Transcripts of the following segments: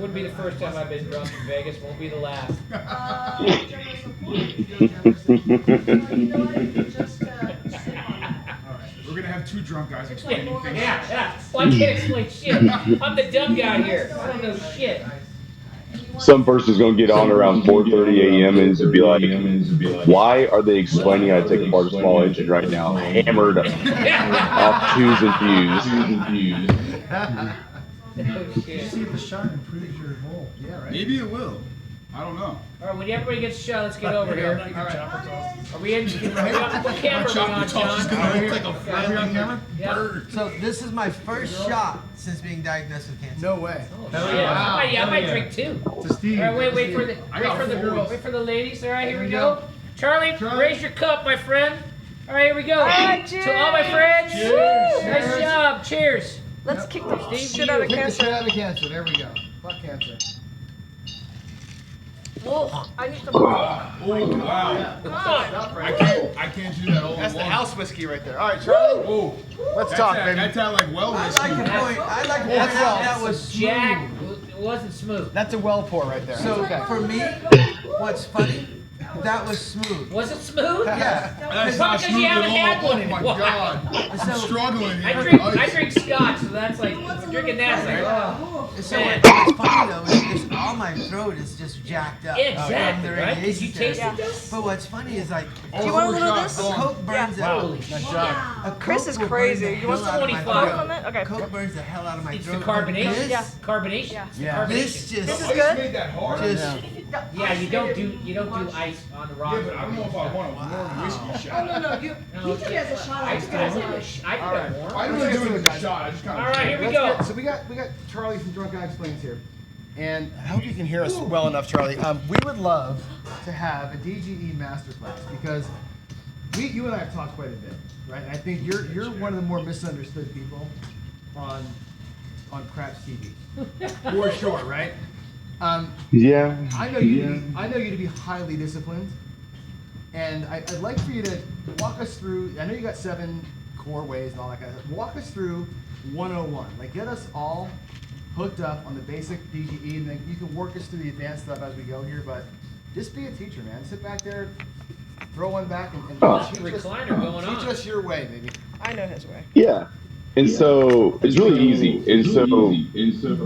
Wouldn't be the first time I've been drunk in Vegas. Won't be the last. We're gonna have two drunk guys explaining things. Yeah. Well, I can't explain shit. I'm the dumb guy here. I don't know shit. Some person's gonna get on around 4:30 a.m. and just be like, "Why are they explaining how to take apart a small engine right now? Hammered off twos and fuse." Oh, shit. See if the shot improves your roll. Yeah, right. Maybe it will. I don't know. All right, when everybody gets shot, let's get over here. All right. Are we in? What camera are we on, John? Yeah. So this is my first shot since being diagnosed with cancer. No way. Oh, yeah. I might drink two. To Steve. All right, wait for the ladies. All right, here we go. Charlie, raise your cup, my friend. All right, here we go. All right, cheers. To all my friends. Cheers. Nice job. Cheers. Let's kick the Steve, shit out of Kick the shit cancer. out of cancer. There we go. Fuck cancer. Whoa, I need some. Oh wow! God. I can't do that all That's the alone. house whiskey right there. All right, Charlie. Oh, Let's talk, baby. That's how like well I'd whiskey. like to point out that was Jack. smooth. It wasn't smooth. That's a well pour right there. So okay. for me, what's funny, that was smooth. Was it smooth? Yeah. That's It's not because you smooth haven't had at one all. in Oh my a while. god! I'm So- struggling I here. drink scotch, so that's like drinking that's like So man. what's funny though is just all my throat is just jacked up. Exactly, from the right? Did you radiation taste therapy. it though? But what's funny is like Do you want a little of this? a Coke burns the Wow. Holy Nice shit. job. a Chris Coke is will burn crazy. the You want hell some out of my 25? throat. from it? Okay. Coke burns the hell out of my It's the throat. carbonation. This, Yeah. Carbonation. Yeah. It's the Yeah. carbonation. this just, This is Oh, good. you made that hard. just Yeah, you don't do ice on the rock. Yeah, but I don't know if I want a warm whiskey shot. No, he did it as a shot. I did it warm. I didn't do it as a shot. I just kind of. All right, here we Let's go. get- so we got Charlie from Drunk Guy Explains here, and I hope you can hear us well enough, Charlie. We would love to have a DGE masterclass because you and I have talked quite a bit, right? And I think you're one of the more misunderstood people on Craps TV, for sure, right? Yeah. I know you to be highly disciplined, and I'd like for you to walk us through. I know you got 7 core ways and all that kind of stuff. Walk us through 101. Like get us all hooked up on the basic DGE, and then you can work us through the advanced stuff as we go here. But just be a teacher, man. Sit back there, throw one back, and Recliner going teach on. us your way, baby. I know his way. Yeah. And so it's really easy. And so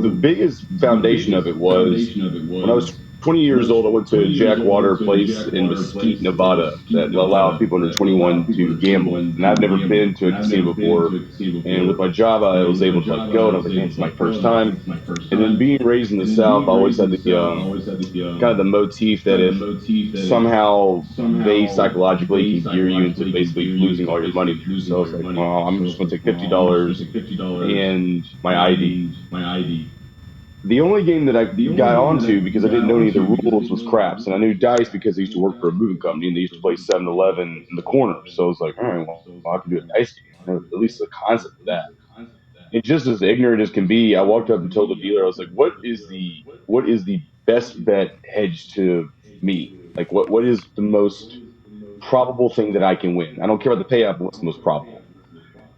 the biggest foundation of it was when I was 20 years old, I went to a Jackwater place in Mesquite, Nevada that allowed people under 21 to gamble. And I've never been to a casino before. And with my job, I was able to like go, and I was like, man, it's my first time. And then being raised in the South, I always had the kind of the motif that if somehow they psychologically can gear you into basically losing all your money. So I was like, well, I'm just going to take $50 and my ID. The only game that I got onto because I didn't know any of the rules was craps, and I knew dice because I used to work for a moving company and they used to play 7-Eleven in the corner. So I was like, all right, well, I can do a dice game. I know at least the concept of that. And just as ignorant as can be, I walked up and told the dealer, I was like, what is the best bet hedge to me? Like what is the most probable thing that I can win? I don't care about the payout, but what's the most probable?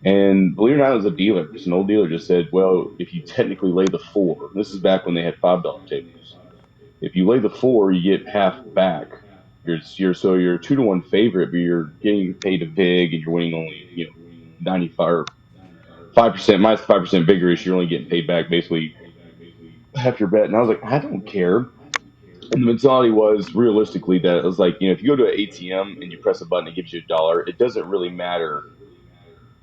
And believe it or not, it was a dealer. Just an old dealer just said, well, if you technically lay the 4, this is back when they had $5 tables. If you lay the 4, you get half back. You're 2-to-1 favorite, but you're getting paid a vig and you're winning only 95 or 5% minus 5% vigorous. You're only getting paid back basically half your bet. And I was like, I don't care. And the mentality was realistically that it was like, if you go to an ATM and you press a button, it gives you $1. It doesn't really matter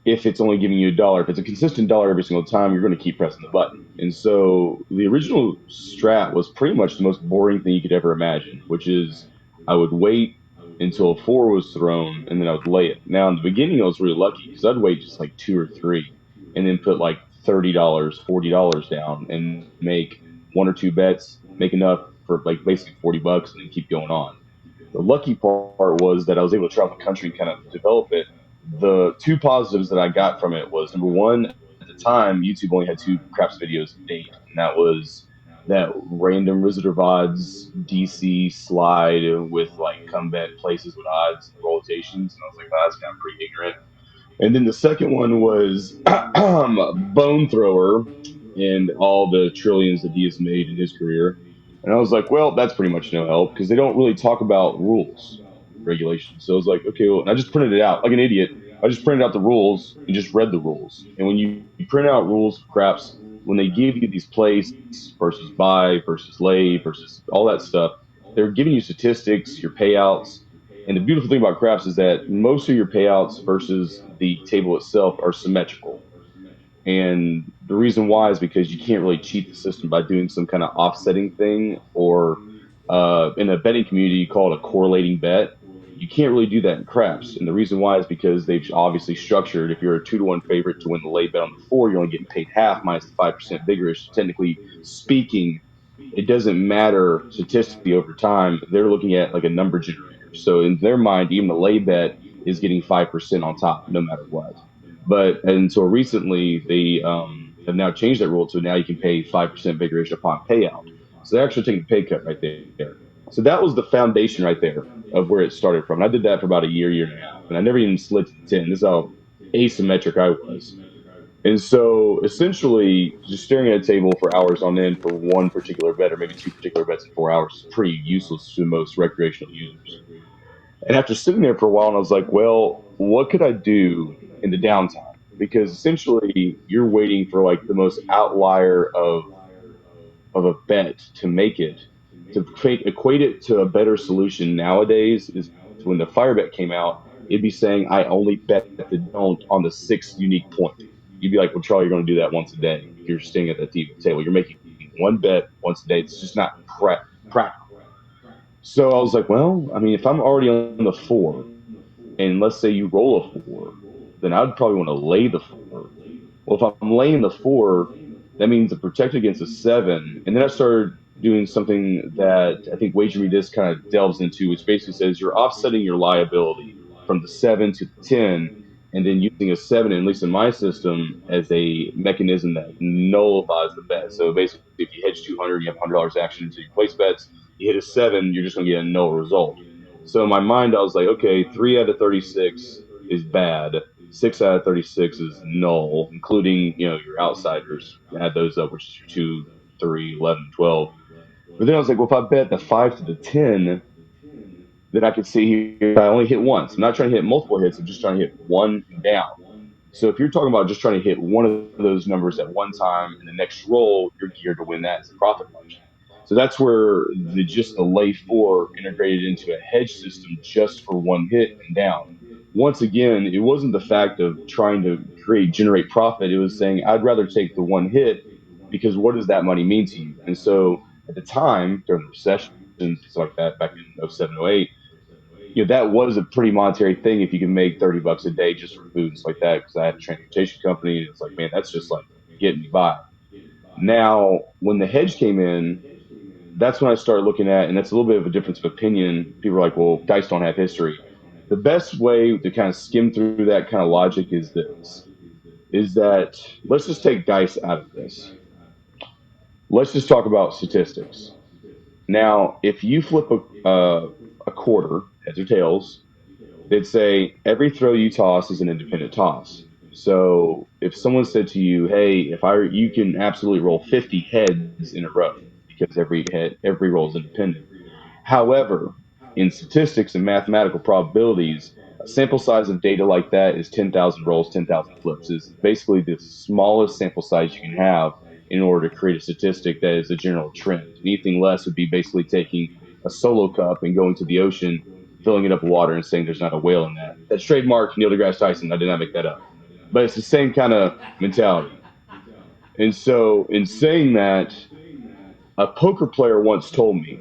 if it's only giving you $1. If it's a consistent dollar every single time, you're going to keep pressing the button. And so the original strat was pretty much the most boring thing you could ever imagine, which is I would wait until a 4 was thrown and then I would lay it. Now in the beginning, I was really lucky because I'd wait just like 2 or 3 and then put like $30, $40 down and make 1 or 2 bets, make enough for like basically $40 and then keep going on. The lucky part was that I was able to travel the country and kind of develop it. The 2 positives that I got from it was, number one, at the time, YouTube only had 2 craps videos a date, and that was that random Wizard of Odds DC slide with like come bet places with odds and rotations, and I was like, wow, that's kind of pretty ignorant. And then the second one was Bone Thrower, and all the trillions that he has made in his career. And I was like, well, that's pretty much no help because they don't really talk about rules, regulations. So I was like, okay, well, and I just printed it out like an idiot. I just printed out the rules and just read the rules. And when you print out rules of craps, when they give you these place versus buy versus lay versus all that stuff, they're giving you statistics, your payouts. And the beautiful thing about craps is that most of your payouts versus the table itself are symmetrical. And the reason why is because you can't really cheat the system by doing some kind of offsetting thing or in a betting community, you call it a correlating bet. You can't really do that in craps. And the reason why is because they've obviously structured if you're a 2-to-1 favorite to win the lay bet on the four, you're only getting paid half minus the 5% vigorish. Technically speaking, it doesn't matter statistically over time. They're looking at like a number generator. So in their mind, even the lay bet is getting 5% on top, no matter what. But until recently, they have now changed that rule to now you can pay 5% vigorish upon payout. So they're actually taking a pay cut right there. So that was the foundation right there of where it started from. And I did that for about a year, year and a half, and I never even slid to the 10. This is how asymmetric I was. And so essentially, just staring at a table for hours on end for one particular bet or maybe two particular bets in 4 hours is pretty useless to most recreational users. And after sitting there for a while, and I was like, well, what could I do in the downtime? Because essentially, you're waiting for like the most outlier of a bet to make it. To equate it to a better solution nowadays is when the fire bet came out, it'd be saying, I only bet the don't on the sixth unique point. You'd be like, well, Charlie, you're going to do that once a day. If you're staying at that table, you're making one bet once a day. It's just not practical. So I was like, well, I mean, if I'm already on the four, and let's say you roll a four, then I'd probably want to lay the four. Well, if I'm laying the four, that means to protect against a seven. And then I started doing something that I think Wager Me This kind of delves into, which basically says you're offsetting your liability from the seven to the 10, and then using a seven, at least in my system, as a mechanism that nullifies the bet. So basically, if you hedge 200, you have $100 action into your place bets, you hit a seven, you're just going to get a null result. So in my mind, I was like, okay, 3 out of 36 is bad. 6 out of 36 is null, including your outsiders. Add those up, which is your 2, 3, 11, 12. But then I was like, well, if I bet the 5 to the 10, then I could see here I only hit once. I'm not trying to hit multiple hits. I'm just trying to hit one down. So if you're talking about just trying to hit one of those numbers at one time and the next roll, you're geared to win that as a profit margin. So that's where just the lay four integrated into a hedge system just for one hit and down. Once again, it wasn't the fact of trying to generate profit. It was saying, I'd rather take the one hit because what does that money mean to you? And so at the time, during the recessions, stuff like that, back in 07, 08, that was a pretty monetary thing if you can make $30 a day just for food and stuff like that. Because I had a transportation company, and it's like, man, that's just like getting me by. Now, when the hedge came in, that's when I started looking at, and that's a little bit of a difference of opinion. People are like, well, dice don't have history. The best way to kind of skim through that kind of logic is this: is that let's just take dice out of this. Let's just talk about statistics. Now, if you flip a quarter, heads or tails, they'd say every throw you toss is an independent toss. So if someone said to you, "Hey, you can absolutely roll 50 heads in a row because every roll is independent." However, in statistics and mathematical probabilities, a sample size of data like that is 10,000 rolls, 10,000 flips. Is basically the smallest sample size you can have in order to create a statistic that is a general trend. Anything less would be basically taking a solo cup and going to the ocean, filling it up with water, and saying there's not a whale in that. That's trademark Neil deGrasse Tyson. I did not make that up. But it's the same kind of mentality. And so, in saying that, a poker player once told me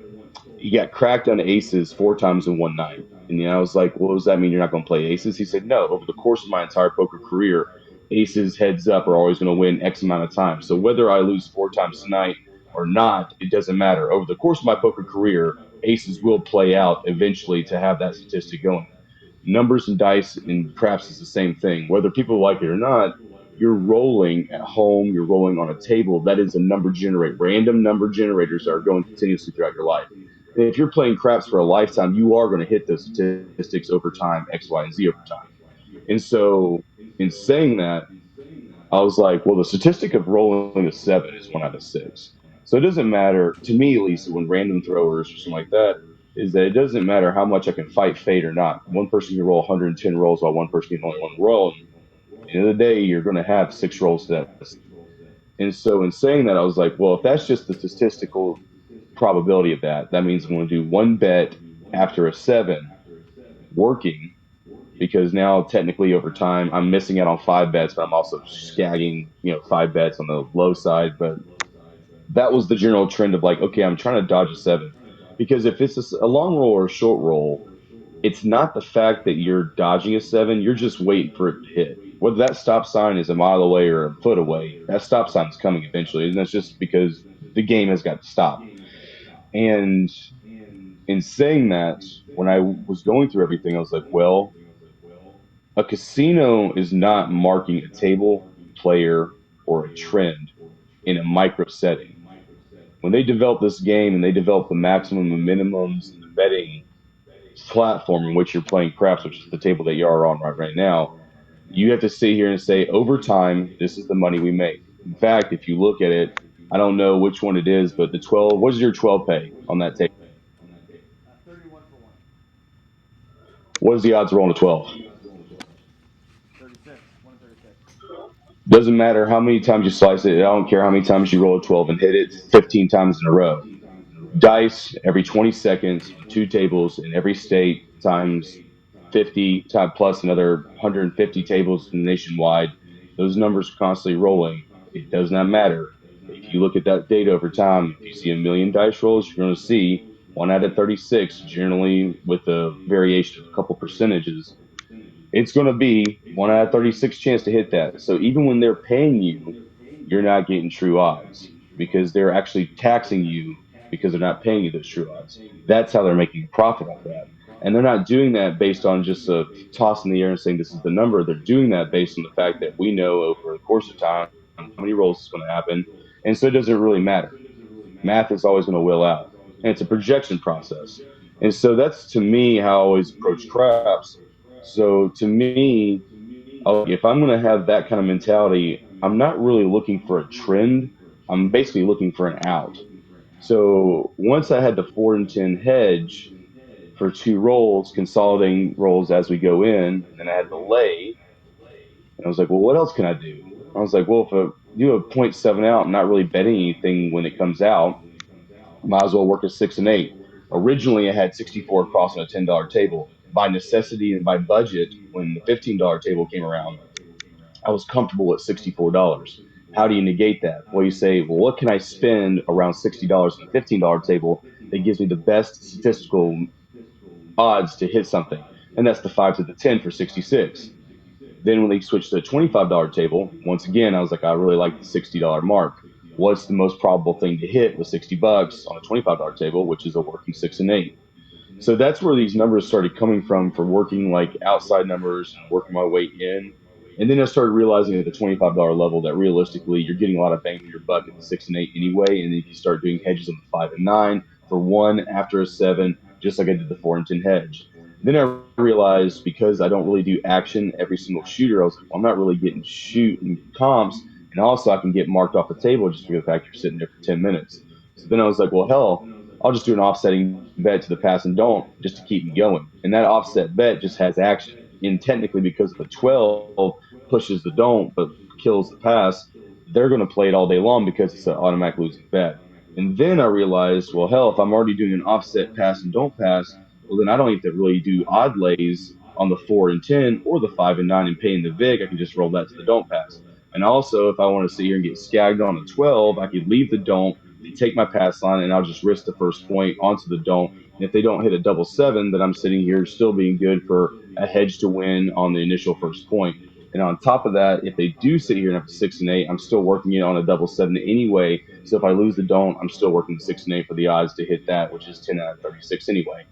he got cracked on aces 4 times in one night. And I was like, well, does that mean you're not going to play aces? He said, no, over the course of my entire poker career, aces heads up are always going to win X amount of times. So whether I lose 4 times tonight or not, it doesn't matter. Over the course of my poker career, aces will play out eventually to have that statistic going. Numbers and dice and craps is the same thing. Whether people like it or not, you're rolling at home, you're rolling on a table. That is a number generator. Random number generators are going continuously throughout your life. And if you're playing craps for a lifetime, you are going to hit those statistics over time, X, Y, and Z over time. And so, in saying that, I was like, well, the statistic of rolling a 7 is 1 out of 6. So it doesn't matter, to me at least, when random throwers or something like that, is that it doesn't matter how much I can fight fate or not. One person can roll 110 rolls while one person can only one roll. And at the end of the day, you're going to have 6 rolls to that. And so in saying that, I was like, well, if that's just the statistical probability of that, that means I'm going to do one bet after a 7 working, because now technically over time I'm missing out on 5 bets, but I'm also scagging, 5 bets on the low side. But that was the general trend of like, okay, I'm trying to dodge a 7, because if it's a long roll or a short roll, it's not the fact that you're dodging a 7, you're just waiting for it to hit. Whether that stop sign is a mile away or a foot away, that stop sign is coming eventually, and that's just because the game has got to stop. And in saying that, when I was going through everything, I was like, well, a casino is not marking a table, player, or a trend in a micro setting. When they develop this game and they develop the maximum and minimums and the betting platform in which you're playing craps, which is the table that you are on right now, you have to sit here and say, over time, this is the money we make. In fact, if you look at it, I don't know which one it is, but the 12, what does your 12 pay on that table? 31 for 1. What is the odds roll on a 12? 36. 136. Doesn't matter how many times you slice it. I don't care how many times you roll a 12 and hit it 15 times in a row. Dice every 20 seconds on 2 tables in every state times 50 time plus another 150 tables nationwide. Those numbers are constantly rolling. It does not matter. If you look at that data over time, if you see a million dice rolls, you're going to see 1 out of 36, generally with a variation of a couple percentages. It's going to be 1 out of 36 chance to hit that. So even when they're paying you, you're not getting true odds, because they're actually taxing you because they're not paying you those true odds. That's how they're making a profit off that. And they're not doing that based on just a toss in the air and saying this is the number. They're doing that based on the fact that we know over the course of time how many rolls is going to happen. And so it doesn't really matter. Math is always going to will out. And it's a projection process. And so that's, to me, how I always approach craps. So to me, if I'm going to have that kind of mentality, I'm not really looking for a trend. I'm basically looking for an out. So once I had the 4 and 10 hedge for 2 rolls, consolidating rolls as we go in, and then I had the lay, and I was like, well, what else can I do? I was like, well, if I do a .7 out, I'm not really betting anything when it comes out. Might as well work a 6 and 8. Originally, I had 64 across on a $10 table. By necessity and by budget, when the $15 table came around, I was comfortable at $64. How do you negate that? Well, you say, well, what can I spend around $60 on a $15 table that gives me the best statistical odds to hit something? And that's the 5 to the 10 for 66. Then when they switched to a $25 table, once again, I was like, I really like the $60 mark. What's the most probable thing to hit with $60 on a $25 table, which is a working 6 and 8? So that's where these numbers started coming from working like outside numbers and working my way in. And then I started realizing at the $25 level that realistically you're getting a lot of bang for your buck at the 6 and 8 anyway. And then you can start doing hedges on the 5 and 9 for 1 after a 7, just like I did the 4 and 10 hedge. Then I realized, because I don't really do action every single shooter, I was like, well, I'm not really getting shooting comps. And also I can get marked off the table just because of the fact you're sitting there for 10 minutes. So then I was like, well, hell, I'll just do an offsetting bet to the pass and don't just to keep me going. And that offset bet just has action. And technically, because the 12 pushes the don't but kills the pass, they're going to play it all day long because it's an automatic losing bet. And then I realized, well, hell, if I'm already doing an offset pass and don't pass, well, then I don't have to really do odd lays on the 4 and 10 or the 5 and 9 and paying the VIG. I can just roll that to the don't pass. And also, if I want to sit here and get scagged on a 12, I could leave the don't, they take my pass line, and I'll just risk the first point onto the don't. And if they don't hit a double 7, then I'm sitting here still being good for a hedge to win on the initial first point. And on top of that, if they do sit here and have a 6 and 8, I'm still working it on a double 7 anyway. So if I lose the don't, I'm still working the 6 and 8 for the odds to hit that, which is 10 out of 36 anyway.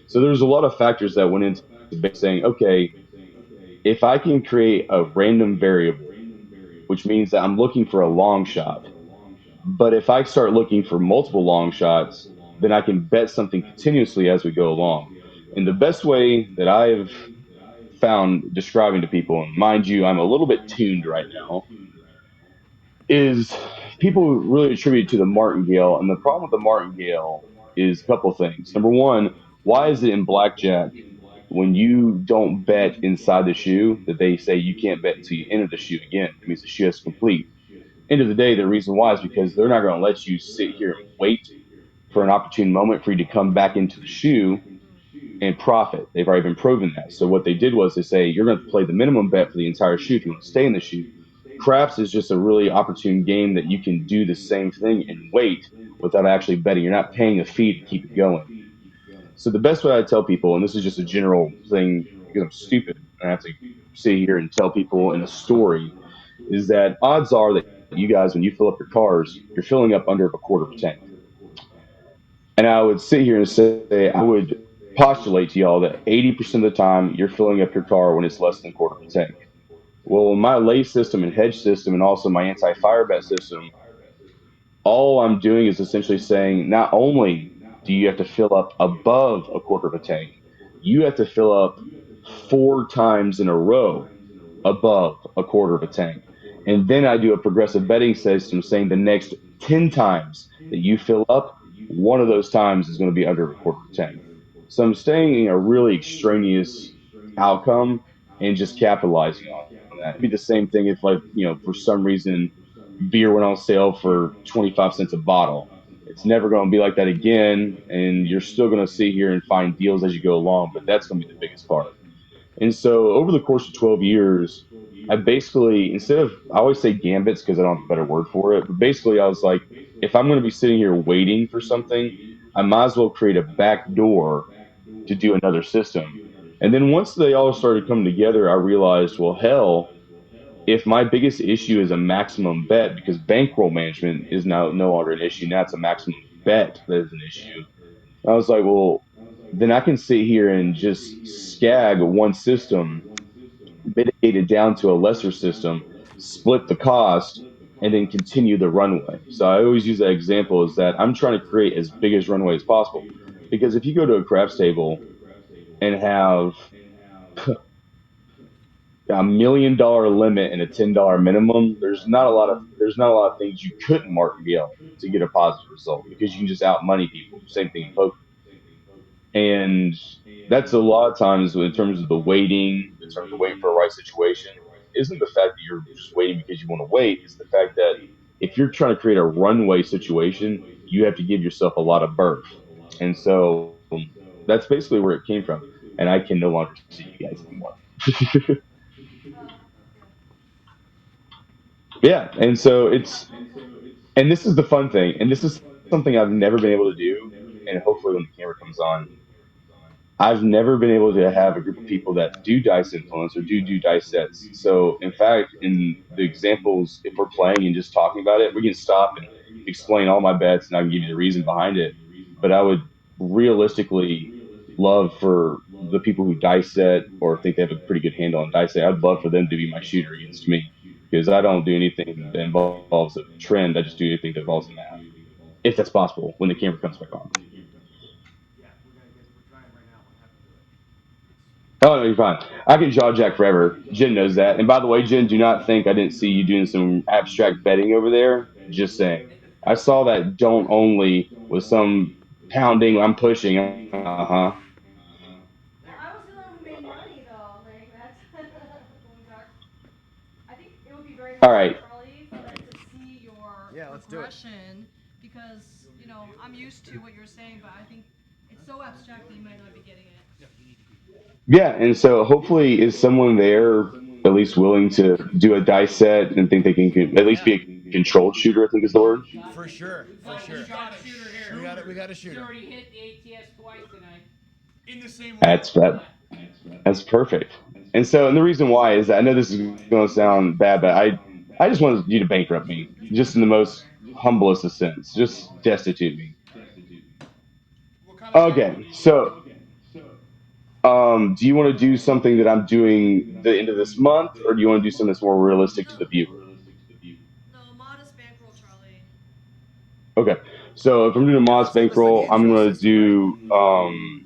So there's a lot of factors that went into saying, okay, if I can create a random variable, which means that I'm looking for a long shot, but if I start looking for multiple long shots, then I can bet something continuously as we go along. And the best way that I've found describing to people, and mind you, I'm a little bit tuned right now, is people really attribute to the martingale, and the problem with the martingale is a couple of things. Number one, why is it in blackjack when you don't bet inside the shoe that they say you can't bet until you enter the shoe again? That means the shoe has to complete. End of the day, the reason why is because they're not going to let you sit here and wait for an opportune moment for you to come back into the shoe and profit. They've already been proven that. So what they did was they say you're going to play the minimum bet for the entire shoe if you want to stay in the shoe. Craps is just a really opportune game that you can do the same thing and wait without actually betting. You're not paying a fee to keep it going. So the best way I tell people, and this is just a general thing because I'm stupid and I have to sit here and tell people in a story, is that odds are that you guys, when you fill up your cars, you're filling up under a quarter of a tank. And I would sit here and say, I would postulate to y'all that 80% of the time you're filling up your car when it's less than a quarter of a tank. Well, in my lay system and hedge system, and also my anti fire bet system, all I'm doing is essentially saying not only do you have to fill up above a quarter of a tank, you have to fill up 4 times in a row above a quarter of a tank. And then I do a progressive betting system saying the next 10 times that you fill up, one of those times is going to be under a quarter of a tank. So I'm staying in a really extraneous outcome and just capitalizing on that. It'd be the same thing if, like, for some reason, beer went on sale for 25 cents a bottle. It's never going to be like that again. And you're still going to sit here and find deals as you go along, but that's going to be the biggest part. And so over the course of 12 years, I basically, instead of, I always say gambits because I don't have a better word for it, but basically I was like, if I'm going to be sitting here waiting for something, I might as well create a back door to do another system. And then once they all started coming together, I realized, well, hell, if my biggest issue is a maximum bet, because bankroll management is now no longer an issue, now it's a maximum bet that is an issue. I was like, well, then I can sit here and just scag one system, mitigate it down to a lesser system, split the cost, and then continue the runway. So I always use that example is that I'm trying to create as big as runway as possible. Because if you go to a craps table and have $1 million limit and a $10 minimum, there's not a lot of things you couldn't martingale to get a positive result because you can just out money people. Same thing in poker. And that's a lot of times in terms of the waiting, in terms of waiting for a right situation, isn't the fact that you're just waiting because you want to wait. It's the fact that if you're trying to create a runway situation, you have to give yourself a lot of birth. And so that's basically where it came from. And I can no longer see you guys anymore. Yeah. And this is the fun thing. And this is something I've never been able to do. And hopefully when the camera comes on, I've never been able to have a group of people that do dice influence or do dice sets. So, in fact, in the examples, if we're playing and just talking about it, we can stop and explain all my bets and I can give you the reason behind it. But I would realistically love for the people who dice set or think they have a pretty good handle on dice set, I'd love for them to be my shooter against me because I don't do anything that involves a trend. I just do anything that involves a math, if that's possible when the camera comes back on. Yeah, we're trying right now. What happened to it? Oh, no, you're fine. I can jaw jack forever. Jen knows that. And by the way, Jen, do not think I didn't see you doing some abstract betting over there. Just saying. I saw that don't only with some pounding. I'm pushing. Uh huh. Well, I was the one who made money though. Like that's when we talked. I think it would be very All helpful, right. Charlie, for them to see your Yeah, let's do it. progression because I'm used to what you're saying, but I think it's so abstract that you might not be getting it. Yeah. And so hopefully, is someone there at least willing to do a dice set and think they can at least be a controlled shooter? I think is the word. For sure, We for got, sure. we got a shooter here. We got a He's shooter. already hit the ATS twice tonight. In the same round. That's that. That's perfect. And the reason why is that I know this is going to sound bad, but I just wanted you to bankrupt me, just in the most humblest of sense, just destitute me. What kind of Okay, bankroll do you want? so do you want to do something that I'm doing the end of this month, or do you want to do something that's more realistic to No, the viewer? no, modest bankroll, Charlie. Okay, so if I'm doing a Yeah, Moz let's give us like the bankroll, I'm intro going to system, right? do.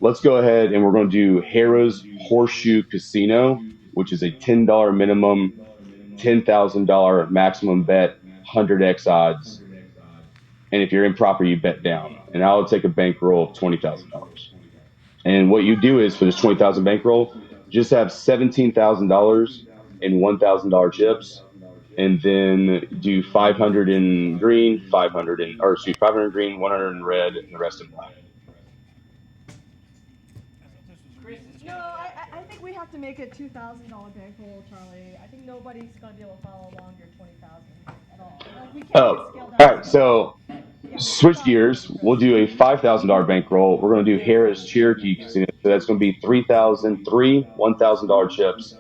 Let's go ahead and we're going to do Harrah's Horseshoe Casino, which is a $10 minimum $10,000 maximum bet, 100x odds. And if you're improper, you bet down. And I would take a bankroll of $20,000. And what you do is for this 20,000 bankroll, just have $17,000 in $1,000 chips, and then do 500 in green, 500 in, or excuse, 500 in green, 100 in red, and the rest in black. No, I think we have to make it $2,000 bankroll, Charlie. I think nobody's gonna be able to follow along your 20,000 at all. Like, we can't Oh, scale all down. right. So Yeah, switch 2,000 gears. is We'll do a $5,000 bankroll. We're going to do Harris Cherokee Casino. So that's going to be 3,003 $1,000 chips,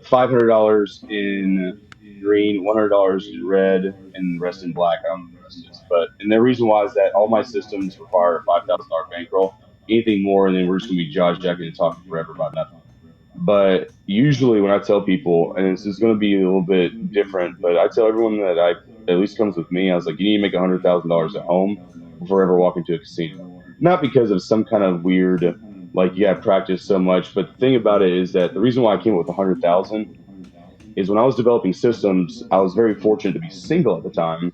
$500 in green, $100 in red, and the rest in black. I don't know what the rest is, but and the reason why is that all my systems require a $5,000 bankroll. Anything more, and then we're just going to be jaw jacking and talking forever about nothing. But usually, when I tell people, and this is going to be a little bit different, but I tell everyone that I at least comes with me, I was like, you need to make $100,000 at home before ever walking to a casino. Not because of some kind of weird, like you got to practice so much, but the thing about it is that the reason why I came up with 100,000 is when I was developing systems, I was very fortunate to be single at the time,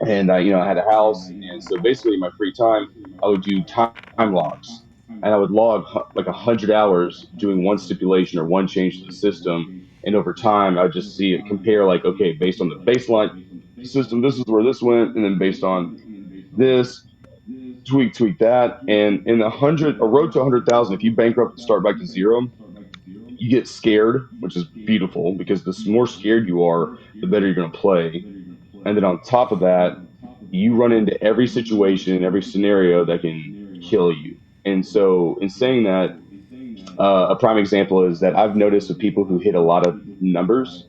and I had a house, and so basically my free time I would do time logs, and I would log like 100 hours doing one stipulation or one change to the system, and over time I would just see it compare like, okay, based on the baseline system, this is where this went, and then based on this, tweak that, and in a road to 100,000, if you bankrupt and start back to zero, you get scared, which is beautiful because the more scared you are, the better you're going to play. And then on top of that, you run into every situation, every scenario that can kill you. And so, in saying that, a prime example is that I've noticed with people who hit a lot of numbers,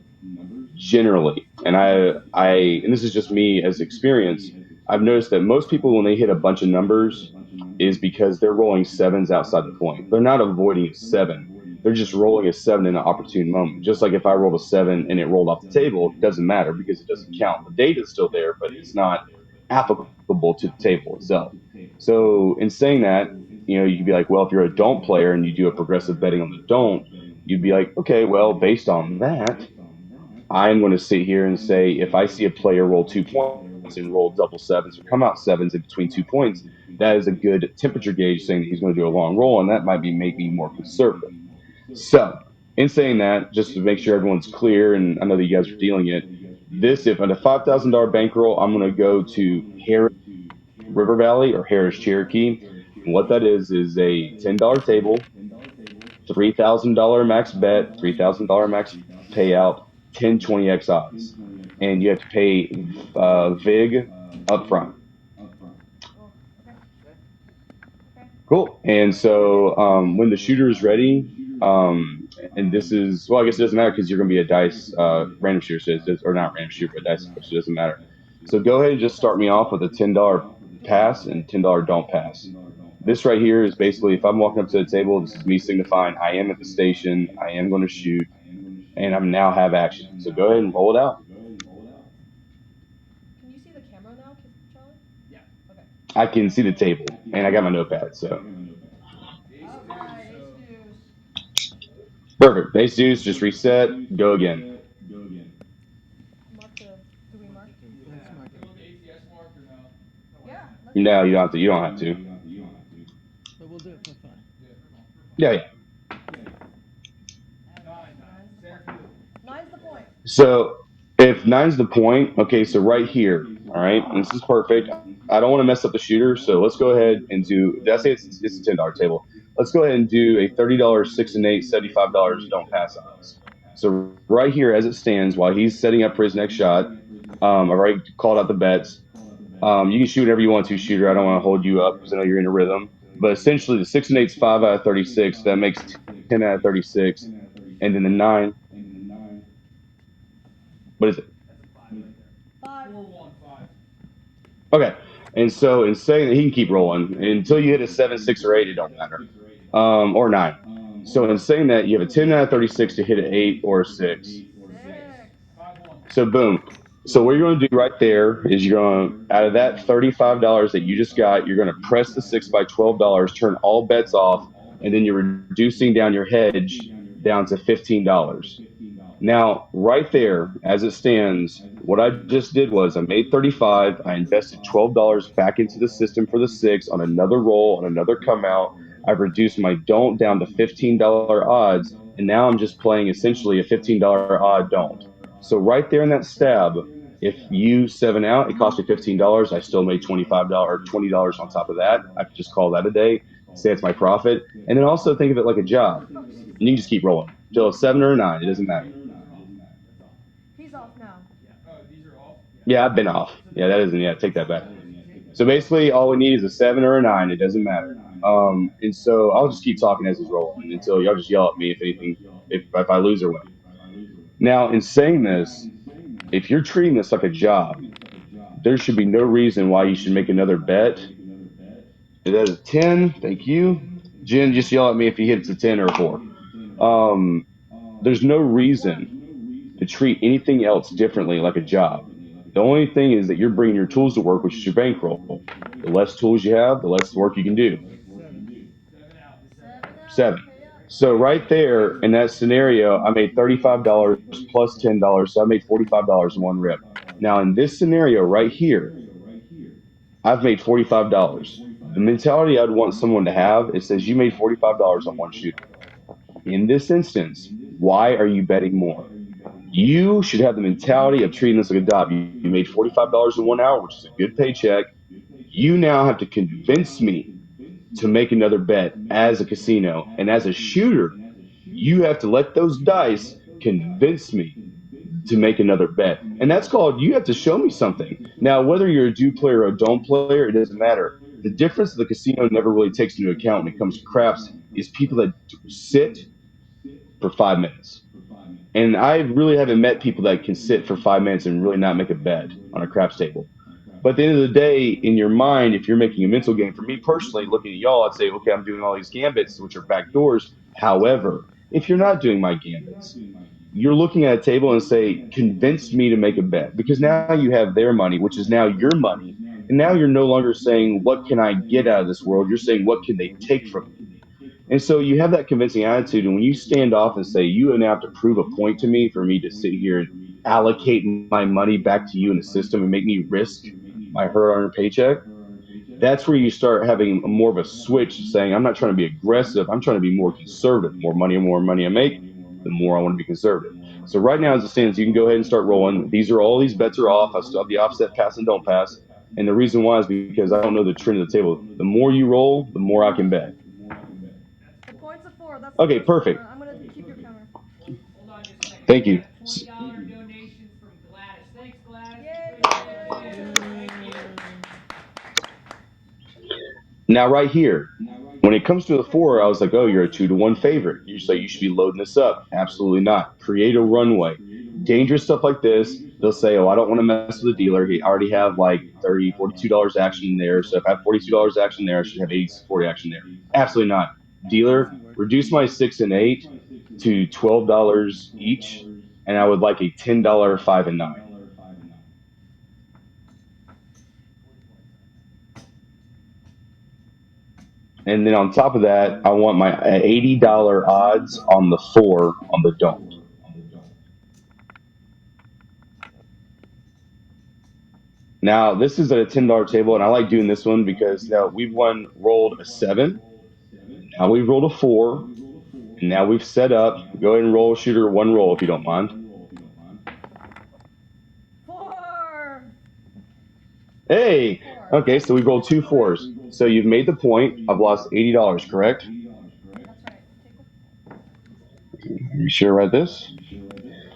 generally, and this is just me as experience, I've noticed that most people when they hit a bunch of numbers is because they're rolling sevens outside the point. They're not avoiding a seven. They're just rolling a seven in an opportune moment. Just like if I rolled a seven and it rolled off the table, it doesn't matter because it doesn't count. The data's still there, but it's not applicable to the table itself. So in saying that, you could be like, well, if you're a don't player and you do a progressive betting on the don't, you'd be like, okay, well, based on that, I'm going to sit here and say if I see a player roll 2 points and roll double sevens or come out sevens in between 2 points, that is a good temperature gauge saying that he's going to do a long roll, and that might be make me more conservative. So, in saying that, just to make sure everyone's clear, and I know that you guys are dealing it, this if on a $5,000 bankroll, I'm going to go to Harris River Valley or Harris Cherokee. And what that is a $10 table, $3,000 max bet, $3,000 max payout, 10-20x odds, and you have to pay VIG upfront. Oh, okay. Okay. Cool. And so when the shooter is ready, and this is well, I guess it doesn't matter because you're going to be a dice random shooter, so or not random shooter, but dice, so it doesn't matter. So go ahead and just start me off with a $10 pass and $10 don't pass. This right here is basically if I'm walking up to the table, this is me signifying I am at the station, I am going to shoot, and I'm now have action. So go ahead and roll it out. Can you see the camera now, Charlie? Yeah. Okay. I can see the table, and I got my notepad, so Alright, ace deuce. perfect. Base deuce, just reset, go again. Mark the, do we mark? Let's mark it. ATS mark or no? Yeah. Let's No, you don't have to. You don't have to. But we'll do it for fun. Yeah, yeah. Nine's the point. So if nine's the point, okay, so right here, all right, and this is perfect. I don't want to mess up the shooter, so let's go ahead and do. Did I say it's a $10 table? Let's go ahead and do a $30 6 and 8, $75 don't pass odds. So right here, as it stands, while he's setting up for his next shot, I've already called out the bets. You can shoot whatever you want to, shooter. I don't want to hold you up because I know you're in a rhythm. But essentially, the 6 and 8's 5 out of 36. That makes 10 out of 36, and then the nine. What is it? Five. 4-1-5. Okay. And so in saying that he can keep rolling until you hit a 7, 6, or 8, it don't matter. Or 9. So in saying that you have a 10 out of 36 to hit an 8 or a 6. Six. 5-1. So boom. So what you're going to do right there is you're going to, out of that $35 that you just got, you're going to press the 6 by $12, turn all bets off, and then you're reducing down your hedge down to $15. Now, right there, as it stands, what I just did was I made 35. I invested $12 back into the system for the six on another roll, on another come out. I've reduced my don't down to $15 odds, and now I'm just playing essentially a $15 odd don't. So right there in that stab, if you seven out, it cost me $15. I still made $25 or $20 on top of that. I could just call that a day, say it's my profit, and then also think of it like a job. And you can just keep rolling till a seven or a nine. It doesn't matter. He's off now. Oh, these are off? Yeah, I've been off. Yeah, that isn't. Yeah, take that back. So basically, all we need is a seven or a nine. It doesn't matter. And so I'll just keep talking as he's rolling until y'all just yell at me if anything, if I lose or win. Now, in saying this, if you're treating this like a job, there should be no reason why you should make another bet. It is a 10. Thank you. Jen, just yell at me if he hits a 10 or a 4. Um, there's no reason to treat anything else differently like a job. The only thing is that you're bringing your tools to work, which is your bankroll. The less tools you have, the less work you can do. 7. So right there in that scenario, I made $35 plus $10, so I made $45 in one rip. Now in this scenario right here, I've made $45. The mentality I'd want someone to have, it says you made $45 on one shooter. In this instance, why are you betting more? You should have the mentality of treating this like a job. You made $45 in 1 hour, which is a good paycheck. You now have to convince me to make another bet as a casino. And as a shooter, you have to let those dice convince me to make another bet. And that's called you have to show me something. Now, whether you're a do player or a don't player, it doesn't matter. The difference the casino never really takes into account when it comes to craps is people that sit for 5 minutes. And I really haven't met people that can sit for 5 minutes and really not make a bet on a craps table. But at the end of the day, in your mind, if you're making a mental game, for me personally, looking at y'all, I'd say, okay, I'm doing all these gambits, which are back doors. However, if you're not doing my gambits, you're looking at a table and say, convince me to make a bet. Because now you have their money, which is now your money. And now you're no longer saying, what can I get out of this world? You're saying, what can they take from me? And so you have that convincing attitude. And when you stand off and say, you now have to prove a point to me for me to sit here and allocate my money back to you in the system and make me risk my hard earned paycheck, that's where you start having more of a switch saying, I'm not trying to be aggressive. I'm trying to be more conservative. More money I make, the more I want to be conservative. So right now, as it stands, you can go ahead and start rolling. All these bets are off. I still have the offset pass and don't pass. And the reason why is because I don't know the trend of the table. The more you roll, the more I can bet. The points of 4. That's Okay, the first perfect. one. I'm gonna keep your counter. Hold on just a second. Thank you. $20 donation from Gladys. Thanks, Gladys. Yay! Thank you. Now, right here, when it comes to the 4, I was like, oh, you're a 2-to-1 favorite. You say you should be loading this up. Absolutely not. Create a runway. Dangerous stuff like this, they'll say, oh, I don't want to mess with the dealer. He already have like $30, $42 action there. So if I have $42 action there, I should have 80, 40 action there. Absolutely not. Dealer, reduce my 6 and 8 to $12 each, and I would like a $10 5 and 9. And then on top of that, I want my $80 odds on the 4 on the don't. Now, this is at a $10 table, and I like doing this one because now we've rolled a 7, now we've rolled a 4, and now we've set up. Go ahead and roll, shooter, one roll if you don't mind. 4. Hey! Okay, so we've rolled 2 4s. So you've made the point. I've lost $80, correct? That's right. You sure about this?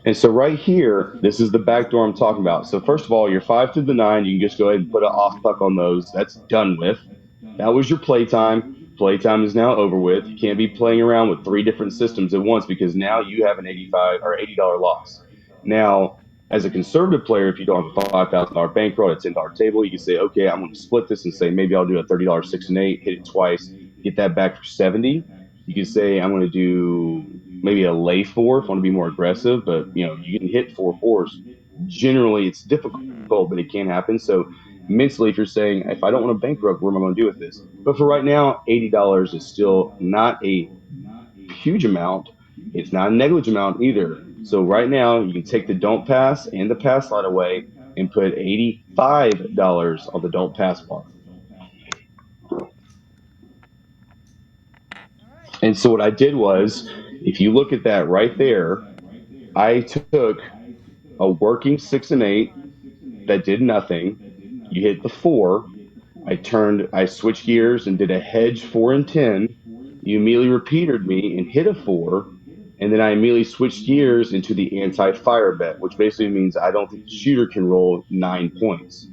And so right here, this is the back door I'm talking about. So first of all, your 5 through the 9, you can just go ahead and put an off puck on those. That's done with. That was your playtime. Playtime is now over with. You can't be playing around with 3 different systems at once because now you have an 85 or $80 loss. Now, as a conservative player, if you don't have a $5,000 bankroll at a $10 table, you can say, okay, I'm going to split this and say maybe I'll do a $30 6 and 8, hit it twice, get that back for 70. You can say I'm going to do maybe a lay 4 if I want to be more aggressive, but you can hit 4 4s. Generally, it's difficult, but it can happen. So mentally, if you're saying, if I don't want to bankrupt, what am I going to do with this? But for right now, $80 is still not a huge amount. It's not a negligible amount either. So right now you can take the don't pass and the pass line away and put $85 on the don't pass bar. All right. And so what I did was, if you look at that right there, I took a working 6 and 8 that did nothing. You hit the 4. I switched gears and did a hedge 4 and 10. You immediately repeated me and hit a 4. And then I immediately switched gears into the anti-fire bet, which basically means I don't think the shooter can roll 9 points.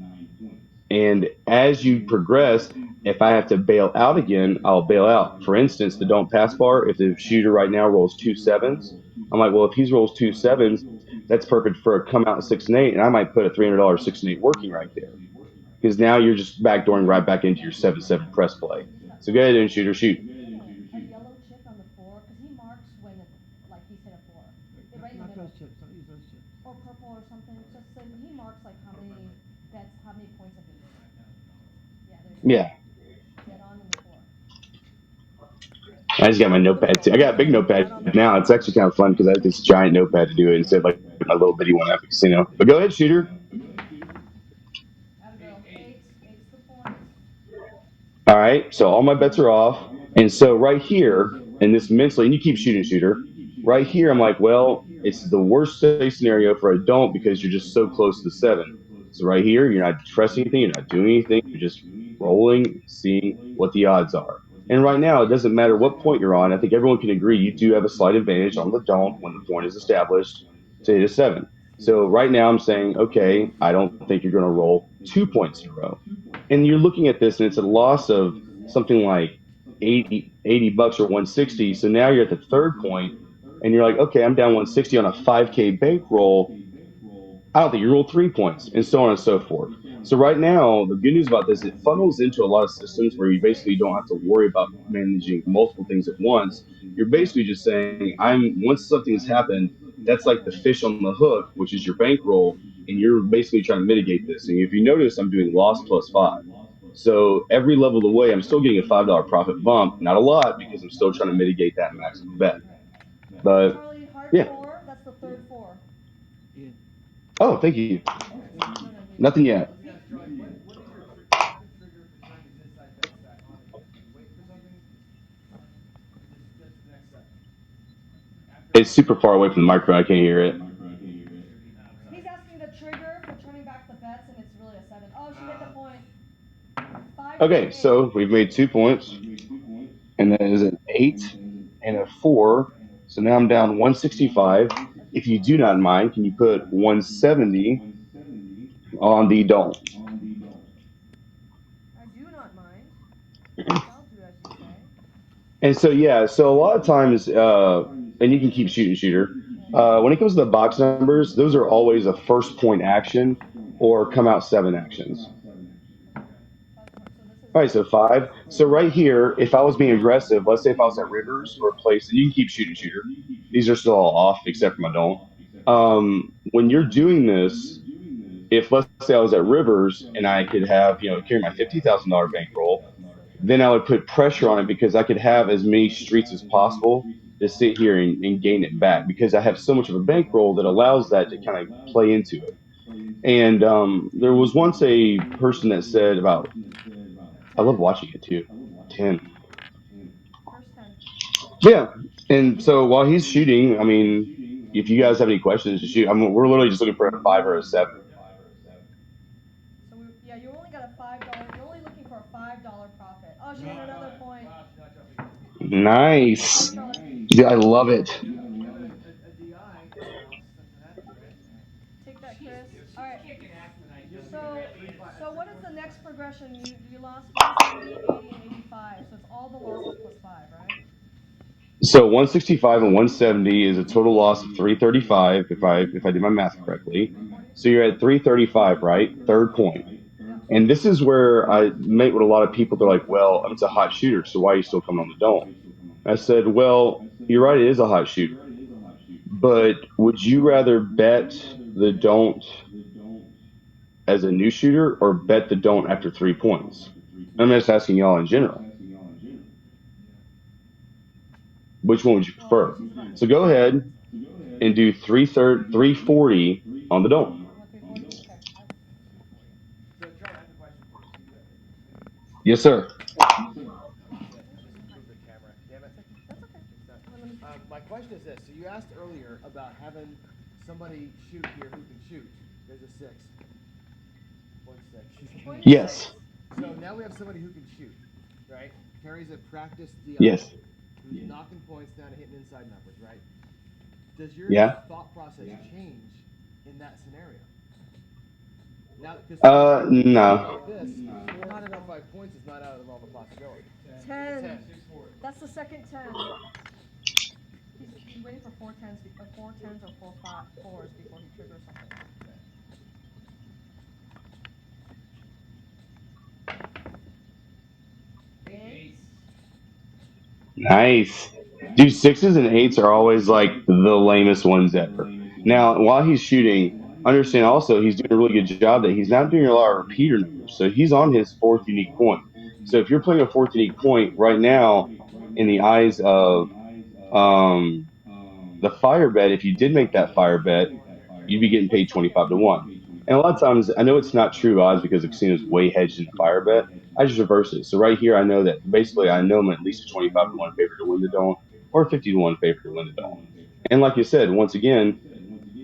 And as you progress, if I have to bail out again, I'll bail out. For instance, the don't pass bar, if the shooter right now rolls 2 7s, I'm like, well, if he rolls 2 7s, that's perfect for a come out in 6 and 8. And I might put a $300 6 and 8 working right there. Because now you're just backdooring right back into your 7-7 press play. So go ahead and shooter, shoot. A yellow chip on the floor, because he marks when, like, he's hit a four. Right in the Not middle. those chips. Don't use those chips. Or purple or something. Just so he marks like how many bets, how many points have been made. Yeah, there's Yeah. dead on in the floor. I just got my notepad too. I got a big notepad now. It's actually kind of fun because I have this giant notepad to do it instead of like my little bitty one at the casino. But go ahead, shooter. Atta girl. Eight's the points. All right. So all my bets are off. And so right here, in this mentally, and you keep shooting, shooter. Right here, I'm like, well, it's the worst case scenario for a don't because you're just so close to the 7. So right here, you're not pressing anything, you're not doing anything, you're just rolling, seeing what the odds are. And right now, it doesn't matter what point you're on. I think everyone can agree you do have a slight advantage on the don't when the point is established to hit a 7. So right now, I'm saying, okay, I don't think you're going to roll 2 points in a row. And you're looking at this, and it's a loss of something like 80 bucks or 160. So now you're at the third point, and you're like, okay, I'm down 160 on a 5K bankroll. I don't think you roll 3 points, and so on and so forth. So right now, the good news about this, it funnels into a lot of systems where you basically don't have to worry about managing multiple things at once. You're basically just saying, once something has happened, that's like the fish on the hook, which is your bankroll, and you're basically trying to mitigate this. And if you notice, I'm doing loss plus 5. So every level of the way, I'm still getting a $5 profit bump. Not a lot because I'm still trying to mitigate that maximum bet. So But Charlie, hard yeah. four. That's the third four. Yeah. Oh, thank you. Nothing yet. Let me ask Charlie, what is your what's the trigger for turning this inside bet stack on again? Are you waiting for something? Just the next step. It's super far away from the microphone. I can't hear it. He's asking the trigger for turning back the bets, and it's really a 7. Oh, she hit the point. 5 Okay, so we've made 2 points, and then is an 8 and a 4. So now I'm down 165. If you do not mind, can you put 170 on the don't? I do not mind. I'll do as you say. And so yeah, so a lot of times, and you can keep shooting, shooter. When it comes to the box numbers, those are always a first point action or come out 7 actions. So this is All right, so 5. So right here, if I was being aggressive, let's say if I was at rivers or a place, and you can keep shooting, shooter. These are still all off except for my don't. When you're doing this, if let's say I was at rivers and I could have, carry my $50,000 bankroll, then I would put pressure on it because I could have as many streets as possible to sit here and gain it back because I have so much of a bankroll that allows that to kind of play into it. And there was once a person that said about, I love 10. watching it too. 10. First 10. Yeah. And so while he's shooting, I mean, if you guys have any questions to shoot, we're literally just looking for a 5 or a 7. So yeah, you only got a $5. You're only looking for a $5 profit. Oh, she hit another point. Wow, she's not jumping. Nice. Yeah, I love it. We have a DI in the house. Something happened, right? Take that, Chris. She's All right. kicking ass tonight. Just Joe. So, It really is. so what is the next progression? You lost 170, 80, and 85. So it's all the losses plus 5, right? So 165 and 170 is a total loss of 335 if I did my math correctly. 340. So you're at 335, right? Third point. Yep. And this is where I mate with a lot of people. They're like, well, it's a hot shooter, so why are you still coming on the dome? I said, well, you're right, it is a hot shooter. But would you rather bet the don't as a new shooter or bet the don't after 3 points? I'm just asking y'all in general. Which one would you Well, I prefer? guess he's about to So go ahead. and do 340 on the dome. You want 340? Okay. 340. So Charlie, I have a question for you. So Yes, sir. just move the camera. Damn it. That's okay. It's not- Let me- My question is this. So you asked earlier about having somebody shoot here who can shoot. There's a six. Point six. Point Yes. six. So now we have somebody who can shoot, right? Carries a practice DI. Yes. Who's knocking points down and hitting inside numbers, right? Does your Yeah. thought process change in that scenario? Now, because No. like this, four Not at or all. 5 points is not out of the realm of possibility. 10. 10. That's the second 10. He's waiting for four tens or fours before he triggers something. Eight. Nice. Dude, sixes and eights are always like the lamest ones ever. Now, while he's shooting, understand also he's doing a really good job that he's not doing a lot of repeater numbers. So he's on his fourth unique point. So if you're playing a fourth unique point right now, in the eyes of um, the fire bet, if you did make that fire bet, you'd be getting paid 25 to 1. And a lot of times, I know it's not true odds because the casino's way hedged in the fire bet. I just reverse it. So right here, I know that basically I know I'm at least a 25 to 1 favorite to win the dome or 50 to 1 favorite to win the dome. And like you said, once again,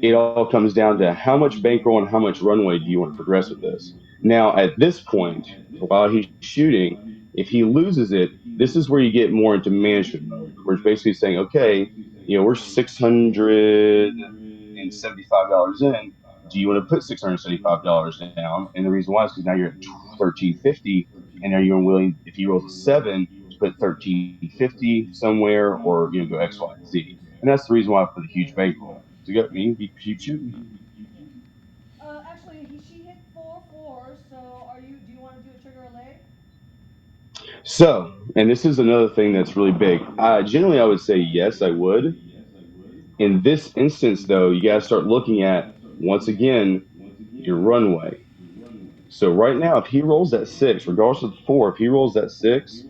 it all comes down to how much bankroll and how much runway do you want to progress with this. Now, at this point, while he's shooting, if he loses it, this is where you get more into management mode, where it's basically saying, okay, we're $675 in. Do you want to put $675 down? And the reason why is because now you're at 1350, and are you willing, if he rolls a seven, to put 1350 somewhere, or go X, Y, and Z? And that's the reason why I put a huge bankroll. So you got me, keep shooting. Actually, she hit four fours. So do you want to do a trigger a leg? So, and this is another thing that's really big. Generally, I would say yes, I would. In this instance, though, you got to start looking at, once again, your runway. So right now, if he rolls that six, regardless of the four, if he rolls that six,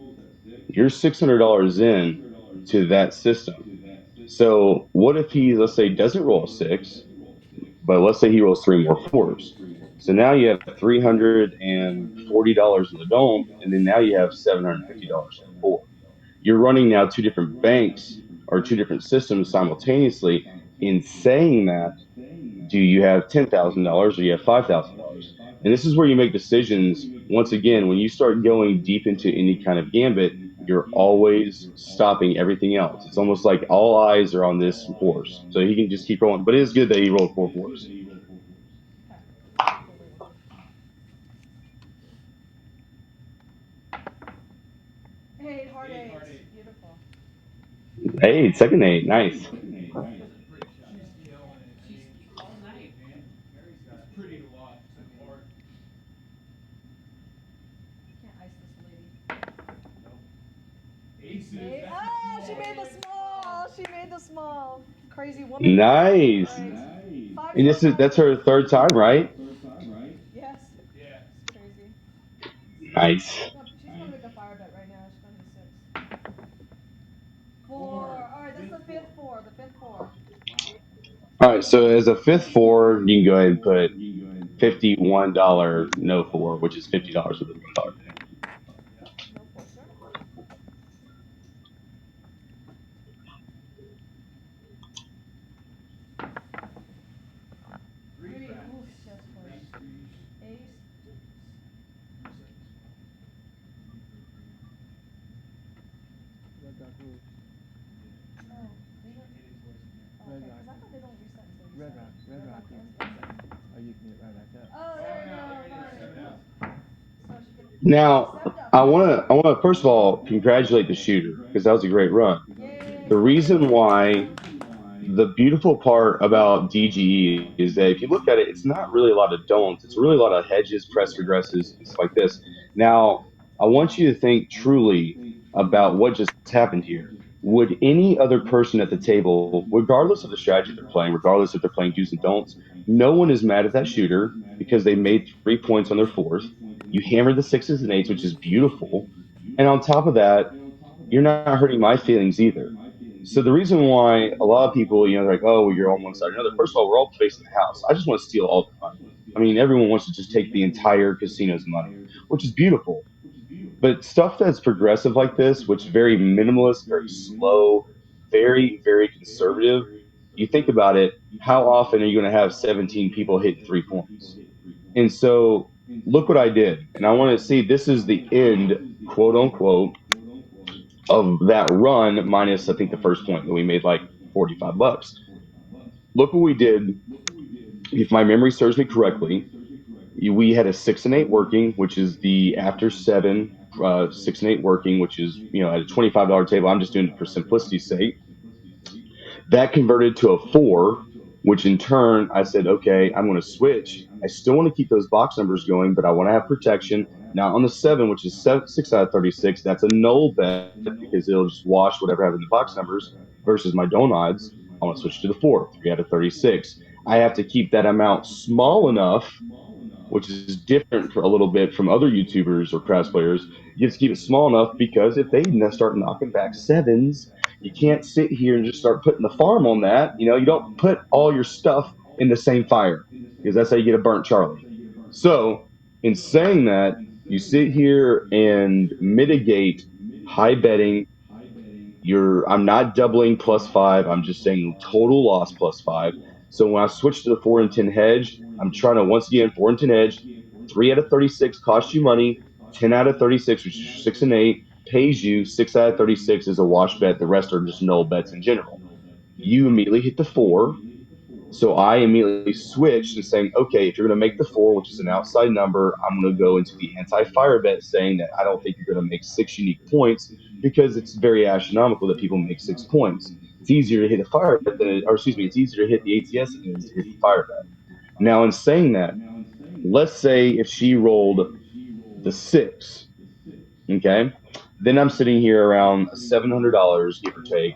you're $600 in to that system. So what if he, let's say, doesn't roll a six, but let's say he rolls three more fours? So now you have $340 in the dome, and then now you have $750 in the board. You're running now two different banks or two different systems simultaneously. In saying that, do you have $10,000 or you have $5,000? And this is where you make decisions. Once again, when you start going deep into any kind of gambit, you're always stopping everything else. It's almost like all eyes are on this horse. So he can just keep rolling. But it is good that he rolled four fours. Okay. Absolutely. Eight, hard eight. Beautiful. Hey, second eight. Nice. She's all night, man. It's pretty to watch. It's hard. Can't ice this lady. Aces. Eight. That's Oh, she small. made the small. She made the small. Crazy woman. Nice. All right. Five, And four, that's five. her third time, right? Yes. Yeah. It's crazy. Nice. No, she's gonna make a fire bet right now. She's gonna hit six. Four. All right, that's the fifth four. The fifth four. All right. So as a fifth four, you can go ahead and put $51 no four, which is $50 with a $1 thing. No four, sir. Three. Ooh, that's close. Ace. Oh, they don't. Okay, because I thought they don't reset until you Red set rock, it. red rock. Yes. Oh, you can get right back up. Oh, there we go. Alright. So she can. Now, Stepped up. I wanna first of all congratulate the shooter because that was a great run. Yay. The reason why the beautiful part about DGE is that if you look at it, it's not really a lot of don'ts. It's really a lot of hedges, press regresses, and stuff like this. Now, I want you to think truly about what just happened here. Would any other person at the table, regardless of the strategy they're playing, regardless if they're playing do's and don'ts, no one is mad at that shooter because they made 3 points on their fourth. You hammered the sixes and eights, which is beautiful. And on top of that, you're not hurting my feelings either. So the reason why a lot of people, they're like, oh, well, you're on one side or another. First of all, we're all facing the house. I just want to steal all the money. I mean, everyone wants to just take the entire casino's money, which is beautiful. But stuff that's progressive like this, which is very minimalist, very slow, very, very conservative, you think about it, how often are you going to have 17 people hitting 3 points? And so look what I did. And I want to see this is the end, quote unquote, of that run minus, I think, the first point that we made like 45 bucks. Look what we did. If my memory serves me correctly, we had a 6 and 8 working, which is the after seven, 6 and 8 working, which is, at a $25 table. I'm just doing it for simplicity's sake. That converted to a 4, which in turn I said, okay, I'm going to switch. I still want to keep those box numbers going, but I want to have protection. Now on the 7, which is 6 out of 36, that's a null bet because it'll just wash whatever I have in the box numbers versus my don't odds. I want to switch to the 4, 3 out of 36. I have to keep that amount small enough, which is different for a little bit from other YouTubers or craps players. You have to keep it small enough because if they start knocking back sevens, you can't sit here and just start putting the farm on that. You don't put all your stuff in the same fire because that's how you get a burnt Charlie. So, in saying that, you sit here and mitigate high betting. I'm not doubling +5. I'm just saying total loss +5. So when I switch to the 4 and 10 hedge, I'm trying to once again 4 and 10 hedge. 3 out of 36 costs you money. 10 out of 36, which is 6 and 8, pays you. 6 out of 36 is a wash bet. The rest are just null bets in general. You immediately hit the 4. So I immediately switched and saying, okay, if you're going to make the 4, which is an outside number, I'm going to go into the anti-fire bet saying that I don't think you're going to make 6 unique points because it's very astronomical that people make 6 points. It's easier to hit a fire bet or excuse me, it's easier to hit the ATS than it is to hit the fire bet. Now, in saying that, let's say if she rolled the 6, okay, then I'm sitting here around $700, give or take,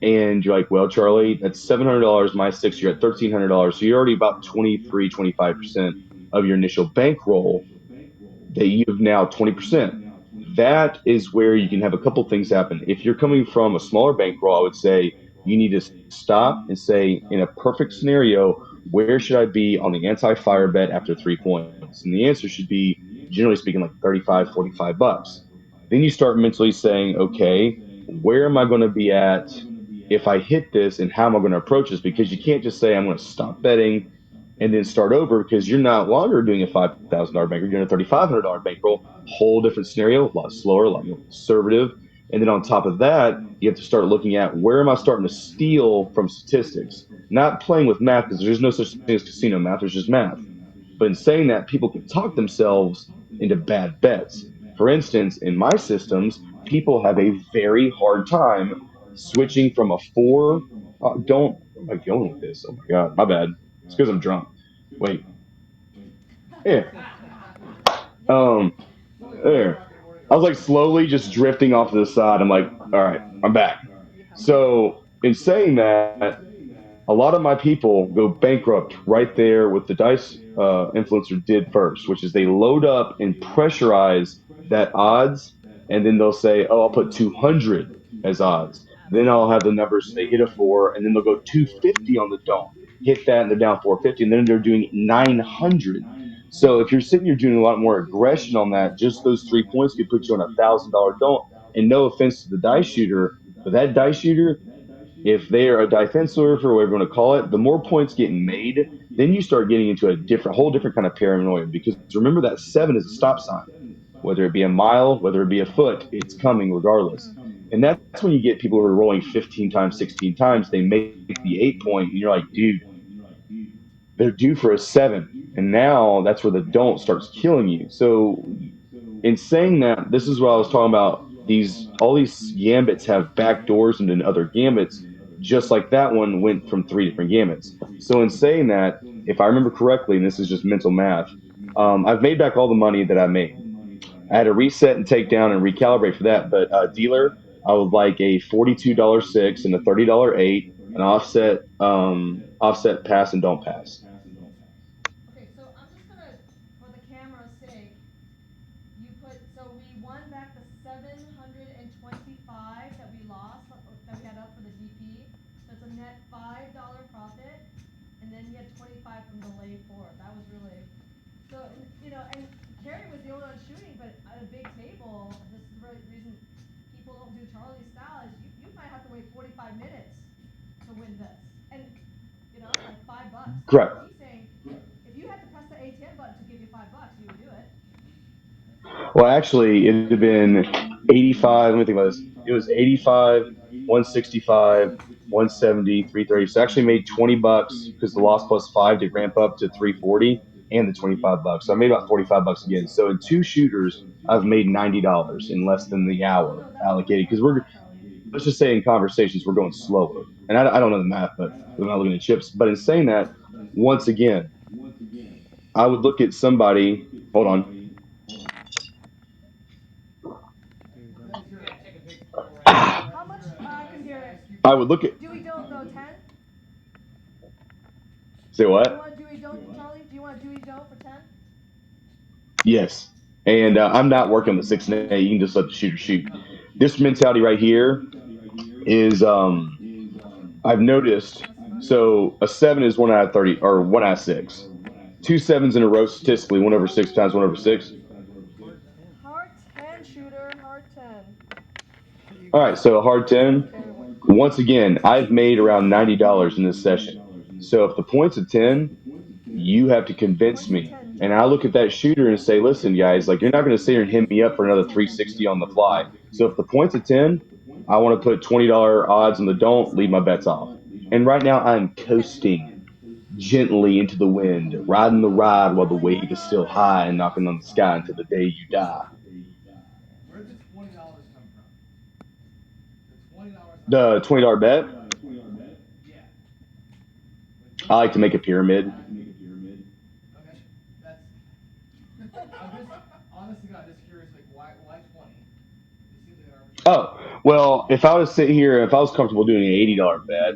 and you're like, well, Charlie, that's $700 minus 6, you're at $1,300. So you're already about 23, 25% of your initial bankroll that you have now 20%. That is where you can have a couple things happen. If you're coming from a smaller bankroll, I would say you need to stop and say, in a perfect scenario, where should I be on the anti-fire bet after 3 points? And the answer should be, generally speaking, like 35, 45 bucks. Then you start mentally saying, okay, where am I going to be at if I hit this and how am I going to approach this? Because you can't just say, I'm going to stop betting and then start over because you're not longer doing a $5,000 bankroll, you're doing a $3,500 bankroll. Whole different scenario, a lot slower, a lot more conservative. And then on top of that, you have to start looking at where am I starting to steal from statistics? Not playing with math because there's no such thing as casino math, there's just math. But in saying that, people can talk themselves into bad bets. For instance, in my systems, people have a very hard time switching from a 4. Don't, where am I going with this? Oh my God, my bad. It's because I'm drunk. Wait, yeah. Um, there. I was like slowly just drifting off to the side. I'm like, all right, I'm back. So in saying that, a lot of my people go bankrupt right there with the dice influencer did first, which is they load up and pressurize that odds, and then they'll say, "Oh, I'll put 200 as odds." Then I'll have the numbers. They hit a 4, and then they'll go 250 on the don't hit that, and they're down 450, and then they're doing 900. So if you're sitting here doing a lot more aggression on that, just those 3 points could put you on $1,000 don't. And no offense to the dice shooter, but that dice shooter, if they are a defensor or whatever you want to call it, the more points getting made, then you start getting into a whole different kind of paranoia. Because remember that 7 is a stop sign, whether it be a mile, whether it be a foot, it's coming regardless. And that's when you get people who are rolling 15 times, 16 times, they make the 8 point, and you're like, dude, they're due for a 7. And now that's where the don't starts killing you. So in saying that, this is what I was talking about. All these gambits have back doors into other gambits, just like that one went from 3 different gambits. So in saying that, if I remember correctly, and this is just mental math, I've made back all the money that I made. I had to reset and take down and recalibrate for that. But dealer, I would like a $42 6 and a $30 8, an offset pass and don't pass. Okay, so I'm just gonna, for the camera's sake, so we won back the 725 that we lost, that we had up for the net $5 profit, and then he had 25 from the lay four. That was really, so, and Carrie was the only one shooting, but at a big table, this is the reason people don't do Charlie's style, is you might have to wait 45 minutes to win this. And, like $5. Correct. He's saying, if you had to press the ATM button to give you $5, you would do it. Well, actually, it had been 85. Let me think about this. It was 85, 165, 170, 330. So I actually made $20 because the loss plus five did ramp up to 340 and the $25. So I made about $45 again. So in two shooters, I've made $90 in less than the Oh, hour no, that's a allocated really because nice spot, Charlie. let's just say in conversations, we're going slower. And I don't know the math, but we're not looking at chips. But in saying that, once again, I would look at somebody, hold on. Yeah, take a big pull right How much, I can hear it. I would look at, Dewey don't though, 10? say Do you what? want Dewey don't, Charlie? Do you want Dewey don't for 10? Yes. And I'm not working on the 6 and 8. You can just let the shooter shoot. This mentality right here is I've noticed. So a seven is 1 out of 30 or 1 out of 6. Two sevens in a row statistically, 1/6 times 1/6. Hard 10, shooter, hard 10. All right, so a hard 10. Once again, I've made around $90 in this session. So if the point's a 10, you have to convince me. And I look at that shooter and say, listen, guys, like you're not going to sit here and hit me up for another 360 on the fly. So if the point's a 10, I want to put $20 odds on the don't, leave my bets off. And right now I'm coasting gently into the wind, riding the ride while the wave is still high and knocking on the sky until the day you die. Where'd the $20 come from? The $20 The $20 bet, Yeah. I like to make a pyramid. Okay. That's. I'm just honest to God, just curious, like why 20? It seems like an arbitrary. Oh, well, if I was sit here, if I was comfortable doing an $80 bet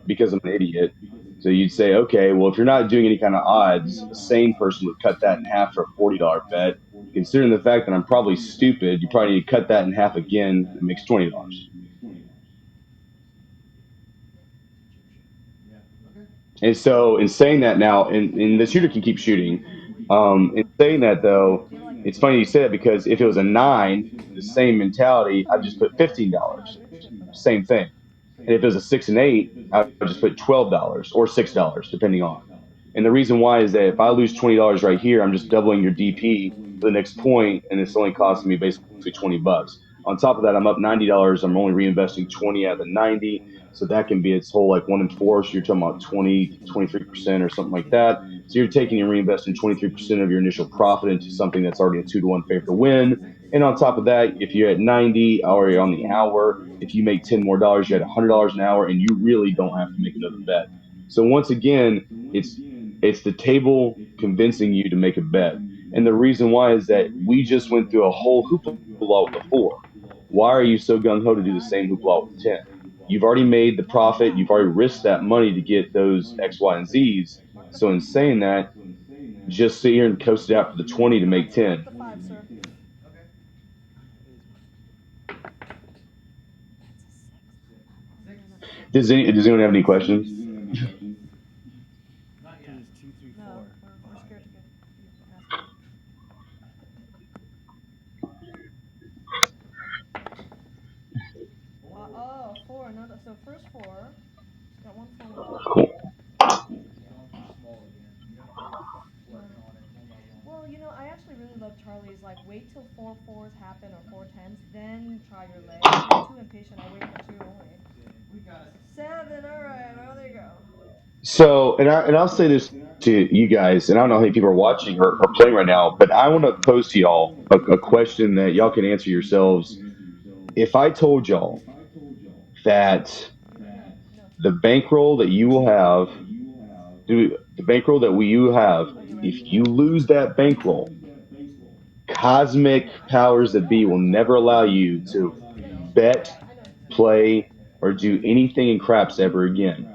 because I'm an idiot, so you'd say, okay, well, if you're not doing any kind of odds, a sane person would cut that in half for a $40 bet. Considering the fact that I'm probably stupid, you probably need to cut that in half again. It makes $20. Yeah. Okay. And so, in saying that now, and the shooter can keep shooting. In saying that though, it's funny you say that because if it was a nine, the same mentality, I'd just put $15. Same thing. And if it was a 6 and 8, I would just put $12 or $6, depending on. And the reason why is that if I lose $20 right here, I'm just doubling your DP for the next point, and it's only costing me basically $20. On top of that, I'm up $90. I'm only reinvesting 20 out of the 90, so that can be its whole like 1 in 4. So you're talking about 20 to 23% or something like that. So you're taking and reinvesting 23% of your initial profit into something that's already a 2-to-1 favor to win. And on top of that, if you're at 90 or you're on the hour, if you make 10 more dollars, you're at $100 an hour, and you really don't have to make another bet. So once again, it's the table convincing you to make a bet. And the reason why is that we just went through a whole hoopla with the 4. Why are you so gung ho to do the same hoopla with the 10? You've already made the profit. You've already risked that money to get those X, Y, and Z's. So in saying that, just sit here and coast it out for the 20 to make 10. The 5, sir. Okay. Six. Does anyone have any questions? Not yet. No, we're scared to get ask. Oh, 4, another, so first 4. Got 1 4 on the top. Cool. Going for small again. Working on it one by one. Well, I actually really love Charlie's, like, wait till 4 4s happen or 4 10s, then try your leg. I'm too impatient, I wait for 2 only. We got it. 7, alright, well, there you go. So, I'll say this to you guys, and I don't know how many people are watching or playing right now, but I want to pose to y'all a question that y'all can answer yourselves. If I told y'all that No. the bankroll that you will have, the bankroll that you have, if you lose that bankroll, cosmic powers that be will never allow you to bet, play, or do anything in craps ever again.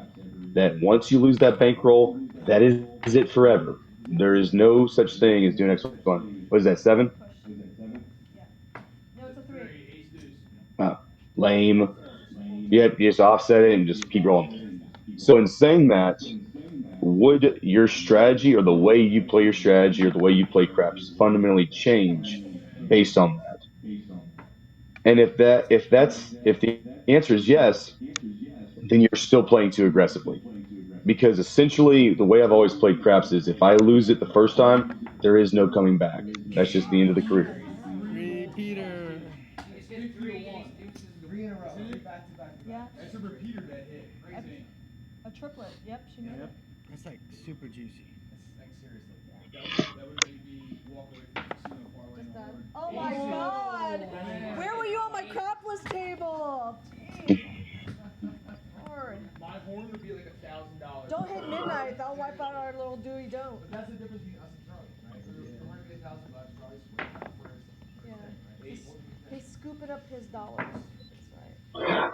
That once you lose that bankroll, that is it forever. There is no such thing as doing X one. What is that, 7? Push. Yeah. No, it's a 3. Ace deuce. Uh, lame. You just offset it and just keep rolling. So in saying that, would your strategy or the way you play your strategy or the way you play craps fundamentally change based on that? And if the answer is yes, then you're still playing too aggressively. Because essentially the way I've always played craps is if I lose it the first time, there is no coming back. That's just the end of the career. Repeater. It's 3-1. Three in a row. Three back to back to Yeah. back. That's a repeater that hit. Raise A triplet. Yep, she made it. That's like super juicy. That's like seriously. That would made me walk away from the casino parlay Just on done. board. Oh my Aces. god! Man. Where were you on my crapless table? Jeez. Lord. My horn would be like $1,000. Don't hit midnight. That'll wipe out our little Dewey don't. But that's the difference between us and Charlie, right? We're going to be $1,000. Charlie's Yeah. right? He's scooping up his dollars. That's right.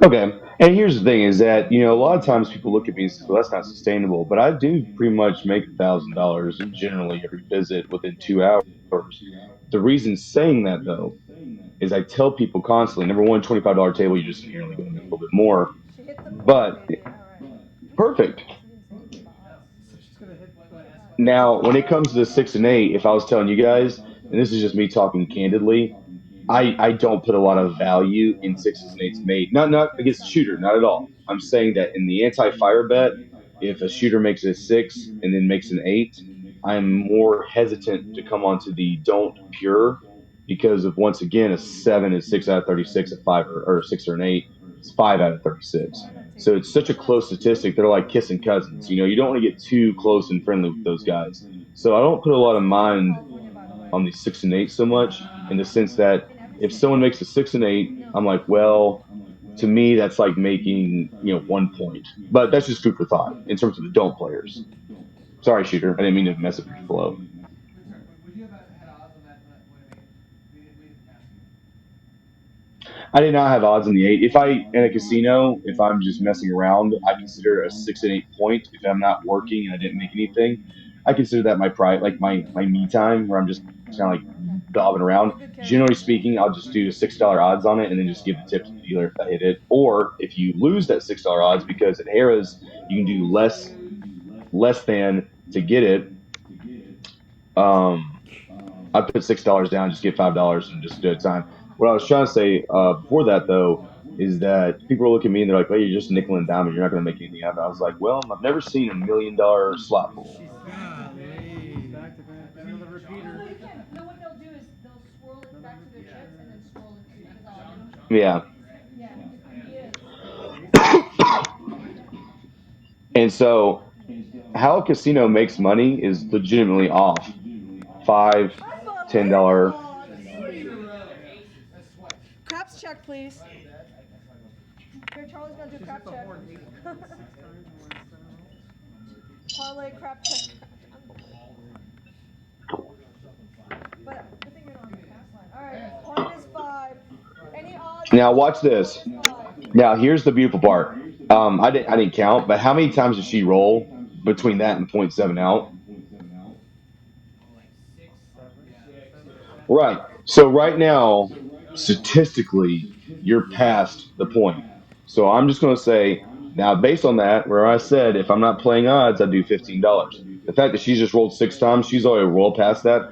Okay. And here's the thing is that, a lot of times people look at me and say, well, that's not sustainable. But I do pretty much make $1,000 generally every visit within 2 hours. The reason saying that, though, is I tell people constantly, number one, $25 table, you're just inherently going to make a little bit more. She hit the point, But baby. All right. perfect. She didn't say anything about us. So she's going to hit Now, when it comes to the 6 and 8, if I was telling you guys, and this is just me talking candidly, I don't put a lot of value in sixes and eights made. Not Here, against the stop. shooter, not at all. I'm saying that in the anti-fire bet, if a shooter makes a 6 and then makes an 8, I'm more hesitant to come onto the don't pure because of once again a 7 is 6 out of 36, a 5 or a 6 or an 8 is 5 out of 36. Try not to. So it's such a Try not close to. statistic. They're like kissing cousins. You don't want to get too close and friendly with those guys. So I don't put a lot of That's illegal in mind California, by the way. on the 6 and 8 so much in the sense that In every if state. someone makes a 6 and 8, No. I'm like, well, to me that's like making 1 point. But that's just food for thought in terms of the don't players. Sorry, shooter, I didn't mean to mess up your flow. Would you have had odds on that when it made it? We didn't ask you. I did not have odds on the 8. If I in a casino, if I'm just messing around, I consider a 6 and 8 point. If I'm not working and I didn't make anything, I consider that my pride, like my me time, where I'm just kind of like bobbing around. You're good, Carrie. Generally speaking, I'll just do $6 odds on it and then just give the tip to the dealer if I hit it. Or if you lose that $6 odds, because at Harrah's you can do less than to get it. I put $6 down, just get $5 and just do it time. What I was trying to say before that though is that people look at me and they're like, "Well, you're just nickel and diamond. You're not going to make anything out of it." I was like, "Well, I've never seen $1 million slot pool." Golly. Back to back. Another No, repeater. you can. No, what they'll do is they'll swirl it back to their chips and then swirl it to because Yeah. yeah, he is. And so how a casino makes money is legitimately off $5, $10. Craps check, please. Here, Charlie's gonna do crap check. Parlay crap check. But good thing you're not on the cast line. All right, point is 5. Any odds? Now watch this. Point is 5. Now here's the beautiful part. I didn't count, but how many times did she roll between that and .7 out? Right. So right now, statistically, you're past the point. So I'm just going to say now, based on that, where I said if I'm not playing odds, I do $15. The fact that she's just rolled 6 times, she's already rolled past that.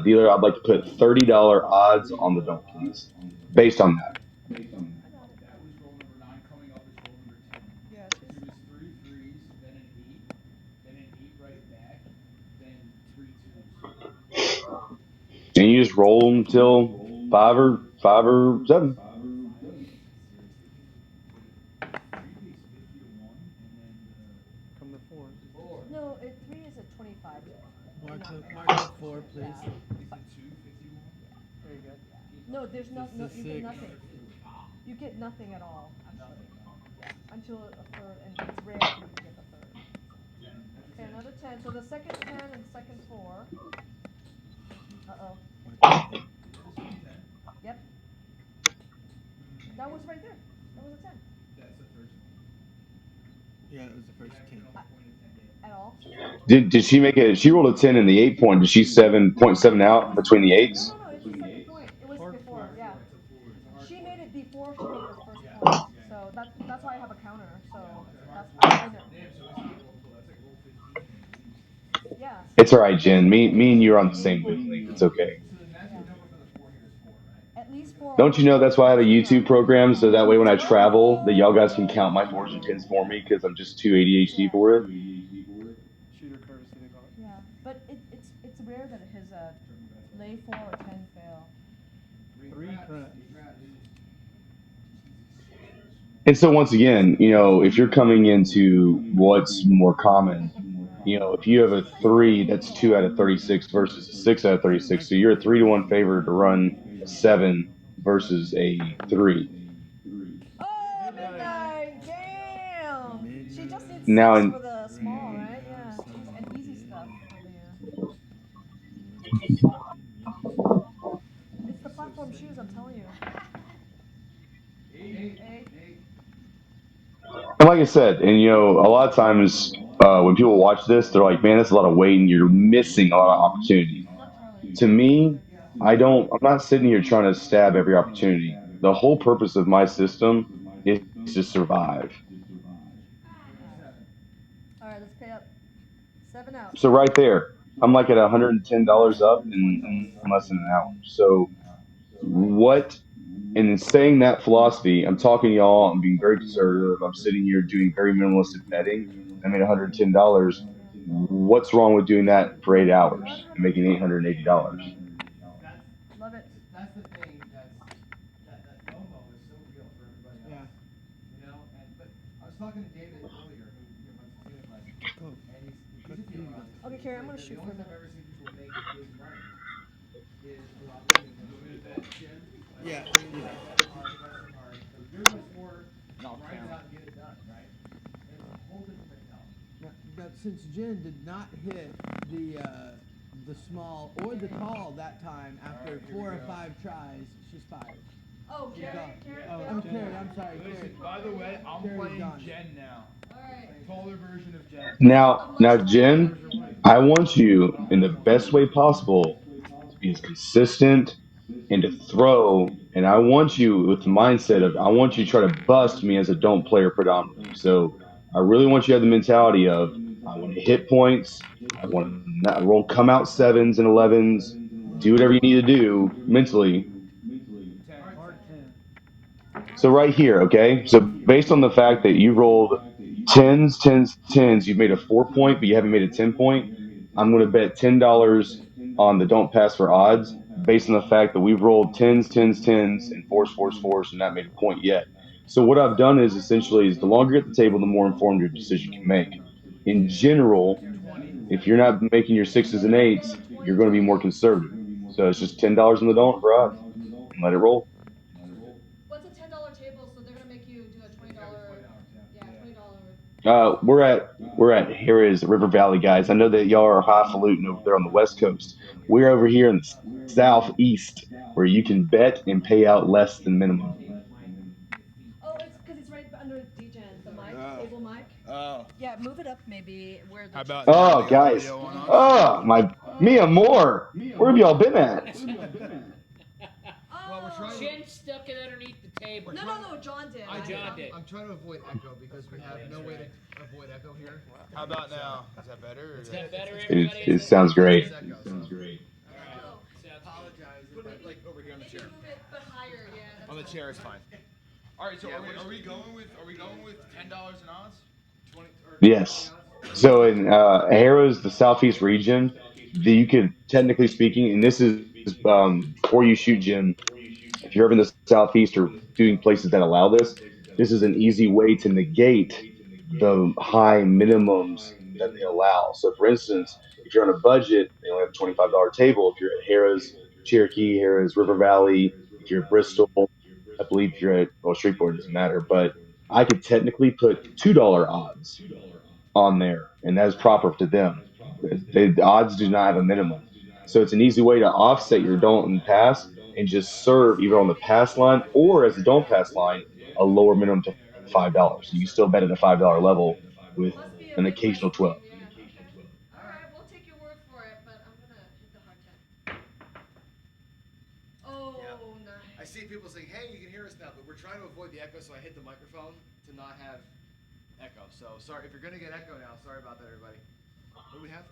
Dealer, I'd like to put $30 odds on the don't, please, based on that. That was roll number 9. Coming up is roll number 10. Yeah, It was 3 threes, then an 8, then an 8 right back, then 3 twos. And you just roll until five or seven. 3 pays 50-1, and then Come to 4. No, 3 is at 25. Mark the 4, please. is the 2 51? Very good. No, there's no, This is you get sick. nothing. You get nothing at all, actually. Yeah, until a third, and it's rare for you to get the third. Okay, another 10. So the second 10 and second 4. Uh-oh. Yep. That was right there. That was a 10. That's the first one. Yeah, it was the first 10. At all? Did she make it? She rolled a 10 in the 8 point. Did she 7.7 out between the eights? No, it's the second point. It was before, yeah. She made it before she made the first point. So that's why I have a counter. So that's I know. It's all right, Jen. Me and you are on the same wavelength. It's okay. So the magic number for the 4 here is 4, right? At least 4 Don't you know that's why I have a always. YouTube program so that way when I travel, that y'all guys can count my fours and tens for me because I'm just too ADHD for it. Shooter courtesy, they call it. Yeah, but it's rare that his lay 4 or 10 fail. 3 correct. And so once again, if you're coming into what's more common, if you have a three, that's 2 out of 36 versus a 6 out of 36. So you're a 3-to-1 favor to run a seven versus a three. Oh, midnight! Damn! She just did Now, 6 in for the small, right? Yeah, she's and easy stuff for the. It's the platform shoes, I'm telling you. 8. and like I said, and a lot of times when people watch this, they're like, "Man, that's a lot of weight, and you're missing a lot of opportunity." Not Charlie. To me, I'm not sitting here trying to stab every opportunity. The whole purpose of my system is to survive. All right, let's pay up. 7 out. So right there, I'm like at $110 up in less than an hour. So what? And in saying that philosophy, I'm talking to y'all. I'm being very conservative. I'm sitting here doing very minimalistic betting. I made $110. What's wrong with doing that for 8 hours and making $880? That's Love it. that's the thing that FOMO is so real for everybody else. But I was talking to David earlier, who runs Casino Quest, and he's a dealer on this. Okay, Carrie, I'm gonna The shoot only for a time I've minute. ever seen people make big money is without losing them. Yeah. Betting hard. But you're just more grind out and get it done, right? And it's a whole different mentality. But since Jen did not hit the small or the tall that time after 4 or 5 tries, she's fired. Oh, She's Carrie? gone. Carrie? Oh, failed? I'm Carrie. I'm sorry, Carrie. Listen, by the way, I'm Carrie's playing gone. Jen now. Alright. Taller version of Jen. Now, Jen, I want you in the best way possible to be as consistent and to throw. And I want you with the mindset of I want you to try to bust me as a don't player predominantly. So I really want you to have the mentality of I want to hit points. I want to not roll, come out sevens and 11s. Do whatever you need to do mentally. 10. Hard 10. So right here, okay. So based on the fact that you rolled tens, tens, tens, you've made a 4 point, but you haven't made a 10 point. I'm going to bet $10 on the don't pass for odds based on the fact that we've rolled tens, tens, tens, and fours, fours, fours, and not made a point yet. So what I've done is essentially is the longer you're at the table, the more informed your decision you can make. In general, 20. if you're not making your sixes and eights, you're going to be more conservative. So it's just $10 on the don't for odds and let it roll. What's a $10 table? So they're gonna make you do a $20. Yeah, $20. We're at Harrah's River Valley, guys. I know that y'all are highfalutin over there on the West Coast. We're over here in the Southeast, where you can bet and pay out less than minimum. Oh, it's because it's right under DGen, the mic, table mic. Oh. Yeah, move it up maybe where the. How about now? Oh, We got guys. audio on us? Oh, my Mia Moore. Where have y'all been at? Well, we're trying to. Chin stuck it underneath the table. No, John did. John did. I'm trying to avoid echo because we have no way to avoid echo here. How about now? Is that better? Or Is that better, It, everybody? it sounds great. It's echo, so. Oh, Apologize if I, like over here on the maybe chair. move it but higher, yeah. That's On the fine. chair is fine. All right, so are we going with $10 in odds? 20 or Yes. So in Harrah's, the Southeast region, you could technically speaking, and this is before you shoot, Jim. If you're ever in the Southeast or doing places that allow this, this is an easy way to negate the high minimums that they allow. So, for instance, if you're on a budget, they only have a $25 table. If you're at Harrah's Cherokee, Harrah's River Valley, if you're at Bristol, I believe if you're at Shreveport, it doesn't matter. But I could technically put $2 odds on there, and that is proper to them. The odds do not have a minimum. So it's an easy way to offset your don't and pass and just serve either on the pass line or as a don't pass line, a lower minimum to $5. So you still bet at a $5 level with Must be a an Midwest occasional 12. thing, yeah. Okay. All right, we'll take your word for it, but I'm gonna hit the hard 10. Oh, nice. I see people saying, "Hey, you can hear us now," but we're trying to avoid the echo, so I hit the microphone to not have echo. So sorry if you're gonna get echo now. Sorry about that, everybody. What do we have?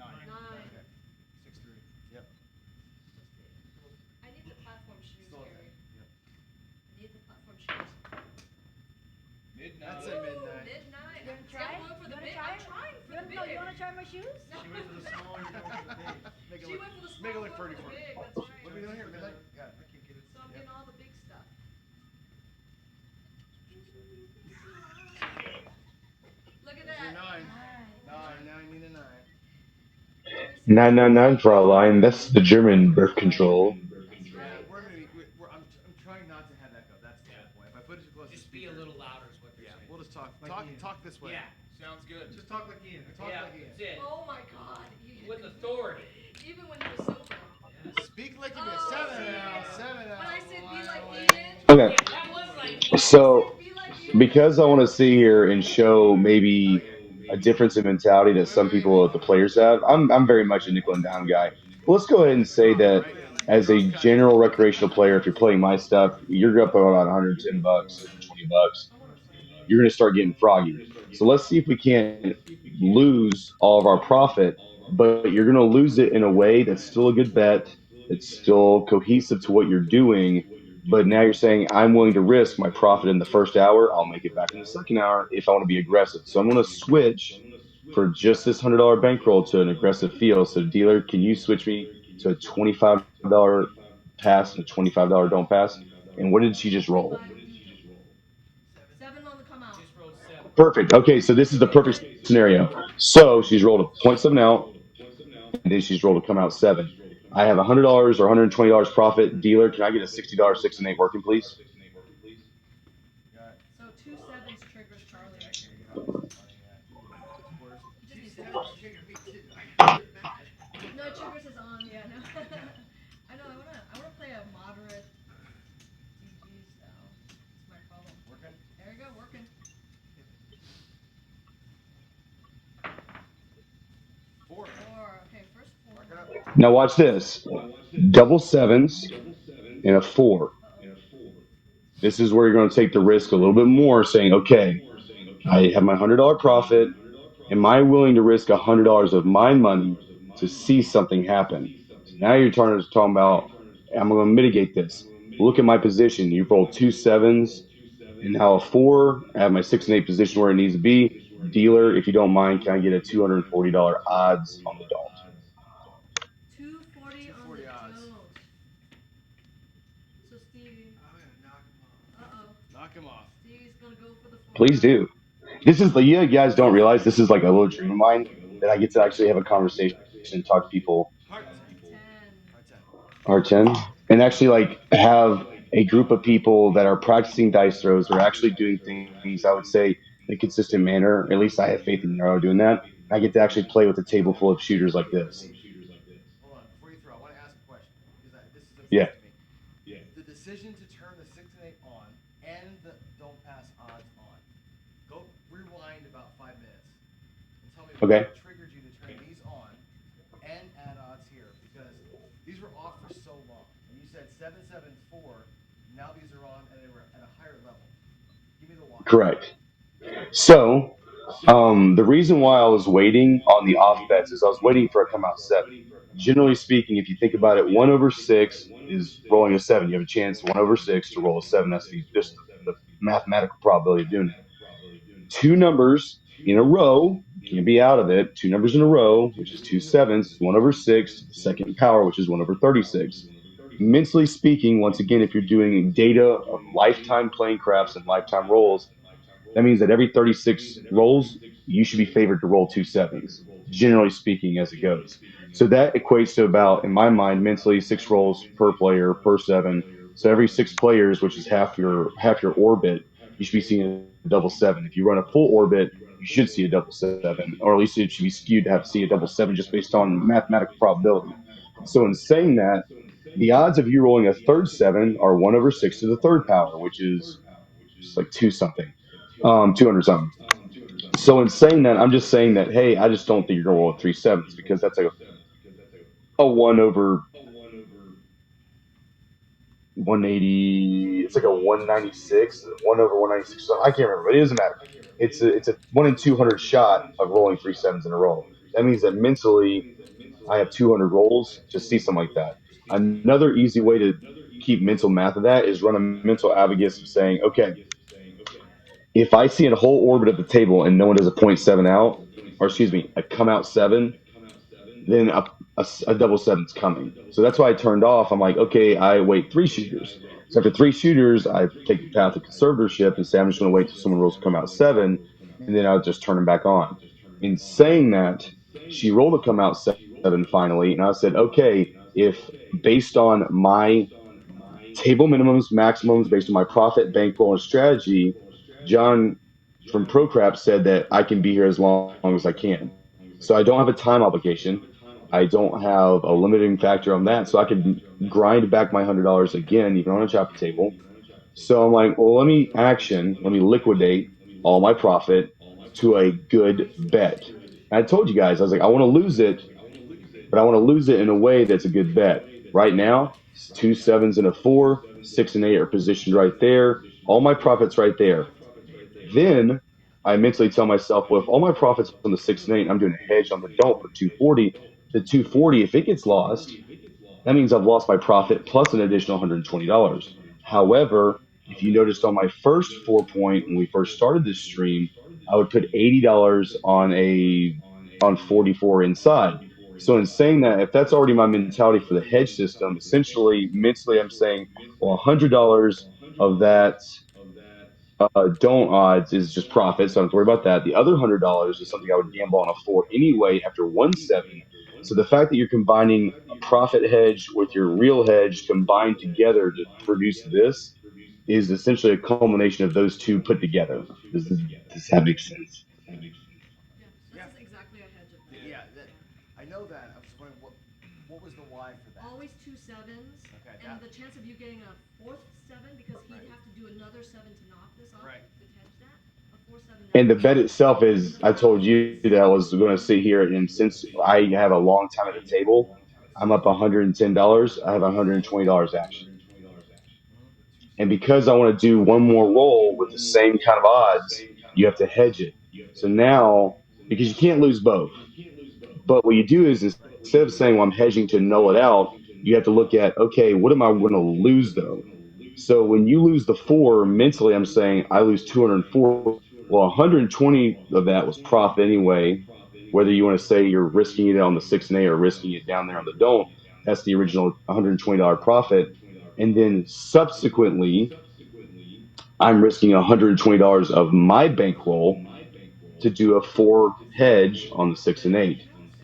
Nine. Nine. Okay. 6-3. Yep. I need the platform shoes, Still at Gary. 10. Yep. I need the platform shoes. Midnight. That's a midnight. Midnight. You wanna See, try? I'm going for You the wanna big. try? I'm trying for the big. No, you wanna try my shoes? No. She went for the small, you're going for the big. Make it She look, went for the small, make it I'm look going pretty for for the her. big. That's right. What are we doing here? Midnight? Yeah. I can't get it. So I'm getting all the big stuff. Look at There's your that. 9. Nine. 9. Now you need a 9. 999, Fraulein. That's the German birth control. That's Yeah, right. we're gonna be. I'm trying not to have echo. That's the whole point. If I put it too close to the Just be a speaker, little louder is what they're yeah, saying. we'll just talk. Like Talk. Ian. Talk this way. Yeah. Sounds good. Just talk like Ian. Talk Yeah, like Ian. that's it. Oh my God. With authority. Even when you're sober. Speak like you Oh, get 7 see? now. 7 now. When I said be like Lionel. Ian. Okay, Yeah, that was like so Be like Ian. because I want to sit here and show maybe a difference in mentality that some people, the players have, I'm very much a nickel and dime guy. Well, let's go ahead and say that as a general recreational player, if you're playing my stuff, you're up about 110 bucks, 120 bucks. You're going to start getting froggy. So let's see if we can't lose all of our profit, but you're going to lose it in a way that's still a good bet. It's still cohesive to what you're doing. But now you're saying I'm willing to risk my profit in the first hour. I'll make it back in the second hour if I want to be aggressive. So I'm going to switch for just this $100 bankroll to an aggressive feel. So dealer, can you switch me to a $25 pass and a $25 don't pass? And what did she just roll? 7 on the come out. just rolled 7. Perfect. Okay, so this is the perfect scenario. So she's rolled a point seven out, and then she's rolled to come out 7. I have $100 or $120 profit. Dealer, can I get a $60 6 and 8 working, please? Got it. So 2 sevens triggers Charlie. I can't get out. This is funny. Yeah. Quarters. Just these That sevens. triggered me too. I get mad. No, it triggers is on. Yeah, no. I know. I wanna play a moderate DG style. That's my problem. Working. There you go, working. 4. 4. Okay, first 4. Mark it up. Now watch this. Double sevens and a 4. This is where you're going to take the risk a little bit more, saying, okay, I have my $100 profit. Am I willing to risk $100 of my money to see something happen? So now you're talking about, I'm going to mitigate this. Look at my position. You've rolled 2 sevens and now a 4. I have my 6 and 8 position where it needs to be. Dealer, if you don't mind, can I get a $240 odds on the don't? 240 on the 240 odds. don't. So Stevie. I'm gonna knock him off. Uh-oh. Knock him off. Stevie's gonna go for the 4. Please do. This is, you guys don't realize this is like a little dream of mine that I get to actually have a conversation and talk to people Heart 10. Heart 10. R10 and actually like have a group of people that are practicing dice throws or actually doing things, I would say, in a consistent manner. At least I have faith in Nero doing that. I get to actually play with a table full of shooters like this. Hold on. Before you throw, I want to ask a question because this is Yeah. important to me. The decision to turn the 6 and 8 on and the don't pass odds on. Go rewind about 5 minutes and tell me Okay. what triggered you to turn these on and add odds here because these were off for so long. And you said 774. Now these are on and they were at a higher level. Give me the why. Correct. So, the reason why I was waiting on the off bets is I was waiting for a come out 7. Generally speaking, if you think about it, 1 over 6 is rolling a 7. You have a chance 1 over 6 to roll a 7. That's just the mathematical probability of doing it. 2 numbers in a row, can't be out of it. 2 numbers in a row, which is 2 sevens, 1 over 6 to the second power, which is 1 over 36. Mentally speaking, once again, if you're doing data of lifetime playing crafts and lifetime rolls, that means that every 36 rolls, you should be favored to roll 2 sevens, generally speaking, as it goes. So that equates to about, in my mind, mentally 6 rolls per player per 7. So every 6 players, which is half your orbit, you should be seeing a double 7. If you run a full orbit, you should see a double 7, or at least it should be skewed to have see a double 7 just based on mathematical probability. So in saying that, the odds of you rolling a third 7 are 1 over 6 to the third power, which is just like 2 something, 200 something. So in saying that, I'm just saying that, hey, I just don't think you're going to roll 3 sevens because that's a 1 over 180. It's like a 196, 1 over 196. I can't remember, but it doesn't matter. It's a 1 in 200 shot of rolling 3 sevens in a row. That means that mentally I have 200 rolls to see something like that. Another easy way to keep mental math of that is run a mental abacus of saying, okay, if I see a whole orbit of the table and no one does a point seven out, or excuse me, a come out seven, then a double seven's coming. So that's why I turned off. I'm like, okay, I wait three shooters. So after three shooters, I take the path of conservatorship and say I'm just going to wait till someone rolls come out seven, and then I'll just turn them back on. In saying that, she rolled a come out seven finally, and I said, okay, if based on my table minimums, maximums, based on my profit, bankroll, and strategy, John from ProCrap said that I can be here as long as I can. So I don't have a time obligation. I don't have a limiting factor on that. So I can grind back my $100 again, even on a chopper table. So I'm like, well, let me liquidate all my profit to a good bet. And I told you guys, I was like, I want to lose it, but I want to lose it in a way that's a good bet. Right now, two sevens and a four, six and eight are positioned right there. All my profits right there. Then I mentally tell myself, well, if all my profits on the six and eight, I'm doing a hedge on the don't for 240. The 240, if it gets lost, that means I've lost my profit plus an additional $120. However, if you noticed on my first 4 point when we first started this stream, I would put $80 on 44 inside. So in saying that, if that's already my mentality for the hedge system, essentially mentally I'm saying, well, $100 of that don't odds is just profit, so I don't have to worry about that. The other $100 is something I would gamble on a four anyway after 1/7. So the fact that you're combining a profit hedge with your real hedge combined together to produce this is essentially a culmination of those two put together. Does that make sense? Yeah, this Yeah. is exactly a hedge of that. Yeah, that, I know that. I was just wondering what was the why for that? Always two sevens, Okay, and that- the chance of you getting a fourth seven because he'd Right. have to do another seven to knock this off Right. to hedge that. A four seven And the never. bet itself And is, the I told profit you is that I was going to sit here, and since I have a long time at the table, I'm up $110. I have $120 action. And because I want to do one more roll with the same kind of odds, you have to hedge it. So now, because you can't lose both. But what you do is instead of saying, well, I'm hedging to null it out, you have to look at, okay, what am I going to lose though? So when you lose the four, mentally, I'm saying I lose 204. Well, 120 of that was profit anyway. Whether you want to say you're risking it on the six and eight or risking it down there on the don't, that's the original $120 profit. And then subsequently, I'm risking $120 of my bankroll to do a four hedge on the six and eight.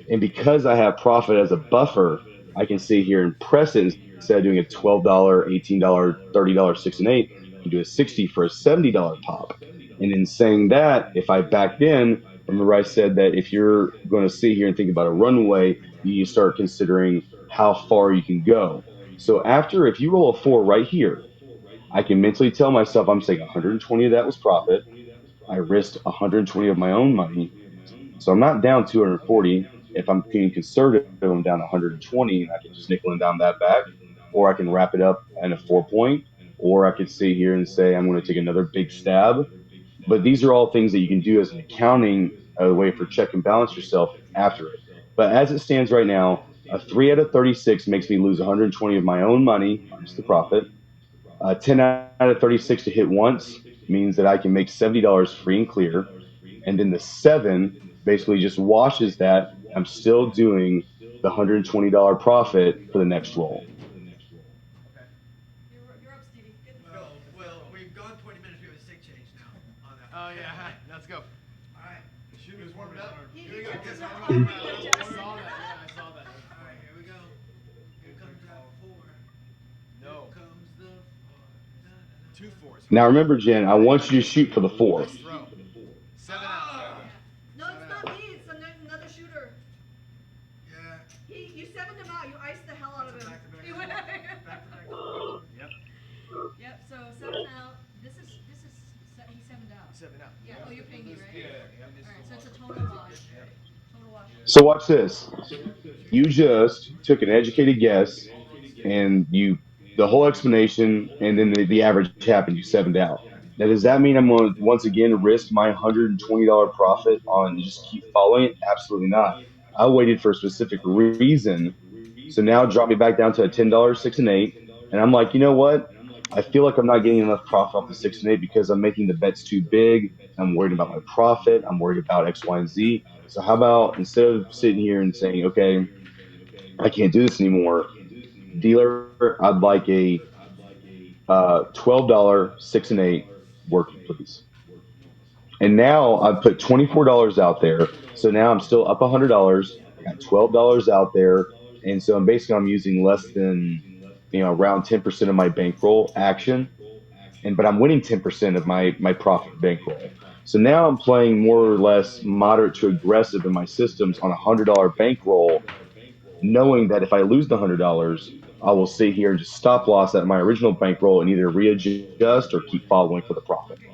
And because I have profit as a buffer, I can sit here and press it instead of doing a $12, $18, $30 six and eight. I can do a 60 for a $70 pop. And in saying that, if I backed in, remember I said that if you're going to sit here and think about a runway, you start considering how far you can go. So after, if you roll a four right here, I can mentally tell myself I'm saying 120 of that was profit. I risked 120 of my own money. So I'm not down 240. If I'm being conservative, I'm down 120 and I can just nickel and dime that back. Or I can wrap it up in a 4 point. Or I could sit here and say I'm going to take another big stab. But these are all things that you can do as an accounting way for check and balance yourself after it. But as it stands right now, a 3 out of 36 makes me lose 120 of my own money minus the profit. 10 out of 36 to hit once means that I can make $70 free and clear. And then the seven basically just washes that. I'm still doing the $120 profit for the next roll. Okay. You're up, Stevie. Good. Well, we've gone 20 minutes. We have a sig change now on that. Oh yeah, let's go. All right. Shooter's warming up. He Here we go. gets This in the one. hungry I digestion. saw that. Yeah, I saw that. All right, here we go. Here comes that four. No. Here comes the four. Da, da, da, Two da. fours. Now remember, Jen, I want you to shoot for the four. Nice throw. 7 out. Yeah. No, it's not me. It's another shooter. Yeah. You sevened him out. You iced the hell out of him. Back to back. He went- Back to back. Yep. Yep. So 7 out. He sevened out. 7 out. Yeah. Oh, you're paying me, right? Yeah. All right. So it's a total wash. Total wash. So watch this. You just took an educated guess and the whole explanation, and then the average happened. You sevened out. Now, does that mean I'm going to once again risk my $120 profit on just keep following it? Absolutely not. I waited for a specific reason. So now it dropped me back down to a $10 6 and 8. And I'm like, you know what? I feel like I'm not getting enough profit off the 6 and 8 because I'm making the bets too big. I'm worried about my profit. I'm worried about X, Y, and Z. So how about instead of sitting here and saying, okay, I can't do this anymore, dealer, I'd like a $12 6 and 8 working, please. And now I've put $24 out there. So now I'm still up $100. I got $12 out there. And so I'm using less than, around 10% of my bankroll action. But I'm winning 10% of my profit bankroll. So now I'm playing more or less moderate to aggressive in my systems on $100 bankroll, knowing that if I lose the $100, I will sit here and just stop loss at my original bankroll and either readjust or keep following for the profit. Okay.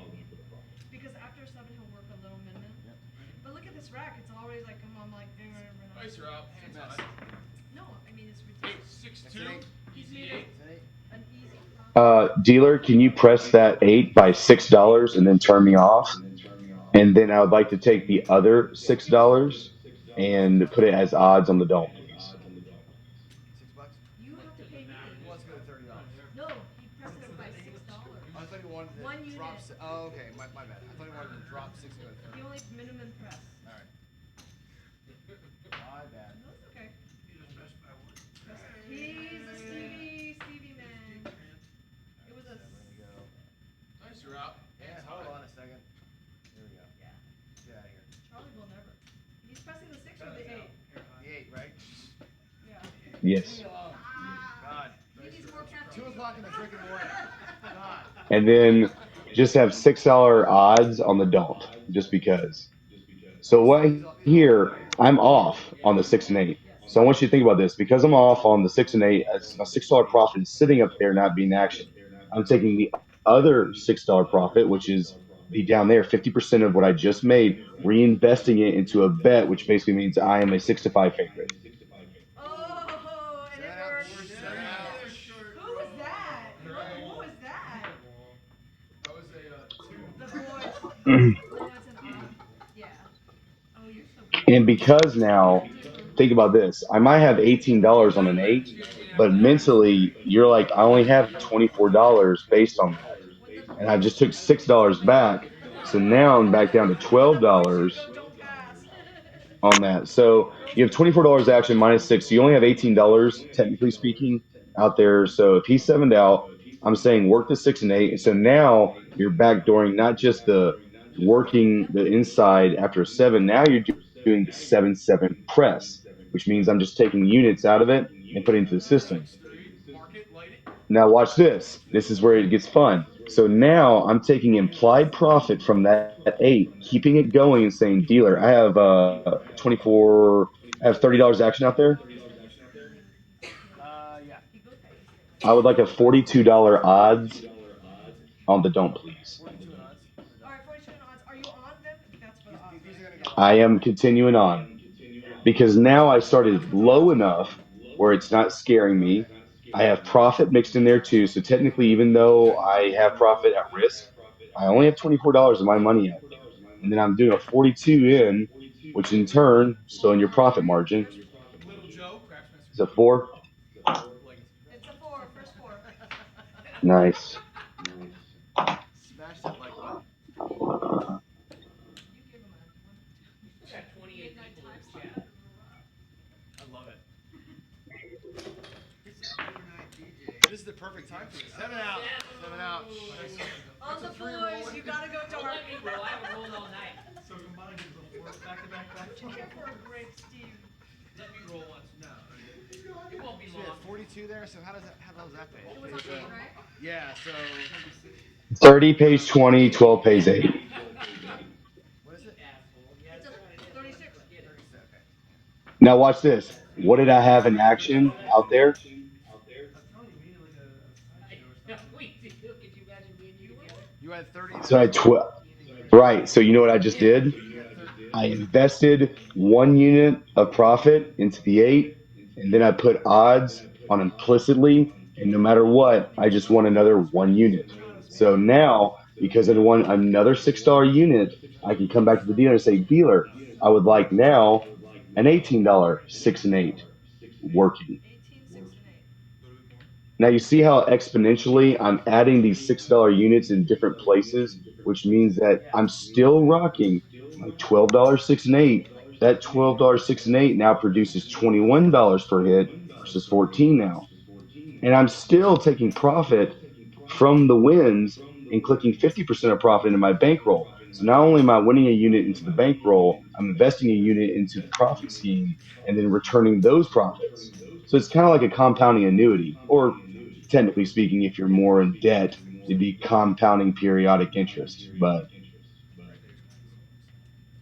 Because after 7 he'll work a little min. But look at this rack. It's always like I'm like. Dice are out. Hands on. No, I mean it's Eight, ridiculous. 6-2. Easy eight. An easy. Dealer, can you press that 8 by $6 and then turn me off? And then I would like to take the other $6 and put it as odds on the dome, please. $6? You have to pay me. Who wants to go to $30? No, he pressed it by $6. I thought he wanted to One drop. unit. Oh, okay, my bad. I thought he wanted to drop 6 and go to 30. The only minimum press. All right. My bad. No, it's okay. He's a Stevie man. It was a. There we go. Dice are out. Yeah, Hands hold high. on a second. Here we go. Yeah. Get out of here. Charlie will never. He's pressing the 6 or the 8. The 8, right? Yeah. Yes. Oh, God. He needs more caffeine. 2 o'clock in the freaking morning. God. And then just have $6 odds on the don't, just because. So what here, I'm off on the 6 and 8. So I want you to think about this. Because I'm off on the 6 and 8, as my $6 profit is sitting up there not being action. I'm taking the other $6 profit, which is the down there 50% of what I just made, reinvesting it into a bet, which basically means I am a 6 to 5 favorite. Oh, and it worked. Short. Who was that? Who was that? That was a 2. The boys. I know it's an odd. Yeah. Oh, you're so good. And because now, think about this, I might have $18 on an 8, but mentally, you're like, I only have $24 based on that. When the And I just took $6 back. So now I'm back down to $12 don't pass. on that. So you have $24 action minus 6. So you only have $18, technically speaking, out there. So if he's 7'd out, I'm saying work the 6 and 8. And so now you're backdooring not just the working the inside after a 7. Now you're doing the 7-7 press, which means I'm just taking units out of it and putting it into the system. 6-3. Mark it. Light it. Now watch this. This is where it gets fun. So now I'm taking implied profit from that 8, keeping it going and saying, dealer, I have 24, I have $30 action out there. Yeah. I would like a $42 odds on the don't, please. 42 and odds. Alright, 42 odds. Are you on them? That's for the odds. These are going to go. I am continuing on because now I started low enough where it's not scaring me. I have profit mixed in there too. So technically, even though I have profit at risk, I only have $24 of my money out there. And then I'm doing a 42 in, which in turn, still in your profit margin, Little Joe. Cracksmaster. is a 4. Legacy. It's a 4, first 4. Nice. Smash that like button. You give him a 1. We got 28 Midnight people in times. the chat. I love it. This is the perfect time for this. 7 out. 7 out. On the boys, you gotta go Don't dark. let me roll. I haven't rolled all night. So combined it was a 4. Back to back. Here for a break, Steve. Let me roll once. No. It won't be So you long. have 42 there. So how does that pay? It was on 8, right? Yeah. So 30 pays 20, 12 pays 8. what is it? Asshole. Yeah, It's that's a what it is. 36. Get it. Okay. Now watch this. What did I have in action out there? We do. Could you imagine me and you together? You had 30. So I 12. Right. So you know what I just did? I invested 1 unit of profit into the 8, and then I put odds on implicitly, and no matter what, I just won another 1 unit. So now, because I won another $6 unit, I can come back to the dealer and say, dealer, I would like now an $18 6 and 8 working. 18, 6, and 8. Now you see how exponentially I'm adding these $6 units in different places, which means that I'm still rocking my $12 6 and 8. That $12 6 and 8 now produces $21 per hit versus 14 now. And I'm still taking profit from the wins and clicking 50% of profit into my bankroll. So not only am I winning a unit into the bankroll, I'm investing a unit into the profit scheme and then returning those profits. So it's kind of like a compounding annuity, or technically speaking, if you're more in debt, it'd be compounding periodic interest. But Right there's nice.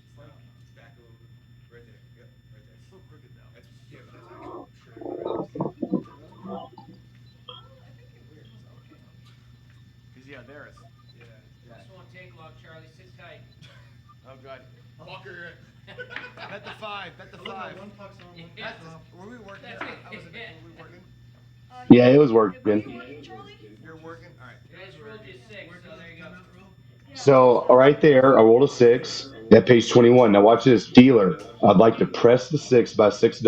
It's like back a little bit more. Right there. Yep. Right there. So crooked though. That's yeah, but that's actually straight across. Really? I think it Weird. was okay. Cause yeah, there it's. Yeah. Yeah. This won't take long, Charlie. Sit tight. Oh god. Walker. Bet the five. Bet the five. One puck's on, one Yeah. puck's off. Were we working? That's it. I was a bit. Were we working? yeah, it was Were working. you working, Charlie? You're working. All right. I just rolled you 6, so there you go. Yeah. So right there, I rolled a 6. That pays 21. Now watch this, dealer. I'd like to press the 6 by $6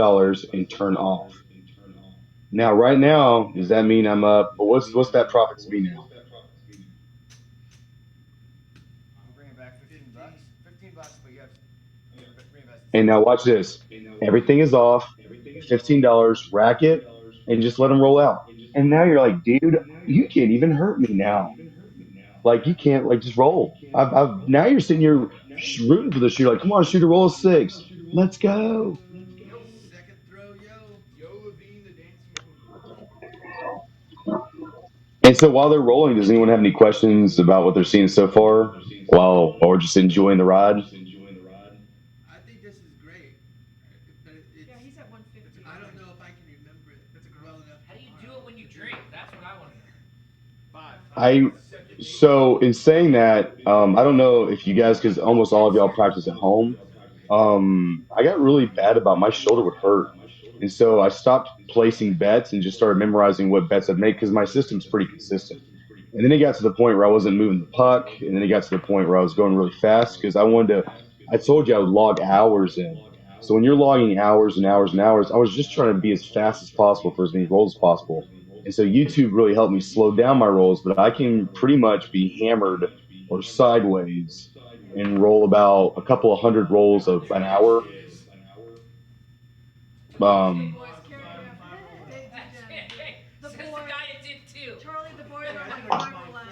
and turn off. Now, right now, does that mean I'm up? But what's that profit to me now? I'm bringing back 15 bucks. 15 bucks, but you have reinvested. And now watch this. Everything is off. $15, rack it, and just let them roll out. And now you're like, dude, you can't even hurt me now. Like you can't like just roll. I've now you're sitting here rooting for the shooter. Like, come on, shooter, roll a 6. Let's go. Second throw, yo. Yo Levine, the dancing queen. And so while they're rolling, does anyone have any questions about what they're seeing so far? While we're just enjoying the ride. I think this is great, but it's. Yeah, he's at 150. I don't know if I can remember it well enough. How do you do it when you drink? That's what I want to know. So in saying that, I don't know if you guys, because almost all of y'all practice at home. I got really bad about my shoulder would hurt, and so I stopped placing bets and just started memorizing what bets I'd make because my system's pretty consistent. And then it got to the point where I wasn't moving the puck, and then it got to the point where I was going really fast because I wanted to. I told you I would log hours in. So when you're logging hours and hours and hours, I was just trying to be as fast as possible for as many rolls as possible. And so YouTube really helped me slow down my rolls, but I can pretty much be hammered or sideways and roll about a couple of hundred rolls of an hour. Hey Um, boys, Carrie, hey, That's DJ. it. Hey, The says the boy- guy that did too. Charlie, the boys are like fiberglass.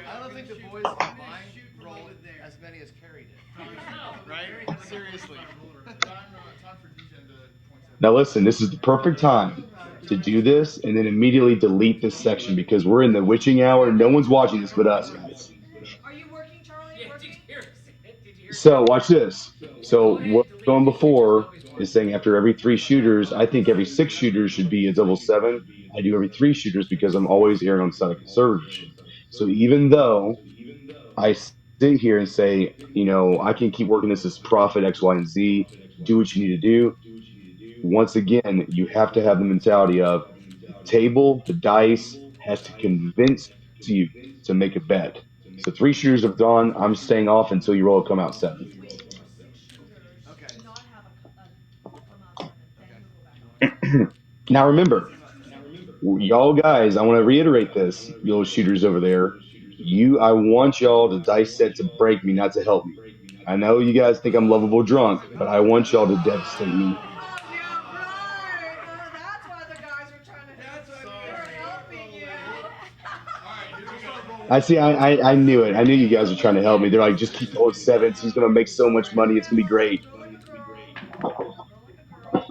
I don't think the boys combined rolled as many as Carrie did. Right? Seriously. Time for DJ to point that. Now listen, this is the perfect time to do this and then immediately delete this section because we're in the witching hour. No one's watching this but us, guys. Are you working, Charlie? Yeah, Working? did you hear it? Did you hear So Charlie? watch this. Yeah, So go ahead what's and delete going this shit, 'cause before nobody's is watching. saying after every 3 shooters, I think every 6 shooters should be a double 7. I do every 3 shooters because I'm always erring on the side of conservatorship. So even though I sit here and say, I can keep working this as profit X, Y, and Z, do what you need to do. Once again, you have to have the mentality of the table, the dice has to convince you to make a bet. So 3 shooters have gone. I'm staying off until you roll a come out 7. He's waiting for 6 shooters Okay. to not have a come out 7. Then Okay. he'll go back on. Now Because remember, he's 2 7. y'all guys, I want to reiterate this, you little shooters over there. I want y'all to dice set to break me, not to help me. I know you guys think I'm lovable drunk, but I want y'all to devastate me. Oh, yeah, right. Oh, that's why the guys were trying to help. They were helping you. Alright, here we go. I see. I knew it. I knew you guys were trying to help me. They're like, just keep going 7s. He's gonna make so much money. It's gonna be great. Go like a girl. Go like a girl.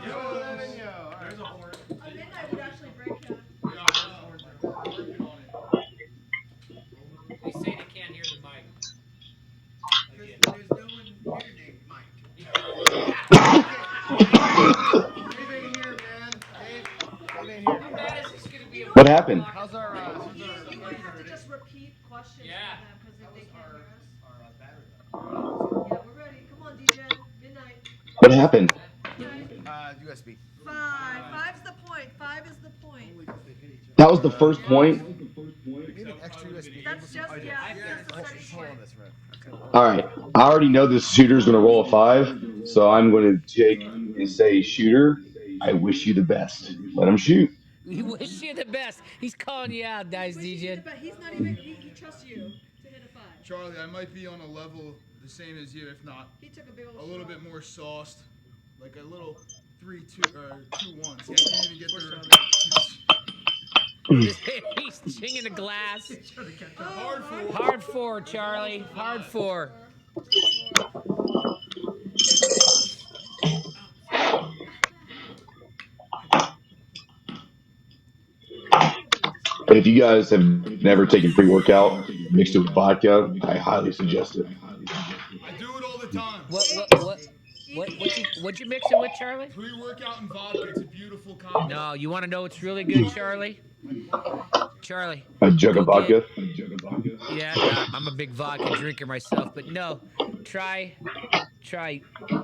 Yo, Devin, yo. All right. There's a horn. A midnight would actually break him. Yeah, there's a horn too. We're working on it. They say they can't hear the mic. Because there's no one here named Mike. Dave ain't here, man. Dave ain't here. How bad is this going to be? What happened? How's our You might have to just repeat questions Yeah. for them because they can't hear us. our battery level? Yeah, we're ready. Come on, DJ. Midnight. What happened? Midnight. USB. 5. 5's the point. 5 is the point. That was the first point. We need an extra USB. That's just, yeah, that's the Hold starting hold on point. this, right? All right. I already know this shooter's gonna roll a 5. So I'm going to take and say, shooter, I wish you the best. Let him shoot. We wish you the best. He's calling you out, guys, DJ. But he's not even, he trusts you to hit a 5. Charlie, I might be on a level the same as you, if not He took a big old a little shot. bit more sauced, like a little 3-2 or 2-1. See, I can't even get there. He's chinging the glass. Hard four. Hard 4, Charlie. Hard 4. But if you guys have never taken pre-workout, mixed it with vodka, I highly suggest it. I do it all the time. What'd you mix it with, Charlie? Pre-workout and vodka. It's a beautiful combo. No, you want to know what's really good, Charlie? Charlie, A jug go of vodka. yeah, no, I'm a big vodka drinker myself, but no, try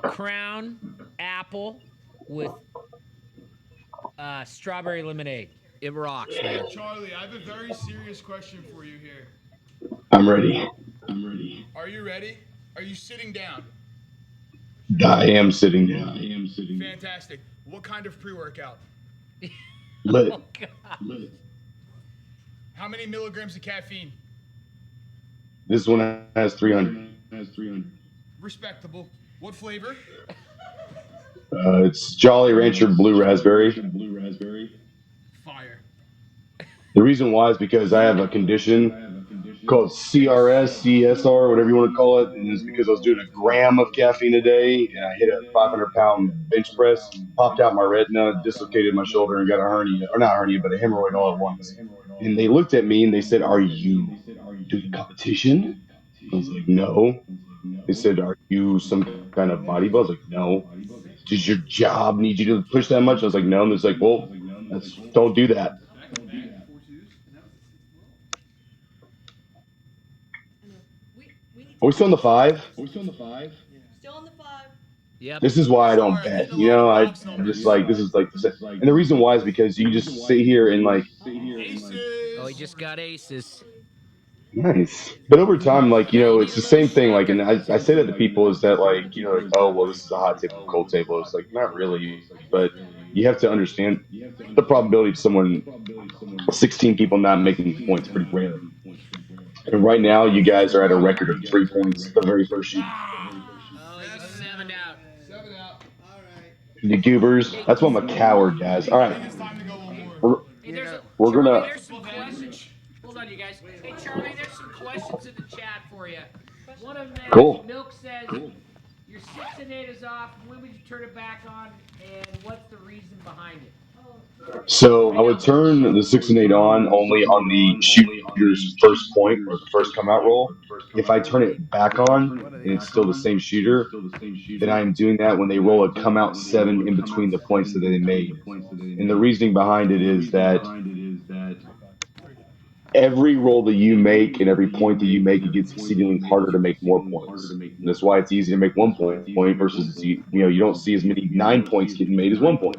Crown Apple with strawberry lemonade. It rocks, man. Charlie, I have a very serious question for you here. I'm ready. Are you ready? Are you sitting down? I am sitting down. Fantastic. What kind of pre-workout? Lit. Oh God. How many milligrams of caffeine? This one has 300. Respectable. What flavor? It's Jolly Rancher Blue Raspberry. Fire. The reason why is because I have a condition called CRS, CSR, whatever you want to call it, and it's because I was doing a gram of caffeine a day, and I hit a 500-pound bench press, popped out my retina, dislocated my shoulder, and got a hernia, or not a hernia, but a hemorrhoid all at once. And they looked at me and they said, "Are you doing competition?" I was like, "No." They said, "Are you some kind of bodybuilder?" I was like, "No." "Does your job need you to push that much?" I was like, "No." And it's like, "Well, don't do that." We need Are we still on the 5? still on the 5. Yep. This is why I don't Sorry, I bet. need a You lot know, of I box I'm numbers. just like this is like and the reason why is because you just sit here and like Aces. Oh, he just got aces. nice. But over time, like, Now you it's need the a little same thing. Like, and stronger. I say that to people is that like, like, oh well, this is a hot table, cold table. It's like not really, but you have to understand the probability of someone 16 people not making points pretty rare. And right now, you guys are at a record of 3 points the very first shoot. Oh, he just 7'd out. 7 out. All right. You goobers. That's why I'm a coward, guys. All I right, think it's time to go one more. we're, Hey, there's a we're Charlie. gonna. There's some questions. Hold on, you guys. Hey, Charlie, there's some questions in the chat for you. One of them is Cool. Milk says your 6 and 8 is off. When would you turn it back on, and what's the reason behind it? So I would turn the 6 and 8 on only on the shooter's first point or the first come out roll. If I turn it back on and it's still the same shooter, then I'm doing that when they roll a come out 7 in between the points that they made. And the reasoning behind it is that every roll that you make and every point that you make, it gets exceedingly harder to make more points. And that's why it's easy to make 1 point versus you don't see as many 9 points getting made as 1 point.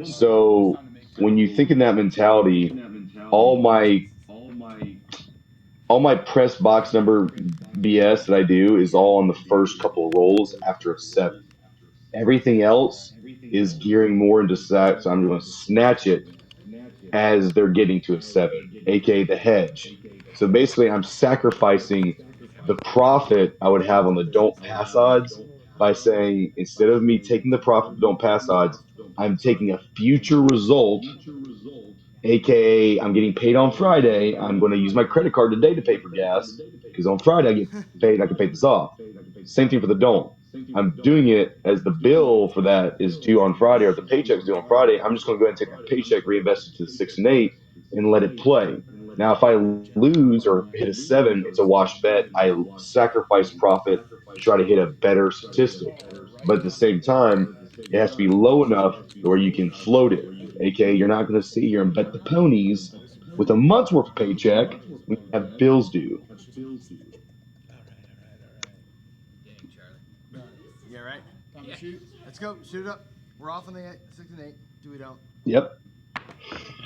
So when you think in that mentality, all my press box number BS that I do is all on the first couple of rolls after a 7. Everything else is gearing more into that, so I'm going to snatch it as they're getting to a 7, aka the hedge. So basically, I'm sacrificing the profit I would have on the don't pass odds by saying instead of me taking the profit of don't pass odds, I'm taking a future result, aka I'm getting paid on Friday. I'm going to use my credit card today to pay for gas because on Friday I get paid. I can pay this off. Same thing for the don't. I'm doing it as the bill for that is due on Friday or the paycheck's due on Friday. I'm just going to go ahead and take that paycheck, reinvest it to the 6 and 8, and let it play. Now, if I lose or hit a 7, it's a wash bet. I sacrifice profit to try to hit a better statistic. But at the same time, it has to be low enough where you can float it. AKA, you're not going to sit here and bet the ponies with a month's worth of paycheck when you have bills due. Dang, Charlie. Yeah, right. Time to shoot. Let's go. Shoot it up. We're off on the 6 and 8. Do we don't? Yep.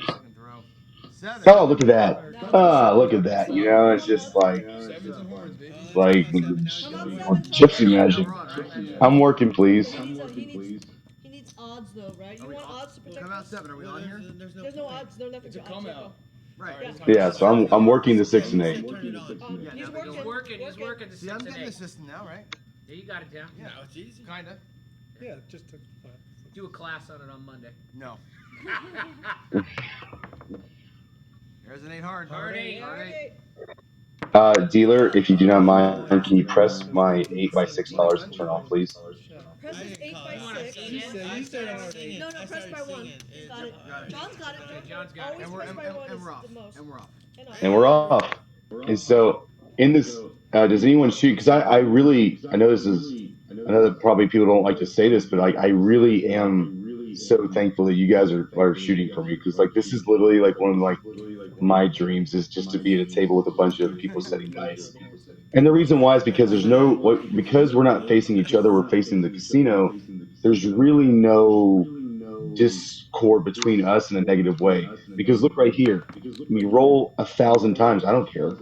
Second throw. 7. Oh, look at that. Ah, look at that. You know, it's just like Sevens and horns, baby. like Come on, 7, gypsy Charlie. magic. We're on, right? I'm working, please. He needs odds though, right? You want odds to protect Come out us? 7. Are we on here? There's no odds. There's nothing It's a to odds. come yet, out. Right. Yeah, so I'm working the 6 and 8. though. Yeah, He's no, working. He's working. He's working the See, I'm 6 and getting the 8. system now, right? Yeah, you got it down. Yeah. Now it's easy. Kinda. Yeah, it just took 5. Do a class on it on Monday. No. There's an 8 hard. Hard 8. Hard 8. Dealer, if you do not mind, can you press my $8 by $6 and turn off, please? Press this 8 by You wanna 6. eat it? You said hard 8. No, press by 1. Got it. Got it. John's got it. Okay, John's got it. Always And we're press by 1 and is we're off. the most. And we're off. And we're off. And so in this, does anyone shoot? Because I know this is, I know that probably people don't like to say this, but like I really am so thankful that you guys are shooting for me, because like this is literally like one of like my dreams is just to be at a table with a bunch of people setting dice. And the reason why is because because we're not facing each other, we're facing the casino. There's really no discord between us in a negative way. Because look right here, we roll 1,000 times. I don't care.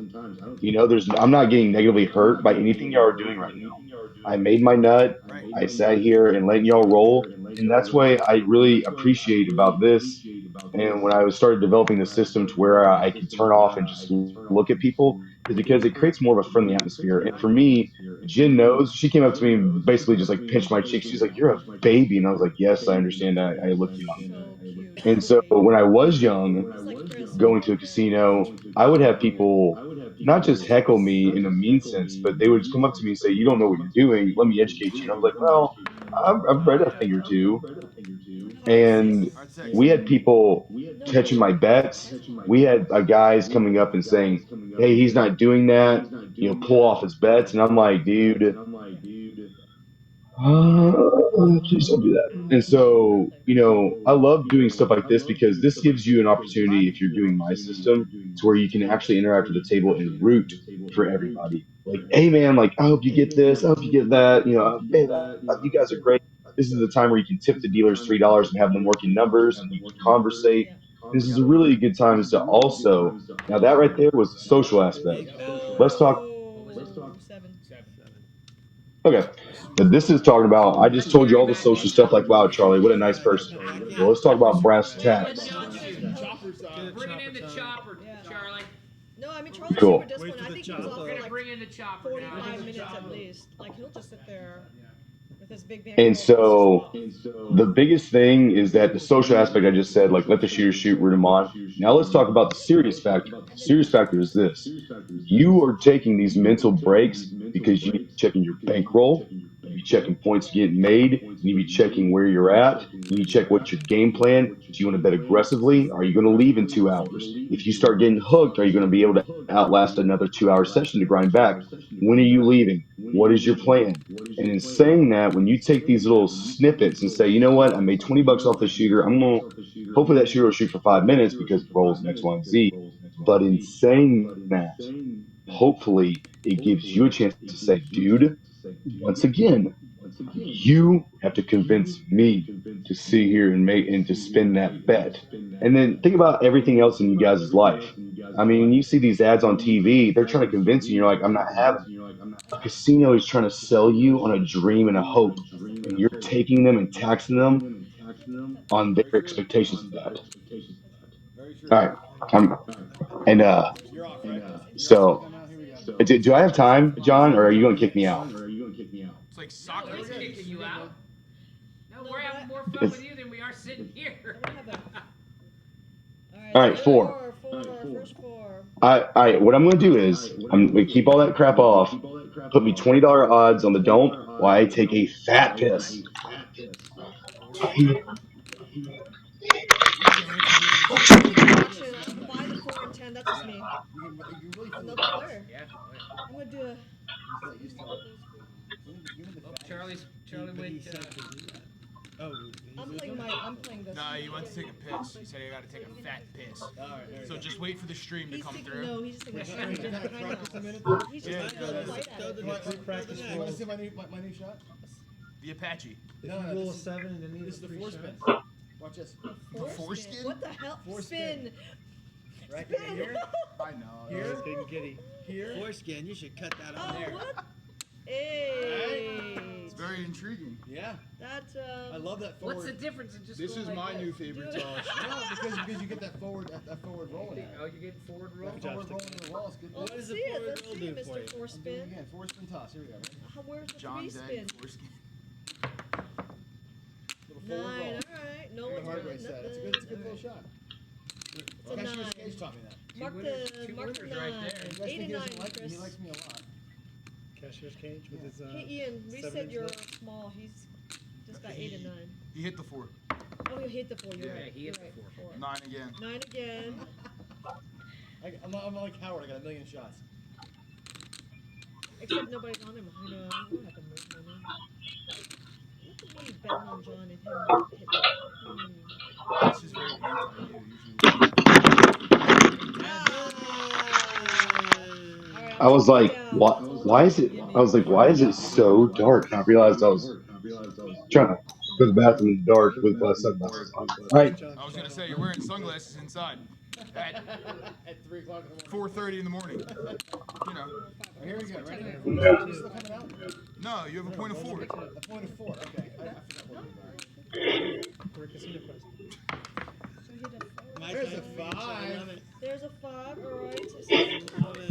You know, I'm not getting negatively hurt by anything y'all are doing right now. I made my nut. Right. I sat here and letting y'all roll, and that's what I really appreciate about this. And when I started developing the system to where I could turn off and just look at people, is because it creates more of a friendly atmosphere. And for me, Jen knows. She came up to me and basically just like pinched my cheek. She's like, "You're a baby," and I was like, "Yes, I understand. I look young." So cute. And so when I was young, It's like Chris. going to a casino, I would have people not just heckle me in a mean sense, but they would just come up to me and say, "You don't know what you're doing. Let me educate you." And I was like, "Well, I've read a thing or two." And Hard 6. we had people catching my bets. We had guys coming up and saying, "Hey, he's not doing that. You know, pull off his bets." And I'm like, "Dude, please don't do that." And so, you know, I love doing stuff like this because this gives you an opportunity, if you're doing my system, to where you can actually interact with the table and root for everybody. Like, hey man, like I hope you get this, I hope you get that. You know, hey, you guys are great. This is the time where you can tip the dealers $3 and have them working numbers and you can conversate. This is a really good time to also. Now that right there was the social aspect. Let's talk. Oh, 7. Okay. But this is talking about, I just told you all the social stuff like, wow, Charlie, what a nice person. Well, let's talk about brass Let tacks. John shoot. Chopper's Bringing in the chopper, Yeah. Charlie. No, I mean Charlie's Cool. super disciplined. I think he was chopper. off We're for gonna like bring in the chopper 45 now. minutes at least. Like he'll just sit there with his big And bankroll. so the biggest thing is that the social aspect I just said, like let the shooter shoot, root him on. Now let's talk about the serious factor. The serious factor is this. You are taking these mental breaks because you need to be checking your bankroll, you need to be checking points getting made, you need to be checking where you're at, you need to check what's your game plan. Do you want to bet aggressively? Are you going to leave in 2 hours? If you start getting hooked, are you going to be able to outlast another 2 hour session to grind back? When are you leaving? What is your plan? And in saying that, when you take these little snippets and say, you know what, I made $20 off the shooter, I'm going to, hopefully that shooter will shoot for 5 minutes because it rolls X, Y, and Z. But in saying that, hopefully it gives you a chance to say, dude, once again, you have to convince me to sit here and make and to spin that bet. And then think about everything else in you guys' life. I mean, you see these ads on TV, they're trying to convince you, you're like, I'm not having it. A casino is trying to sell you on a dream and a hope, and you're taking them and taxing them on their expectations of that. Very true. All right, and You're off, right? so Come out, here we go. do I have time, John, or are you going to kick me out? It's like No, soccer. we're kicking you out. No, No, we're but having more fun It's- with you than we are sitting here. All right, 4. First 4. All right, what I'm going to do is I'm going to keep all that crap off. Put me $20 odds on the don't while I take a fat piss. Auction. I don't buy the 4 and 10. That's just me. You can really feel Another player. Yeah. I'm gonna do a. Just tell give him the Oh, fact. Charlie went. I'm playing this. No, you went to take a piss. You said you got to take a fat piss. Alright, So just wait for the stream to He's come taking through. no. He's just taking a Can shot. I practice a minute? He's Yeah, just yeah, gonna yeah. fight at it. You want to see my new shot? The Apache. If No, you roll a this is- 7 and then This is the free four shot. spin. Watch this. The foreskin? What the hell? Foreskin. Spin. Right here. I know. Here? It's getting giddy. Here. Foreskin, you should cut that on Oh, there. what? Hey. It's very intriguing. Yeah. That's I love that forward. What's the difference in just This going is like my this? new favorite Dude. Josh. No, because you get that forward rolling. Oh, you're getting forward roll? That forward rolling in the wall is good. Well, What let's does the see it. forward Let's roll see do it, for Mr. you? Four Do it spin. again. Forward spin toss. Here we go. Ready? Where's the John three Dead spin? foreskin. Little forward Nine. roll. All right. No Like one's a hard really race set. It's a nothing. good little shot. It's a Cashier's nine. Cage taught me that. Mark winners- the two mark the winners right nine. there. Best 8 thing and he 9, doesn't like me. Chris. He likes me a lot. Cashier's cage with his. Hey Ian, reset 7-inch your nut. small. He's just got 8 and 9. He hit the 4. Oh, you hit the 4. You're Yeah, right. he You're hit the right. 4. 9 again. 9 again. I'm like Howard. I got a million shots. Except nobody's on him. I know. I don't have to move my name. Look at me betting on John and him not hitting. This is very anti-you. I was like, why is it? I was like, why is it so dark? And I realized I was trying to go to the bathroom in the dark with sunglasses on. All right. I was gonna say you're wearing sunglasses inside at At 3 o'clock in the morning. 4:30 in the morning. You know. Here we go. Ready? Yeah. Is this still coming out? No, you have a point of 4. A point of 4. Okay. I forgot what we are. For a casino quest. So he did 4. My There's a time. 5. There's a 5. All right. Love it.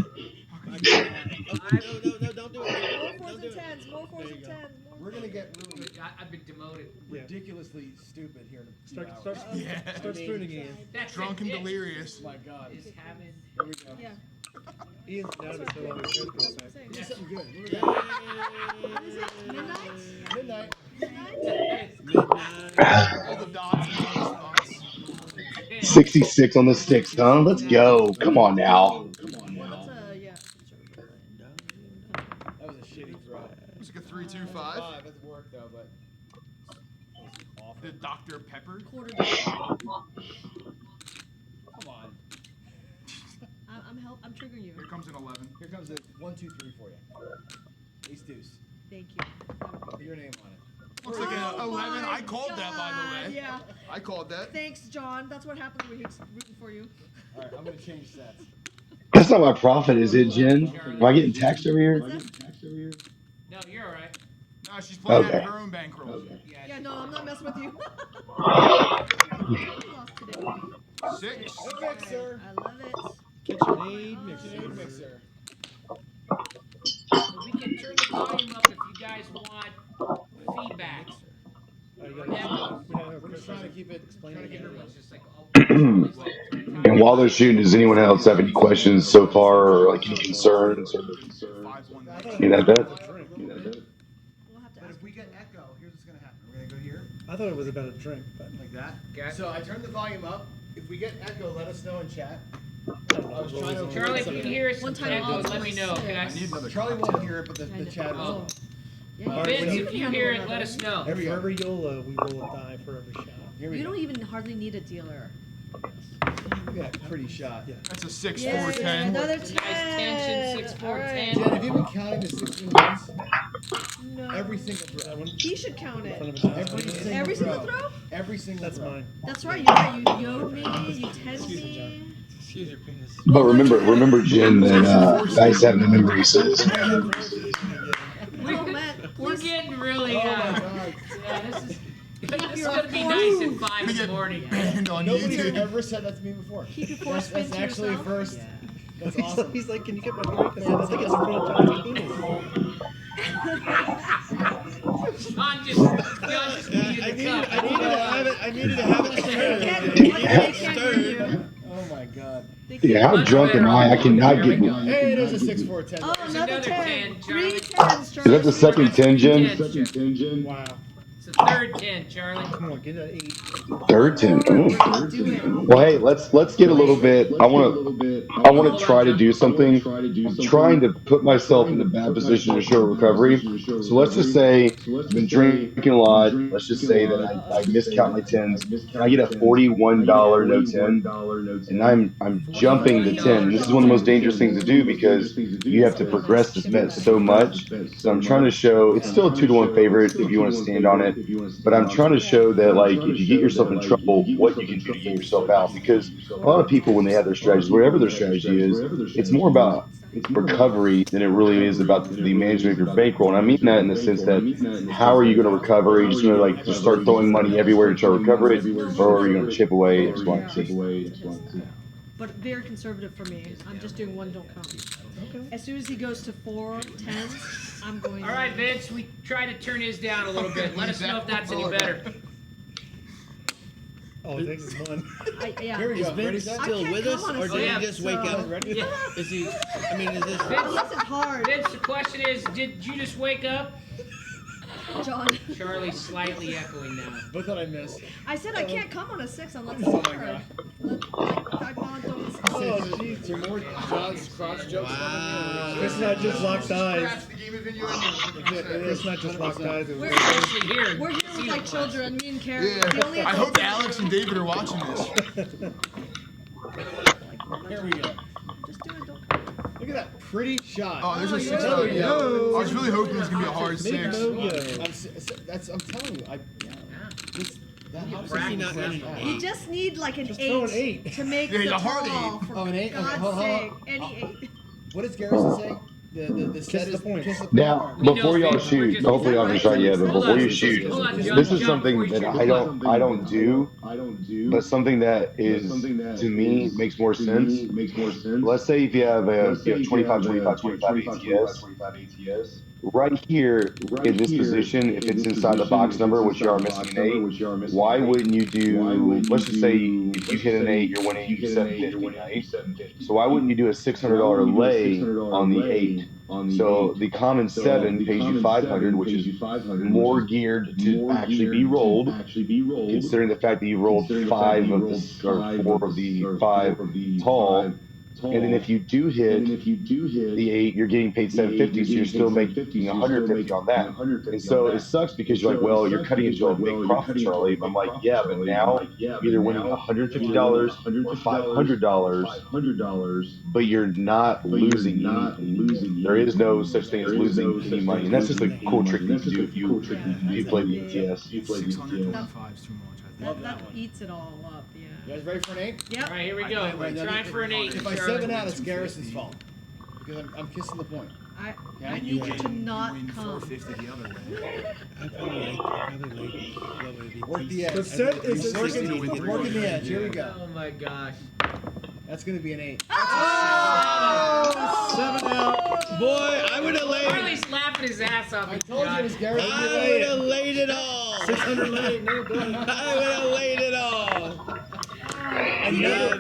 No, don't do it. More 4s Don't and do it. 10s. More 4s There and you go. 10s. We're gonna get really I've been demoted. Yeah. ridiculously stupid here in a few Start, hours. start, Yeah. start spooning Ian. That's Drunk and it. delirious. Oh my God. Is having. Here we go. Yeah. Ian's been out of it so long. His hair's That's going what I'm saying. Do something good. What Yay. are What is it? Midnight? we Midnight. Midnight. All the dots and all the spots. 66 on the sticks, huh? Let's go. Come on now. Well, that's a, yeah. That was a shitty throw. It was like a 3-2-5. 5. That's work though, but that was awful. The Dr. Pepper. Quarter. Come on. I'm triggering you. Here comes an 11. Here comes a 1, 2, 3 for you. Ace deuce. Thank you. Your name on it. Looks like an Oh 11. my I called that, by God, the way. Yeah. I called that. Thanks, John. That's what happens when he's rooting for you. All right, I'm gonna change sets. That's not my profit, is it, Jen? Am I getting taxed over here? What's that? No, you're all right. No, she's playing Okay. at her own bankroll. Yeah, no, I'm not messing with you. Lost today. 6. A mixer. I love it. KitchenAid mixer. KitchenAid mixer. So we can turn the volume up if you guys want feedback. Oh, you gotta We're just trying to keep it. Trying to get Explain everyone's it. just like, oh, it's like 3 times. And while they're shooting, does anyone else have any questions so far, or like any concerns? Or 5-1. any of that? We'll have to But ask if we get echo, here's what's gonna happen. We're gonna go here, I thought it was about a drink, but like that. Okay. So I turn the volume up. If we get echo, let us know in chat. I don't know. I was trying to- Charlie, if you can hear us One in time echo, I'll let me know. Can I? I need another Charlie cocktail. won't hear it, but the chat Oh. will. Yeah, Vince, you if can you handle hear that, it, let us know. There we for go. every YOLO, we roll a die for every shot. Here we You go. don't even hardly need a dealer. Yeah, pretty shot. Yeah. That's a 6, Yeah, 4, 10. another Nice 10. tension, 6, 4, All right. 10. Jen, have you been counting the 16 ones? No. Every single throw. That one? He should count In front it. of a Every die. single Every single throw. throw? Every single That's throw. mine. That's right. You're right. You yode me. You tend Excuse me, me. John. Excuse your penis. But remember, Jen, that dice have no memory, so Oh man, We're getting really, Oh my God. yeah, this is your gonna be phone. nice at 5 We in the get morning. banned on Nobody's YouTube. ever said that to me before. keep your force spin That's to actually yourself. first. That's awesome. He's like, can you get my drink? I said, I think it's in front of John's penis. John just needed I the needed, cup. I needed to have it. I needed to have it stirred. They can't hear you. Oh my God. They can't yeah, how drunk am I? I cannot There we get. go. Hey, it is a 6, 4, 10. Oh, There's another another 10. 10, 3 Charlie. 10s, Is that the second 10, Jen? Wow. It's the third 10, Charlie. Come on, get that 8. Third 10. Ooh. Do it. Well, hey, let's get a little bit. I want to I want to try to do something. I'm trying to put myself in a bad position to show recovery. So let's just say I've been drinking a lot. Let's just say that I miscount my tens and I get a $41 no 10 and I'm jumping the 10. And this is one of the most dangerous things to do because you have to progress this bet so much. So I'm trying to show it's still a 2-to-1 favorite if you want to stand on it. But I'm trying to show that like if you get yourself in trouble, what you can do to get yourself out. Because a lot of people when they have their strategies, whatever their strategy is, it's more about recovery than it really is about the management of your bankroll. And I mean that in the sense that how are you going to recover? Are you just going to like just start throwing money everywhere to try to recover it, or are you going to chip away at X, Y, and Z? But very conservative for me. I'm just doing one don't come. Okay. As soon as he goes to 4 tens, I'm going. All right, Vince. We try to turn his down a little bit. Let us know if that's any better. Oh, it takes us one. Yeah. Here we Is go. Vince still with us, or did he just wake up? Yeah. Is he? I mean, is this? Unless it's hard. Vince, the question is, did you just wake up? John. Charlie's slightly echoing now. What did I miss? I said I can't come on a 6 unless it's hard. Oh, jeez. Some more John's crotch jokes Wow. It's not just locked eyes. That's the game of innuendo. It's not just locked eyes. We're Actually, here. We're here with like children, me and Karen. Yeah, The only I hope adults- Alex and David are watching this. Here we go. Just do it, don't come. Look at that pretty shot. Oh, there's a yeah. 6 Oh, yeah. yeah. I was really hoping it was gonna be a hard Make 6. no yo. I'm telling you, that You house practice is that. not You just need like an Just 8, throw an 8. to make Yeah, the a hard call. 8. For Oh, an 8? Okay, God's hold on. sake, any 8. What does Garrison say? The set the is point. kiss the Now, point. before y'all shoot, hopefully y'all haven't shot yet, but before you shoot, Hold on, John, this is John, something before you that shoot. I don't do, but something that is to me makes more sense. Let's say if you have a 25, 25, 25 ATS, right here in this position, if it's inside the box number, which you are missing an 8, why wouldn't you do? Let's just say if you hit an 8, you're winning 750, right? So why wouldn't you do a $600 lay on the 8? So the common 7 pays you 500, which is more geared to actually be rolled, considering the fact that you rolled 5 of the or 4 of the 5 tall. And then if you do hit the 8, you're getting paid 750, so you're still making 150 on that. And so it sucks because you're like, well, you're cutting into a big profit, Charlie. But I'm like, yeah, but now you're either winning $150 or $500, but you're not losing anything. There is no such thing as losing any money. And that's just a cool trick you can do if you play the ETS. 625 is too much, I think. That eats it all up, yeah. You guys ready for an 8? Yep. All right, here we go. We're trying for an 8. If I Charlie. 7 out, it's Garrison's fault. Because I'm kissing the point. I need you to not Win come. 450 the other way. I probably like. Work the edge. The set is He's working the edge. Here we go. Oh my gosh. That's going to be an 8. Oh! 7 out. Boy, I would have laid. Charlie's laughing his ass off. I told you it was Garrison. I would have laid it all. 600 late, no good. I would have laid it all. I never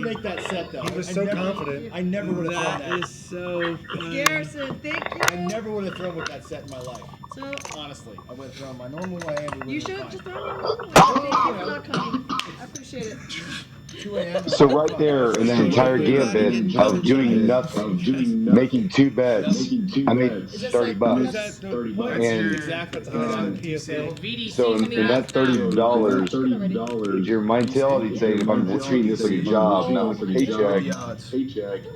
make that set though. He was so confident. I never would have thrown That that. is so funny. Garrison, thank you. I never would have thrown with that set in my life. So, Honestly, I would have thrown my normal way. And we you would should have have just been thrown your normal way. Thank you for not coming. I appreciate it. fine. 2 a.m. So right there in that entire gambit of doing nothing, making 2 bets, I made $30. And Exactly. PSA. VDC's so in that $30, your mentality saying if I'm treating this like a job, not like a paycheck,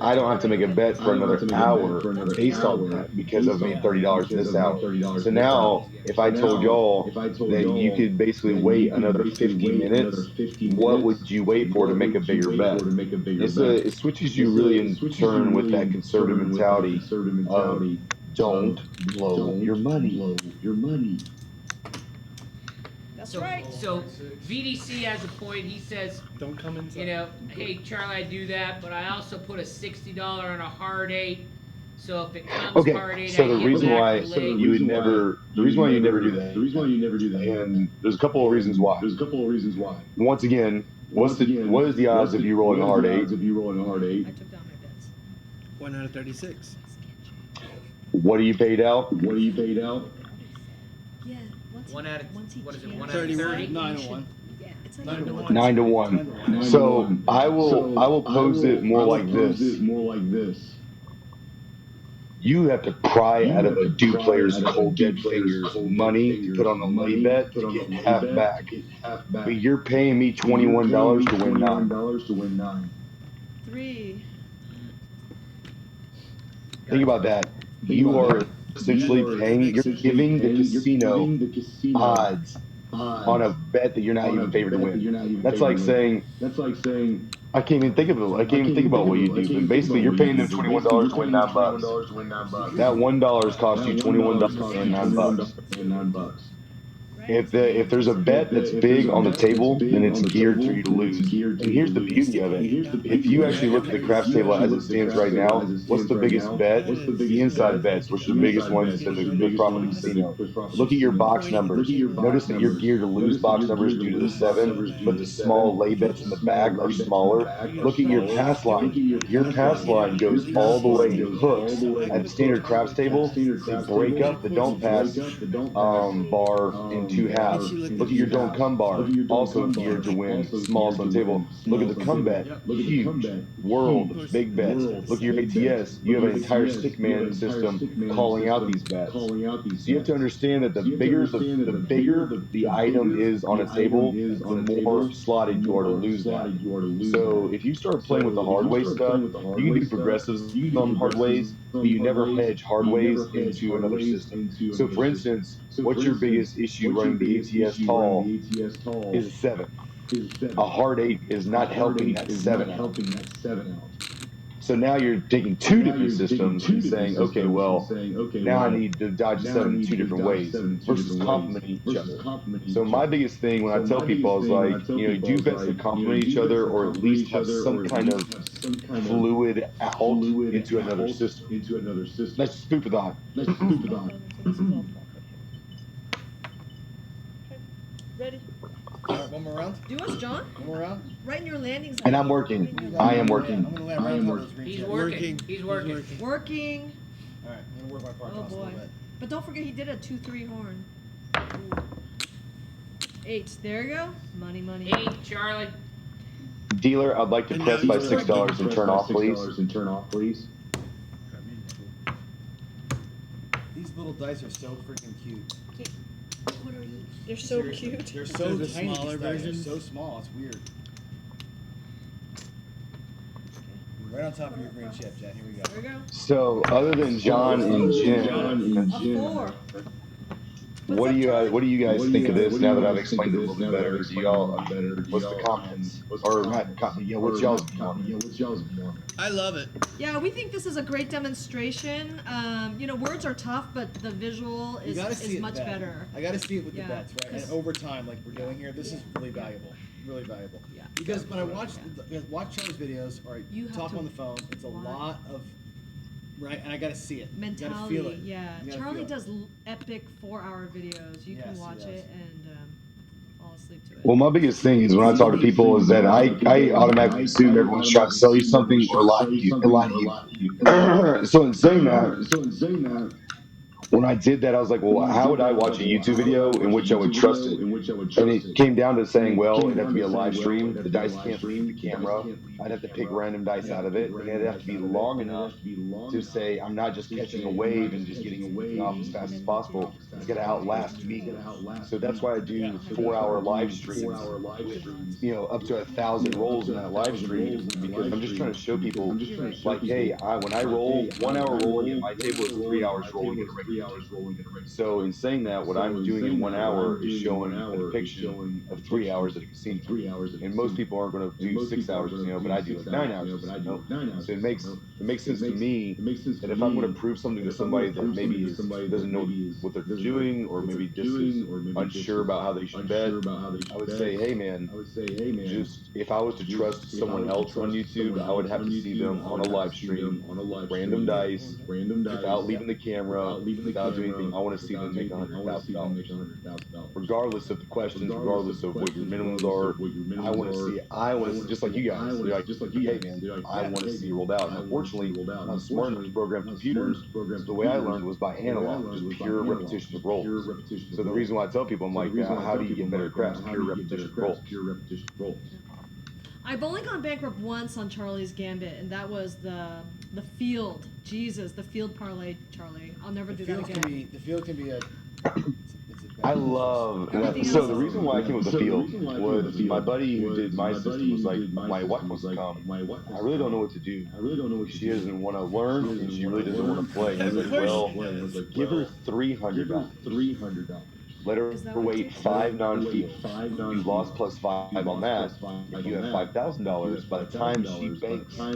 I don't have to make a bet for another hour based on that because I've made $30 in this hour. So now, if I told y'all that you could basically wait another 50 minutes, what would you wait for to make a bigger bet? It switches you really in turn with that conservative mentality of don't blow your money. That's right. So VDC has a point. He says, Don't come inside. you know, hey Charlie, I do that, but I also put a $60 on a hard 8. So if it comes hard Okay, 8, so I the get reason back why the late. you would never, the reason why you never do that, and there's a couple of reasons why. Once again, what is the odds of you rolling a hard 8? I took down my bets. 1 out of 36. What are you paid out? Yeah. One out of, what is it, 1 out of 31. 30? 9 and 1. Yeah. It's like 9 to 1. 9 to 1. So I will pose it more like this. You have to pry out of a do player's cold dead fingers money to put on a lay bet to get half back. But you're paying me $21 to win 9. 3. Think about that. You are essentially paying, you're giving the casino odds on a bet that you're not even favored to win. That's like saying, I can't even think of it. I can't even think about what you do. But basically, you're paying them $21 to win $9. That $1 cost you $21 to win $9. Right? If there's a bet that's big on the table, then it's geared for you to lose. And here's the beauty of it. If you actually look at the craps table as it stands right now, what's the biggest bet? The inside bets, which are the biggest ones in the prop of the casino. Look at your box numbers. Notice that you're geared to lose box numbers due to the 7, but the small lay bets in the back are smaller. Look at your pass line. Your pass line goes all the way in hooks. At the standard craps table, they break up the don't pass bar in 2 halves. Look at your don't come bar, also geared to win smalls on the table. Look at the come bet, huge, world, big bets. Look at your ATS, you have an entire stick man system calling out these bets. So you have to understand that the bigger the item is on a table, the more slotted you are to lose that. So if you start playing with the hard way stuff, you can do progressives on hard ways, but you never hedge hard ways into another system. So for instance, what's your biggest issue running the ATS tall is a 7. A hard 8 is not helping that 7 out. So now you're taking 2 different systems and saying, okay, well, now I need to dodge a 7 in 2 different ways versus complementing each other. So my biggest thing when I tell people is like, do bets that complement each other or at least have some kind of fluid out into another system. That's just food for thought. So this is all profit here. Okay. Ready? All right, one more round. Do us, John. One more round. Right in your landing zone. And I'm working. I am working. I'm gonna land right on top of those green He's chips. working. He's working. Working. All right, I'm gonna work my part Oh toss a little boy. bit. But don't forget he did a 2-3 horn. Ooh. 8. There you go. Money, money. 8, Charlie. Dealer, I'd like to press by $6 and turn off, please. These little dice are so freaking cute. What are you? They're so Seriously. cute. They're so the tiny. smaller These dice are versions? so small. It's weird. Right on top of your green chip, Jen. Here we go. There we go. So, other than John and Jim, A 4. what do you guys think of this now that I've explained it a little bit better? Do y'all, what's the comments? Or not, what's y'all's view on it? I love it. Yeah, we think this is a great demonstration. Words are tough, but the visual You gotta see is it much bet. better. I gotta see it with Yeah, the bets, right? And 'cause- over time, like we're doing here, this is really valuable. Really valuable. Yeah. Because when I watch Charlie's videos or You have talk to on the phone, it's a lot of right, and I gotta see it. Mentality, You gotta feel it. yeah. You gotta Charlie feel it. does epic 4-hour videos. You can Yes, he watch does. it and fall asleep to it. Well, my biggest thing is when I talk to people is that I automatically assume everyone's trying to sell you something or lie to you. So in saying that, when I did that, I was like, well, how would I watch a YouTube video in which I would trust it? And it came down to saying, well, it'd have to be a live stream. The dice can't leave the camera. I'd have to pick random dice out of it. And it'd have to be long enough to say, I'm not just catching a wave and just getting something off as fast as possible. It's going to outlast me. So that's why I do 4-hour live streams with, up to 1,000 rolls in that live stream, because I'm just trying to show people, like, hey, when I roll 1 hour rolling at my table is 3 hours rolling at a regular table. So in saying that, what I'm doing in 1 hour is showing a depiction of 3 hours at a casino. And most people aren't going to do 6 hours casino, but I do like 9 hours casino. So it makes sense to me that if I'm going to prove something to somebody that maybe doesn't know what they're doing, or maybe just is unsure about how they should bet, I would say, hey man, just if I was to trust someone else on YouTube, I would have to see them on a live stream, random dice, without leaving the camera, without doing anything. I want to see them make $100,000, regardless of the questions, regardless of what your minimums are. I want to see, just like you guys. You're like, hey man, I want to see it rolled out. And unfortunately, I'm not smart enough to program computers. So the way I learned was by analog, just pure repetition repetition of rolls. So the reason why I tell people, I'm like, how do you get better craps? Pure repetition of rolls. I've only gone bankrupt once on Charlie's Gambit, and that was the field. Jesus, the field parlay, Charlie. I'll never do that again. The field can be a. I love Everything so else the is- reason why I came with the field was my buddy who did my system was like, my wife wants to come. I really don't know what to do. She doesn't want to learn and she really doesn't want to play. I was like, well, give her $300. Let her Is that what it wait takes? 5 non-field. You lost plus 5 on that. If you have $5,000, by the time she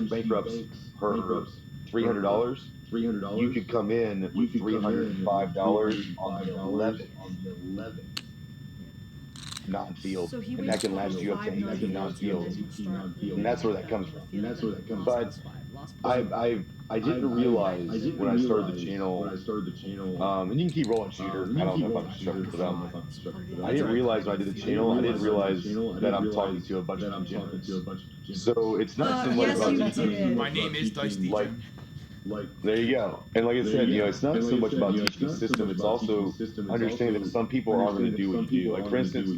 bankrupts her $300, you could come in with $305 on the 11th non-field, So he and waits that can till last you up to 5 18 non-fields, non-fields, and then he'll start and that's where that the comes from. field, and then lost But plus 5, lost plus 5. I didn't realize when I started the channel, and you can keep rolling shooter. I don't know if I'm instructed for them. I didn't realize when I did the channel, I didn't realize that I'm talking to a bunch of degenerates. So it's not so much yes, about you teaching. did. My name is Dice Like, DJ. there you go. And like I said, it's not so much about teaching the system. It's also understanding that some people aren't going to do what you do. Like, for instance,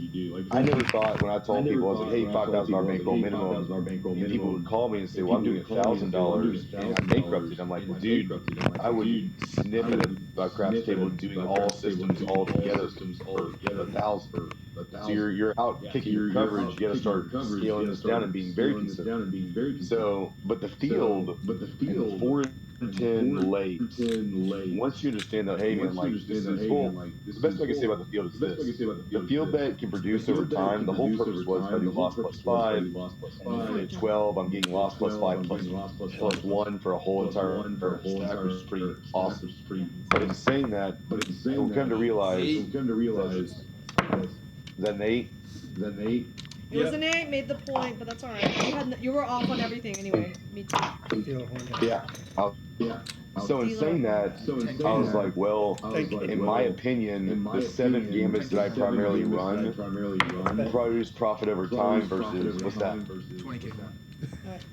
I never thought when I told people, I was like, hey, $5,000 bankroll minimum, and people would call me and say, well, I'm doing $1,000 and I'm bankrupted. I'm like, well, dude, I would snip at a craps table doing all systems all together for 1,000. So you're out kicking your coverage. You got to start scaling this down and being very consistent. So, but the field and the 4 and 10 late. Once you understand that, hey man, like this is full. The best thing I can say about the field is this: the field bet can produce over time. The whole purpose was if I do loss plus 5, and if I hit 12, I'm getting loss plus 5 plus 1 for a whole entire stack, which is pretty awesome. But in saying that, we'll come to realize that Nate. It was an 8, made the point, but that's alright. You were off on everything anyway. Me too. Dealer horn. Yeah. So in saying that, I was like, well, in my opinion, the 7 gambits that I primarily run produce profit over time versus what's that? 20K. Alright.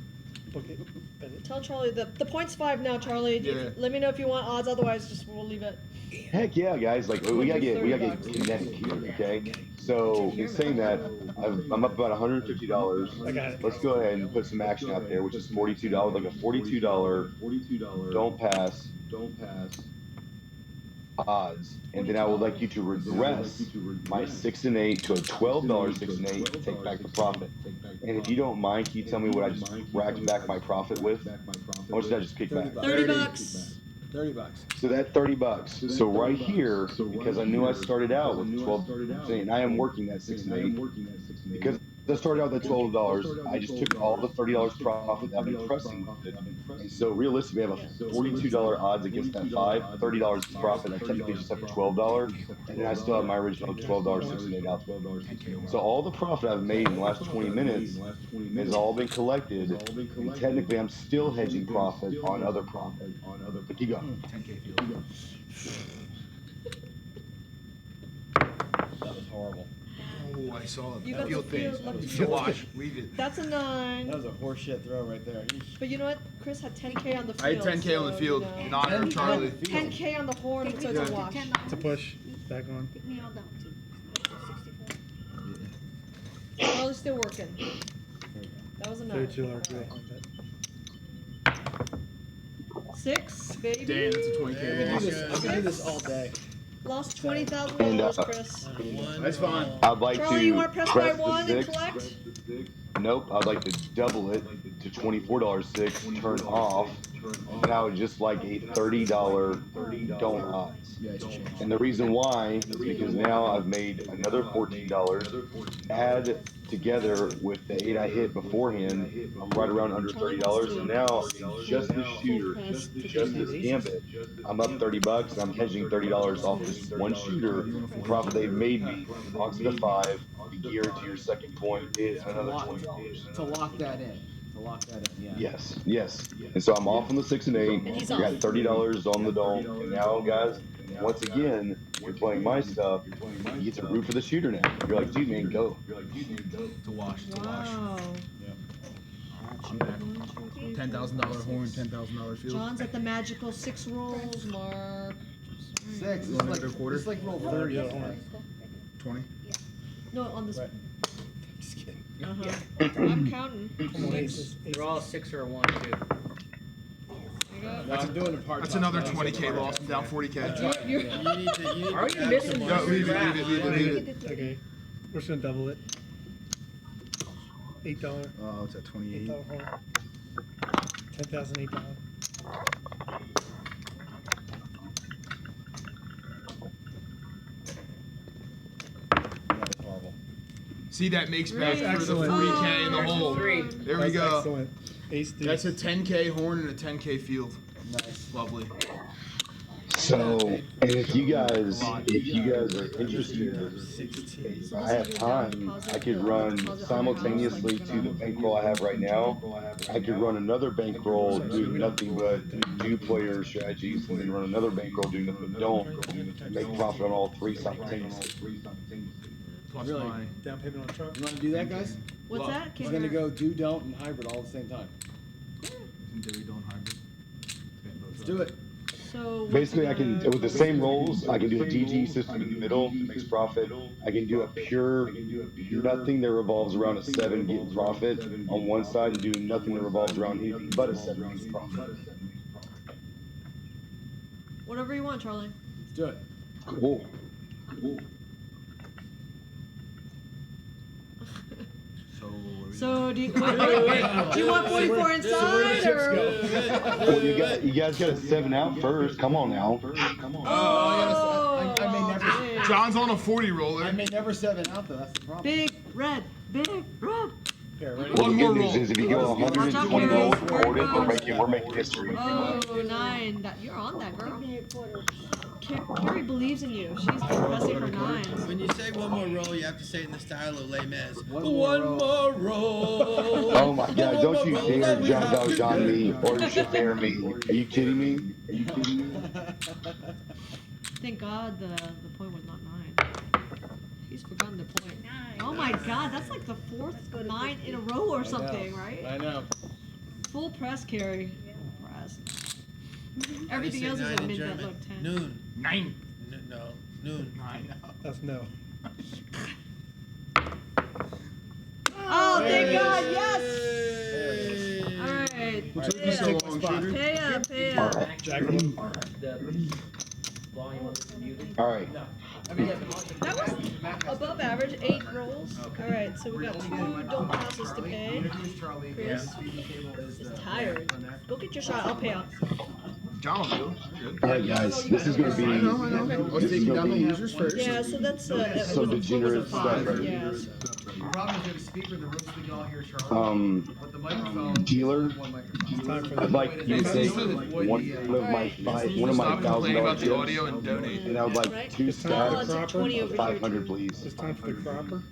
Book it. Bet it. Tell Charlie the point's 5 now, Charlie. Yeah. Let me know if you want odds, otherwise just we'll leave it. Heck yeah, guys! Like we gotta get $30. kinetic here, okay? So in saying that, I'm up about $150. I got it. Let's go ahead and put some action out there, which is $42, like a $42 don't pass odds, and then I would like you to regress my 6 and 8 to a $12 6 and 8 and take back the profit. And if you don't mind, can you tell me what I just racked back my profit with? How much did I just kick back? $30. $30. So that $30. So right here, because I knew I started out with 12, and I am working that 6 and 8 because I started out with that $12. I just took all the $30 profit that I've been pressing with it. And so realistically, I have a $42 odds against that $30 profit. I technically just have a $12, and then I still have my original $12 6 and 8 out there. So all the profit I've made in the last 20 minutes has all been collected, and technically I'm still hedging profit on other profit. But keep going. 10K field. That was horrible. Oh, I saw it. You That got field the phase. field, It's lucky a wash. Leave it. That's a 9. That was a horseshit throw right there. But you know what? Chris had 10K on the field. I had 10K on the so, field you know. in honor of Charlie. 10K on the horn, so it's a wash. It's a push. Back on. Pick me all down to 64. Charlie's still working. That was a 9. $32 dealer horn bet. 6, baby. Damn, that's a 20K I loss. could do this all day. Lost $20,000, Chris. That's fine. I'd like Charlie, to you want to press by the 1 and 6. collect? Nope, I'd like to double it to $24 6, turn off, and I would just like a $30 don't odds. Yeah, it's a change. And the reason why is because now I've made another $14. Add together with the 8 I hit beforehand, I'm right around under $30. And now just this shooter, just this gambit, I'm up $30 and I'm hedging $30 off this one shooter. The profit they've made me onto the 5. The gear to your second point is another $20. To lock that in. Yeah. Yes. And so I'm off on the 6 and 8. And he's I got off. $30 on the dome. And now, guys, once again, you're playing my stuff. You get to root for the shooter now. You're like, dude, man, go. To wash. To wash. Wow. I'm back. $10,000 horn, $10,000 field. John's at the magical 6 rolls mark. 6. You want to make it a quarter? It's like roll No, 30. yeah, let's go. 20. No, on this. Right. Just kidding. I'm counting. Come on, aces. They're all 6 or a 1 too. No, I'm doing it part. That's another 20K loss. I'm down 40K. You're, Are you missing No, one? leave it. Okay. We're just gonna double it. $8. Oh, it's at 28. $8 hole. $10,008. That's horrible. See, that makes back That's for the excellent. 40K in the hole. Three. There we That's go. excellent. Ace three. That's a 10K horn and a 10K field. Nice. Lovely. So, and if you guys are interested, if I have time, I could run simultaneously to the bankroll I have right now. I could run another bankroll doing nothing but do player strategies, and then run another bankroll doing nothing but don't, make profit on all three simultaneously. Plus Really? my. Down payment on the truck. You want to do that, guys? what's Well, that? We're gonna go do, don't, and hybrid all at the same time. Isn't Dewey doing hybrid? Let's do it. So what's Basically, I can, the- with the same rolls, I can do a DGE system in the middle that makes profit. I can do a pure nothing that revolves around a 7 getting profit on one side, and do nothing that revolves around anything but a 7 getting profit. Whatever you want, Charlie. Let's do it. Cool. So, what are we So do you, do you want 44 inside or? Well, you guys got to 7 out first. Come on now. Oh, I may never. dang. John's on a 40 roller. I may never 7 out though. That's the problem. Big red, big red. Here, ready? Well, the One more good news roll. is if you go 120 rolls recorded, we're making history. Oh, 9. That, you're on that, girl. Carrie believes in you. She's pressing her 9s. When you say one more roll, you have to say it in the style of Les Mis. One more roll. Oh my God! Don't you dare John Valjean me or Javert me. Are you kidding me? Thank God the point was not 9. He's forgotten the point. Oh my God, that's like the 4th 9 in a row or something, right? I know. Full press, Carrie. Full press. Everything else is a mid bet. Look, 10. Noon. 9. No. Noon. 9. That's no. Oh, thank God, yes! Alright. What took you so long, Shooter? Pay up, pay up. Jack of The volume of it's muted. All right. No. That was above average, 8 rolls. Alright, so we got 2 don't passes to pay. Introduce Charlie. Chris Speaking table is is the tired. on there. Go get your shot, I'll pay out. John will do. You're good. All right, guys. This is going to be. I was This is taking down the going to losers first. Yeah, so that's Some what was degenerate a 5. stuff right Yeah. here. The problem is you have a speaker in the room so we can all hear Charlie. But the microphone. Dealer, One microphone. Time for I'd like you to take one of my Stop complaining about the $1,000 audio chips, and donate. and I would like Right. 2 It's time stacks for It's 20 of over here. 500, please. It's time for the cropper.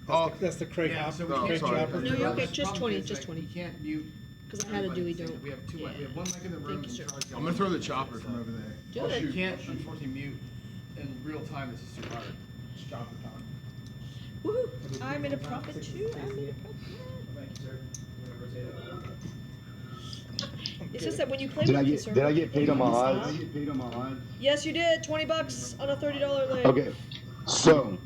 Oh, That's the Craig Yeah, Hop. so we Oh, can't sorry. chopper. No, you're okay. The Just problem 20, is, just like, 20. You can't mute. Because I had a Dewey don't. We have 2 Yeah. We have one mic in the room. Thank you, sir. Charlie's got I'm gonna throw the chopper from over there. Do You it. can't unfortunately mute in real time. This is too hard. It's chopper time. Woohoo! I'm in a profit too. I'm in a profit. Thank you, sir. It's just that when you play Did I with get conservative did I get paid on my people, odds? yes, you did. $20 on a $30 leg. Okay. So,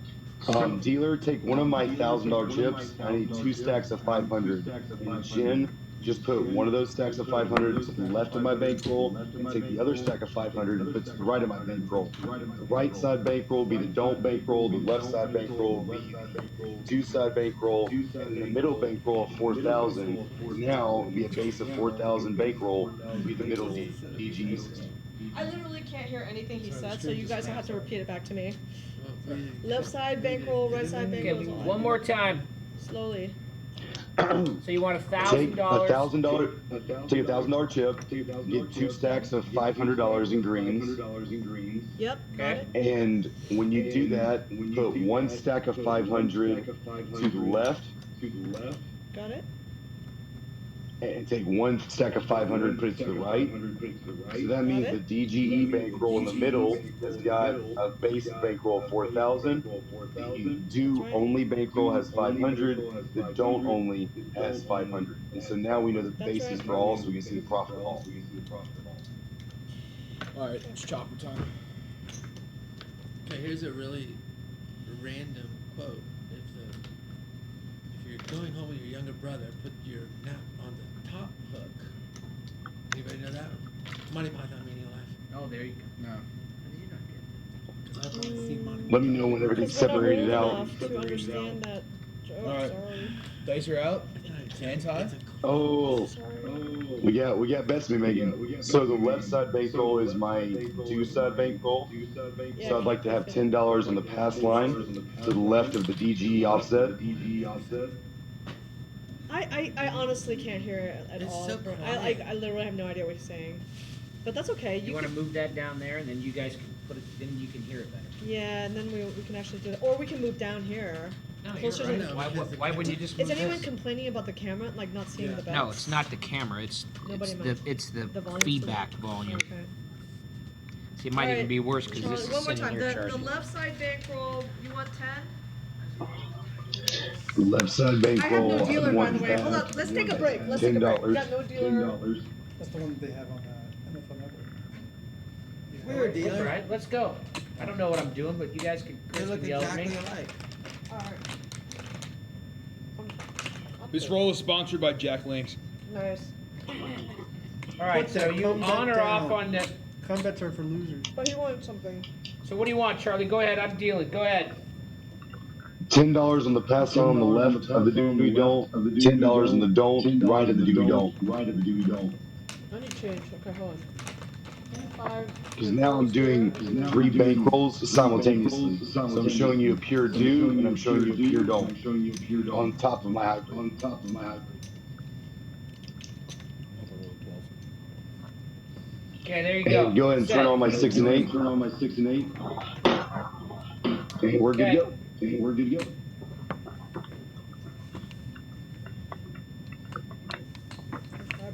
dealer, take one of my $1,000 chips. I need 2 stacks of 500. And Jen, just put one of those stacks of 500 to the left of my bankroll, and take the other stack of 500 and put to the right of my bankroll. The right side bankroll will be the don't bankroll. The left side bankroll will be the do side bankroll, and the middle bankroll of 4,000. Now it'll be a base of 4,000 bankroll. Will be the middle DGE system. I literally can't hear anything he said, so you guys will have to repeat it back to me. Left side bankroll, right side Okay, bankroll. is all I one hear. more time. Slowly. So you want Take $1,000. take $1,000 chip, get 2 stacks of $500 in greens, Yep, got Okay. it. and when you do that, put 1 stack of 500 to the left, Got it. and take 1 stack of 500 and put it to the right. So that means the DGE bankroll in the middle has got a base bankroll of 4,000. The do only bankroll has 500. The don't only has 500. And so now we know the That's basis right. for all, so we can see the profit of all. Alright, it's chopper time. Okay, here's a really random quote. If you're going home with your younger brother, put your nap on the top hook. Anybody know that? Monty Python Meaning of Life. Oh, there you go. No. How did you not get that? Because I've only seen Monty Let me know when everything's Because we're not separated old out. enough to understand that joke. Alright. Sorry. Dice are out. Hands high. Oh, Sorry. we got bets to be making. So the left side bankroll is my two-side bankroll. Yeah, So I'd like to have fit it. $10 on the pass line to the left of the DGE offset. I honestly can't hear it at It's all. so quiet. I literally have no idea what he's saying. But that's okay. You want to move that down there, and then you guys can put it. Then you can hear it better. Yeah, and then we can actually do that. Or we can move down here. No, you're Closer to right. the- Why wouldn't you just move Is anyone this? complaining about the camera, like not seeing the bets? No, it's not the camera. It's Nobody the minds. it's the The volume feedback still? volume. Okay. See, it might even be worse because Charlie, this is one more sitting time. here The charging. left side bankroll, you want 10? Left side I have bankroll. no dealer, by one the way. Hold pass. on, let's take a break. Let's take a break. We got no dealer. That's the one that they have on NFL Network. We're a That's dealer. all right. Let's go. I don't know what I'm doing, but you guys can They Chris look can yell at exactly me. alike. Alright. This roll is sponsored by Jack Links. Nice. All right. Put So that you combat on or off down. on that? Combats are for losers. But he wanted something. So what do you want, Charlie? Go ahead. I'm dealing. Go ahead. $10 on the pass line on the left of the Dewey Don't. $10 on the don't, right of the Dewey Don't. I need change. Okay, hold on. 5. Because now I'm doing 3 bankrolls simultaneously. So I'm showing you a pure do and I'm showing you a pure don't on top of my hybrid. Okay, there you go. And go ahead and turn Set. on my 6 and 8. And we're good to go.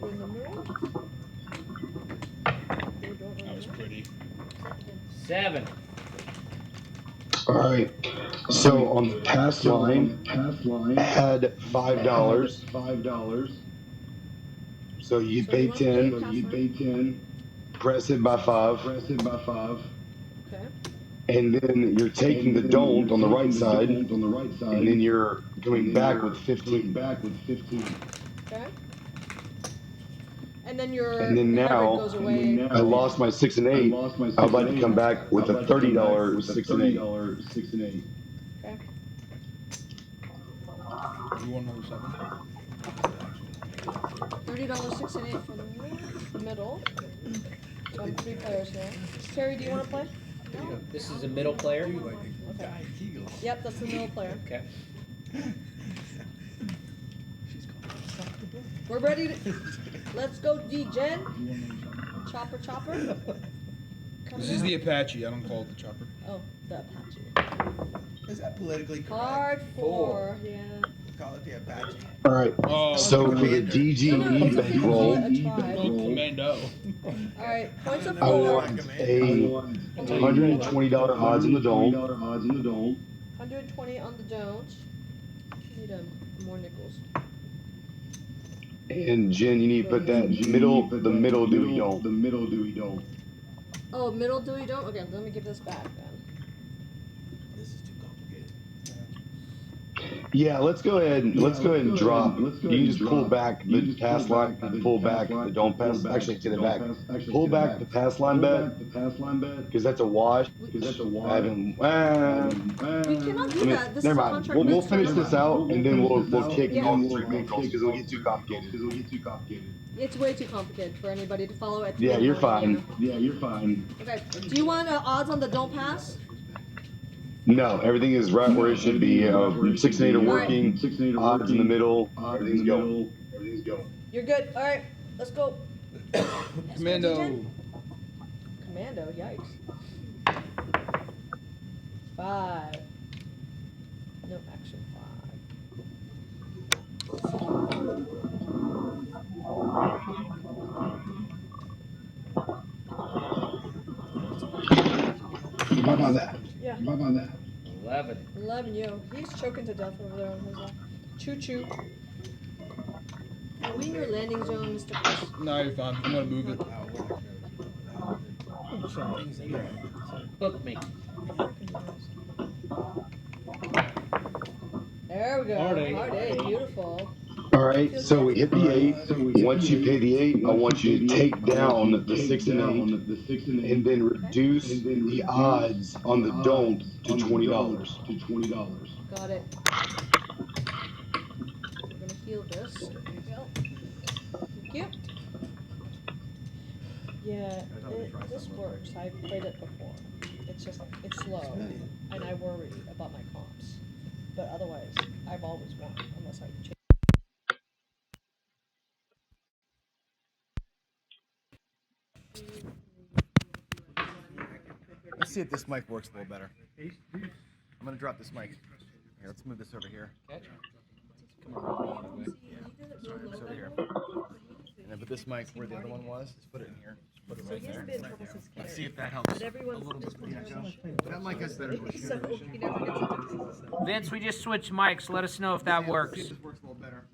In the middle. That was pretty. 7. All right. So on the pass line, I had $5. So you pay 10, press it by 5, Okay. and then you're taking the don't on the right side, and then you're coming back with 15. Okay. And then your And then hybrid now, goes away. I lost my 6 and 8. I would like to come back with a $30 6 and 8. Okay. You want another 7? $30 6 and 8 for the middle. So I'm 3 players here. Terry, do you want to play? This is a middle player. Okay. Yep, that's the middle player. Okay. We're ready to. Let's go, D-Gen. Chopper. This is the Apache. I don't call it the chopper. Oh, the Apache. Is that politically correct? Hard 4. Yeah. Call it the Apache. All right. Oh, So for the DGE bankroll, Oh, Commando. All right. Points of I 4. want a $120 odds in the dome. 120 on the don't. Need more nickels. And Jen, you need to put that middle Dewey Don't. Oh, middle Dewey don't? Okay, let me give this back then. This is too complicated. Yeah, let's go ahead and drop. You can just pull back the pass line, pull back the don't pass. Actually, to the back. Pull back the pass line bet because that's a wash. We I haven't. cannot do that. This Never is a mind. contract. We'll mixed finish up. this out and then we'll kick Yeah. all the 3 bankrolls because it'll get too complicated. It's way too complicated for anybody to follow at the Yeah, end you're of fine. it. Okay. Do you want odds on the don't pass? No, everything is right where it should be. 6 and 8 are working. Odds in the middle. Everything's going. You're good. All right. Let's go. Commando. Commando. Yikes. 5. No action. 5. How about that? Yeah. 11. 11, yo. He's choking to death over there on his choo-choo. Are we in your landing zone, Mr. Chris? No, you're fine. I'm gonna move it. Hook me. There we go. Hard Hard eight. eight. Beautiful. All right, so we hit the 8. Once you pay the 8, I want you to take down the 6 and 8 and then reduce the odds on the don't to $20. Got it. We're gonna heal this. There you go. Thank you. Yeah, this works. I've played it before. It's just, it's slow, and I worry about my comps. But otherwise, I've always won, unless I change. Let's see if this mic works a little better. I'm gonna drop this mic. Here, let's move this over here. Come around. It's over here. And then put this mic where the other one was. Just put it in here. Just put it right there. Let's see if that helps. But everyone's That mic has better voice. so he never gets into Vince, we just switched mics. Let us know if that works. This works a little better.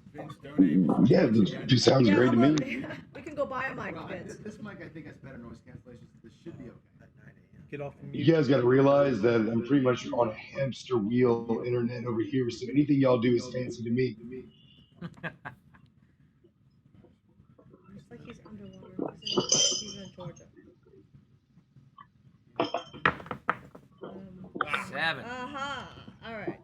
Yeah, it sounds great to me. We can go buy a mic, Vince. This mic I think has better noise cancellation. This should be okay. Get off the You guys got to realize that I'm pretty much on a hamster wheel internet over here, so anything y'all do is fancy to me. It's like he's underwater. He's in Georgia. 7. All right.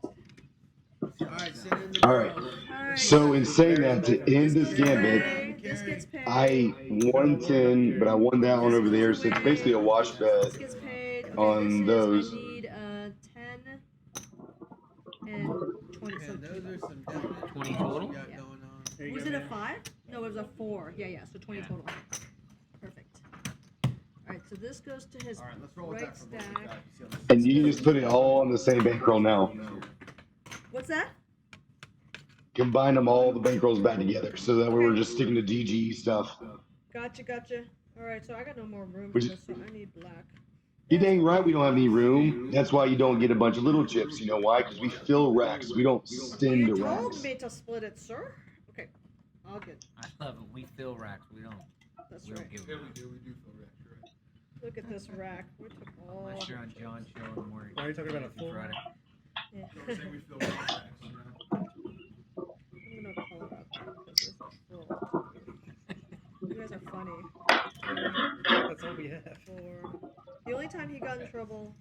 Alright, send in the All right. So in saying that, to end this gambit, This gets paid. I won 10, but I won that one over there, so it's basically a wash bet This gets paid. Okay, on this is, those. I need 10 and 20. Okay, So those are some definite 20 total? we got Yeah. going on. was it a 5? No, it was a 4. Yeah, so 20 total. Perfect. Alright, so this goes to his All right, let's roll with right that for a little stack. bit. And you can just put it all on the same bankroll now. What's that? Combine them all, the bankrolls back together, so that way we're just sticking to DGE stuff. Gotcha. Alright, so I got no more room for Which- this, so I need black. You dang right we don't have any room. That's why you don't get a bunch of little chips. You know why? Because we fill racks. We don't send You to told racks. me to split it, sir. Okay, all good. I love it. We fill racks. We don't. That's We don't right. give Yeah, them. we do feel right. You're right. Look at this rack. We took all. Unless you're on John's show in the morning. Why are you talking about a full Friday. Yeah. Don't say we feel right. You know? I'm gonna call it out because this is full. You guys are funny. That's all we have. 4. The only time he got in trouble.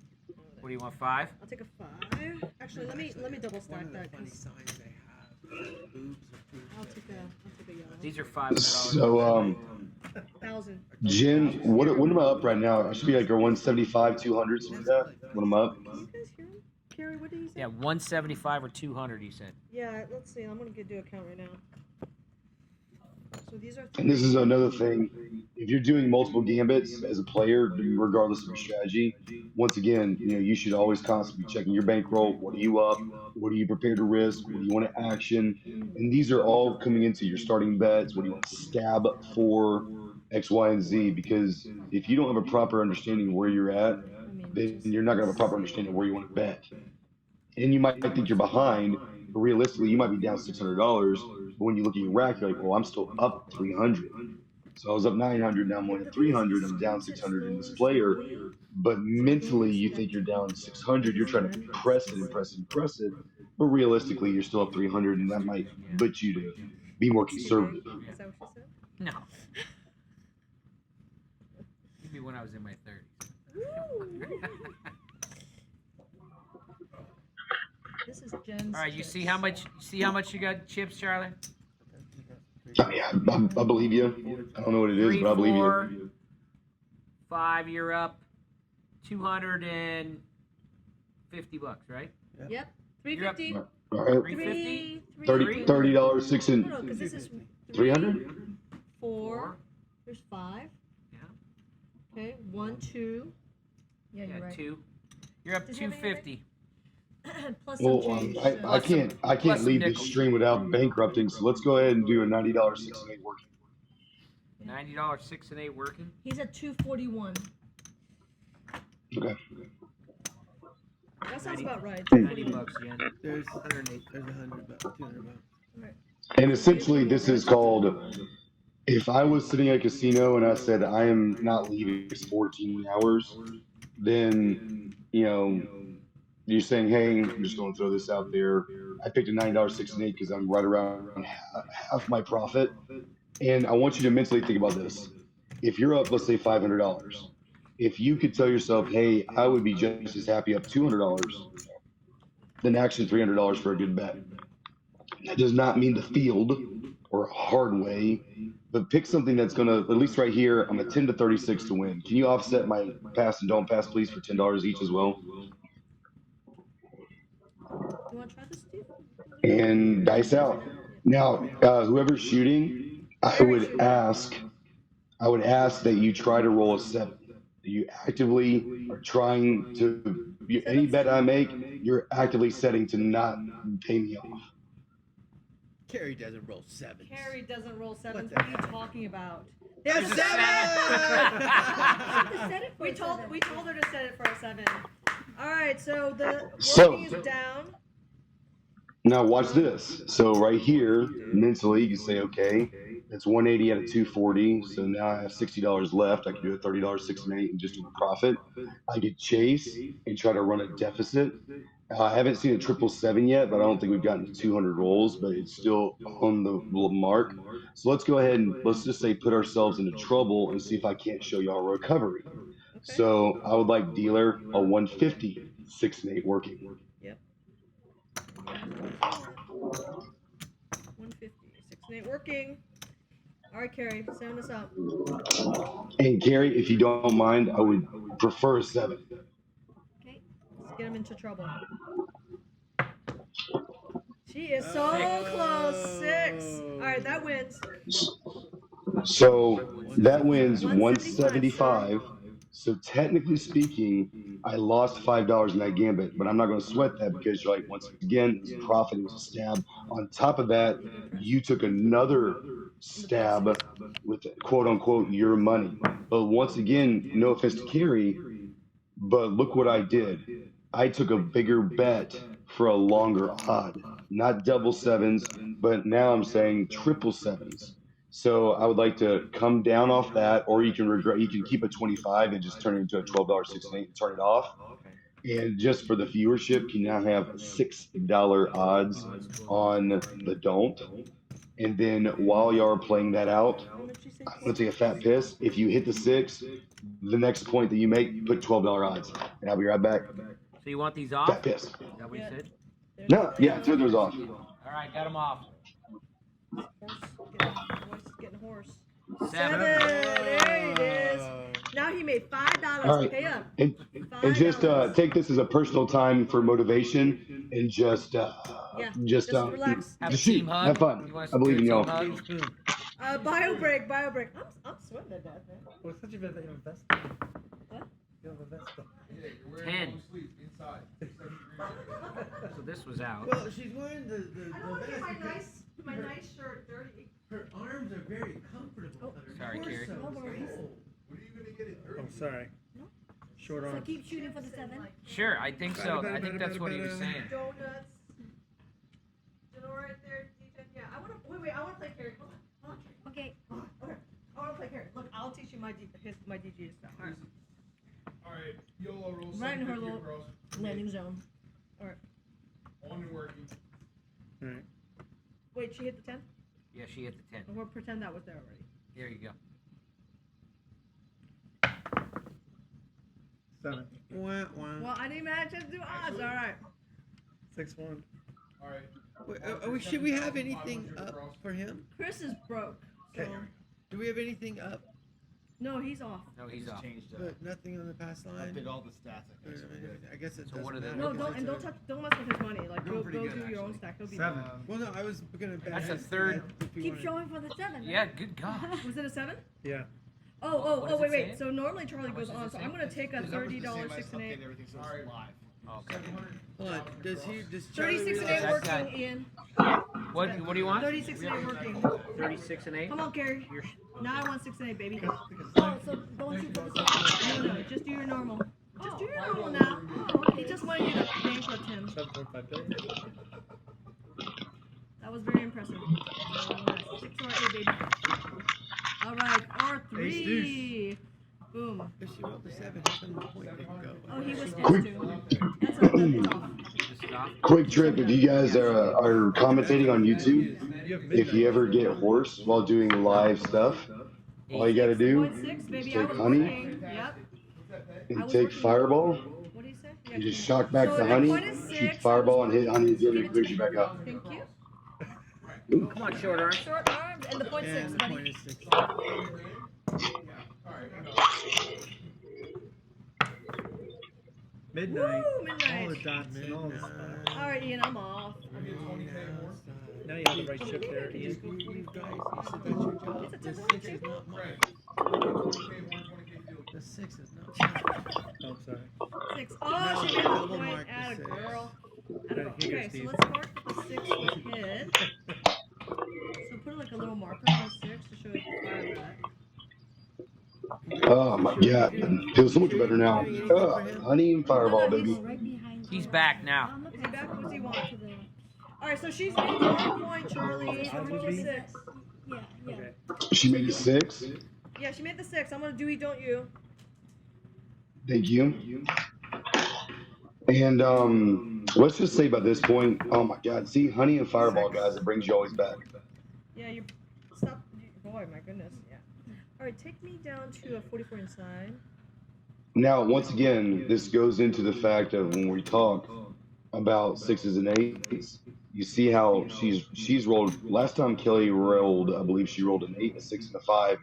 What do you want, 5? I'll take a 5. Actually, let me double One stack of the that. funny 'Cause signs they have. Boobs are proof. I'll take a yellow. These are $500. So, 1,000. Jen, what am I up right now? I should be like a 175, 200, something like that. What am I up? Did you guys hear him? Carrie, what did he say? Yeah, 175 or 200, he said. Yeah, let's see. I'm gonna do a count right now. So these are. And this is another thing. If you're doing multiple gambits as a player, regardless of your strategy, once again, you should always constantly be checking your bankroll. What are you up? What are you prepared to risk? What do you want to action? And these are all coming into your starting bets. What do you want to stab for? X, Y, and Z. Because if you don't have a proper understanding of where you're at, then you're not going to have a proper understanding of where you want to bet. And you might think you're behind, but realistically, you might be down $600. But when you look at your rack, you're like, well, I'm still up 300. So I was up 900, now I'm only at 300, I'm down 600 in this player. But mentally, you think you're down 600, you're trying to press it. But realistically, you're still up 300, and that might put you to be more conservative. Is that what she said? No. Maybe when I was in my 30s. This is Jen's. All right, you see how much you got chips, Charlie? I mean, I believe you. I don't know what it is, 3, but I believe 4, you. 5, you're up $250, right? Yep. 350. All right. 350? $30, 6 No, and no, because this is 300. 4. There's 5. Yeah. Okay. 1, 2. Yeah, you're right. 2. You're up Does he have $250. Plus some Well, change. I can't plus some leave this nickels. stream without bankrupting. So let's go ahead and do a $90 6 and 8 working. $90 6 and 8 working. He's at 241. Okay. That sounds about right. $90, Jen. There's 108. There's 100 bucks. 200 bucks. And essentially, this is called. If I was sitting at a casino and I said I am not leaving for 14 hours, then you're saying, hey, I'm just going to throw this out there. I picked a $9.68 because I'm right around half my profit. And I want you to mentally think about this. If you're up, let's say $500, if you could tell yourself, hey, I would be just as happy up $200 than actually $300 for a good bet. That does not mean the field or a hard way, but pick something that's going to, at least right here, I'm a 10 to 36 to win. Can you offset my pass and don't pass, please, for $10 each as well? You want to try this, Steve? And dice out. Now, whoever's shooting, I would ask that you try to roll a 7. You actively are trying to, any bet I make, you're actively setting to not pay me off. Carrie doesn't roll 7s. Carrie doesn't roll 7s. What the What are you heck? talking about? There's a 7! We told her to set it for a 7. All right, so the So- working is down. Now watch this. So right here, mentally, you can say, okay, it's 180 out of 240. So now I have $60 left. I can do a $30 6 and 8 and just do a profit. I could chase and try to run a deficit. I haven't seen a 777 yet, but I don't think we've gotten to 200 rolls, but it's still on the mark. So let's go ahead and let's just say put ourselves into trouble and see if I can't show y'all a recovery. So I would like dealer a 150 6 and 8 working. Yep. 150. 6 and 8 working. All right, Carrie, send us up. And Gary, if you don't mind, I would prefer a 7. Okay, let's get him into trouble. She is so close. 6. All right, that wins. So that wins 175. So technically speaking, I lost $5 in that gambit, but I'm not going to sweat that because you're like, once again, it was a profit, it was a stab. On top of that, you took another stab with quote unquote your money. But once again, no offense to Carrie, but look what I did. I took a bigger bet for a longer odd, not double 7s, but now I'm saying triple 7s. So I would like to come down off that, or you can keep a 25 and just turn it into a $12 6 and 8 and turn it off. And just for the viewership, you now have $6 odds on the don't. And then while y'all are playing that out, I'm gonna take a fat piss. If you hit the 6, the next point that you make, put $12 odds, and I'll be right back. So you want these off? Fat piss. Is that what you said? No, yeah, turn those off. All right, got them off. Voice is getting hoarse. 7. There it is. Now he made $5. All right. Pay up. And just take this as a personal time for motivation and just relax. Have a just shoot, team hug. have fun. You want I believe in y'all. team hug? Bio break. I'm sweating to death, man. What's such a bad thing of a vest? What? You have a vest. Yeah, you're wearing 10. long sleeves inside. So this was out. Well, she's wearing the I want to get vest my because my nice shirt dirty. her arms are very comfortable. Sorry, Carrie. No worries. When are you gonna get it dirty? I'm sorry. No. Short So arms. keep shooting for the 7. Sure, I think so. I think that's what he was saying. Donuts. You know right there, DJ. Yeah, I want to wait. I want to play Carrie. Hold on. Okay. Okay. I want to play Carrie. Look, I'll teach you my DGE stuff. All right. Alright, YOLO rolls. Right in her 750 little across. landing zone. All right. On and working. Alright. Wait, she hit the 10? Yeah, she hit the 10. We'll pretend that was there already. There you go. 7. Wah, wah. Well, I didn't even have a chance to do odds. All right. 6-1. Alright. Wait, should we have anything up for him? Chris is broke. So. Do we have anything up? No, he's off. No, he's off. But nothing on the pass line? I did all the stats. I think. So we're good. I guess it So doesn't what are they- matter. No, because don't it's don't mess with his money. Like go pretty do good, your own actually. stack. He'll be 7. Well, no, I was gonna bet. That's a third. if you Keep wanted- showing for the 7. Yeah, good gosh. Was it a 7? Yeah. What does it Wait. say? So normally Charlie How much goes does on. it So say? I'm gonna take a The numbers the $30 same, I 6 just and updated 8. everything so it's Alright. live. Okay. Hold on. Does Charlie 36 and 8 realize- That guy- working in. What do you want? 36 and 8 working. 36 and 8. Come on, Carrie. Now I want 6 and 8, baby. Oh, so don't shoot for the 7. No, just do your normal. Just do your normal now. He just wanted you to bankrupt him. 7.5 billion. That was very impressive. 6 or 8, baby. All right, R3. Boom. If she rolled a 7, how come the point didn't go? Oh, he was Quick, supposed to. That's off. This is off. quick trick. If you guys are commentating on YouTube, You have if you midnight. ever get hoarse while doing live stuff, all you got to do 6.6, baby. is I take was honey working. Yep. I and was take working. Fireball. What do you say? Yeah, You just shock back so the the honey, point is shoot 6. Fireball, and hit honey again, Give and it it clears to you me. back up. Thank you. Come on, short arm. Short arms and the point 6, And the buddy. point is 6. Midnight. Woo, midnight. All the dots and all the stuff. All right, Ian, I'm off. Now you have the right ship there, You Ian. guys, you said that's your job. It's a The 10 6 is not mine. The 6 is not mine. Oh, sorry. 6. No, Oh, she made the double point. mark the Atta 6. girl. Gotta Atta hit her, Okay, so Steve. let's mark that the 6 was hit. So put like a little marker on the 6 to show you the fire back. Oh my god, feels so much better now. Honey and Fireball, baby. He's back now. Is he back? What does he want? All right, so she's made 1 point, Charlie. I'm rolling 6. Okay. She made it 6. Yeah, she made the 6. I'm gonna do you, don't you? Thank you. And let's just say by this point, oh my god, see, honey and Fireball, guys, it brings you always back. Yeah, you stop. Boy, my goodness. Yeah. All right, take me down to a 44 inside. Now, once again, this goes into the fact of when we talk about 6s and 8s, you see how she's rolled. Last time Kelly rolled, I believe she rolled an 8, a 6, and a 5.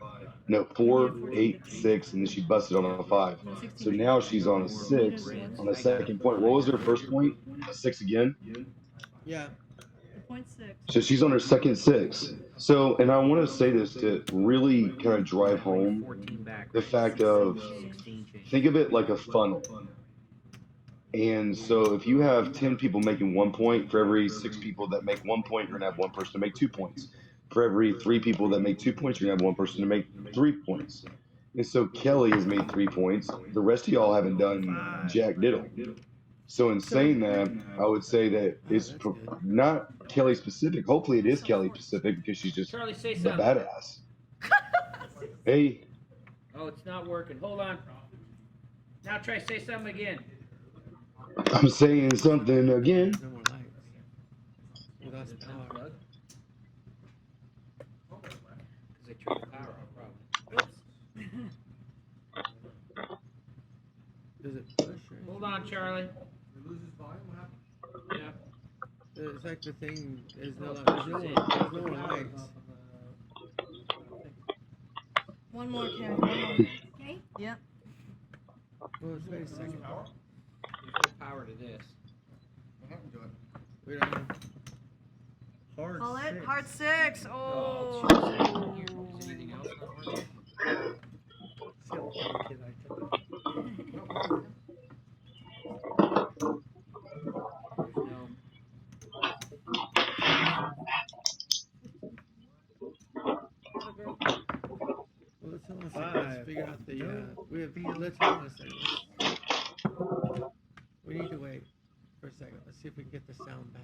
No, 4, 8, 6, and then she busted on a 5. So now she's on a 6 on the second point. What was her first point? A 6 again? Yeah. Point 6. So she's on her second 6. So, and I want to say this to really kind of drive home 14 back. the fact of, 16 change. think of it like a funnel. And so if you have 10 people making 1 point, for every 6 people that make 1 point, you're going to have 1 person to make 2 points. For every 3 people that make 2 points, you're going to have 1 person to make 3 points. And so Kelly has made 3 points. The rest of y'all haven't done jack diddle. So in saying that, I would say that it's not Kelly specific. Hopefully it is Kelly specific because she's just Charlie, say the something. badass. Hey, Oh, it's not working. Hold on. Now try say something again. I'm saying something again. No more lights. We lost power. Unplug. Because they turned the power off, probably. Does it push or Hold on, Charlie. We lose his volume? What happened? Yeah. It's like the thing is no more lights. One more, Karen. One more. Okay. Yep. Well, let's wait a second. There's no power to this. What happened to it? We don't know. Hard Call it. 6. Hard 6. Oh, Oh. it's just here. Is anything else not working? See how lucky kid I took it. No. Well, let's hold on a second. Let's 5. figure out the. No. Let's hold on a second. We need to wait for a second. Let's see if we can get the sound back.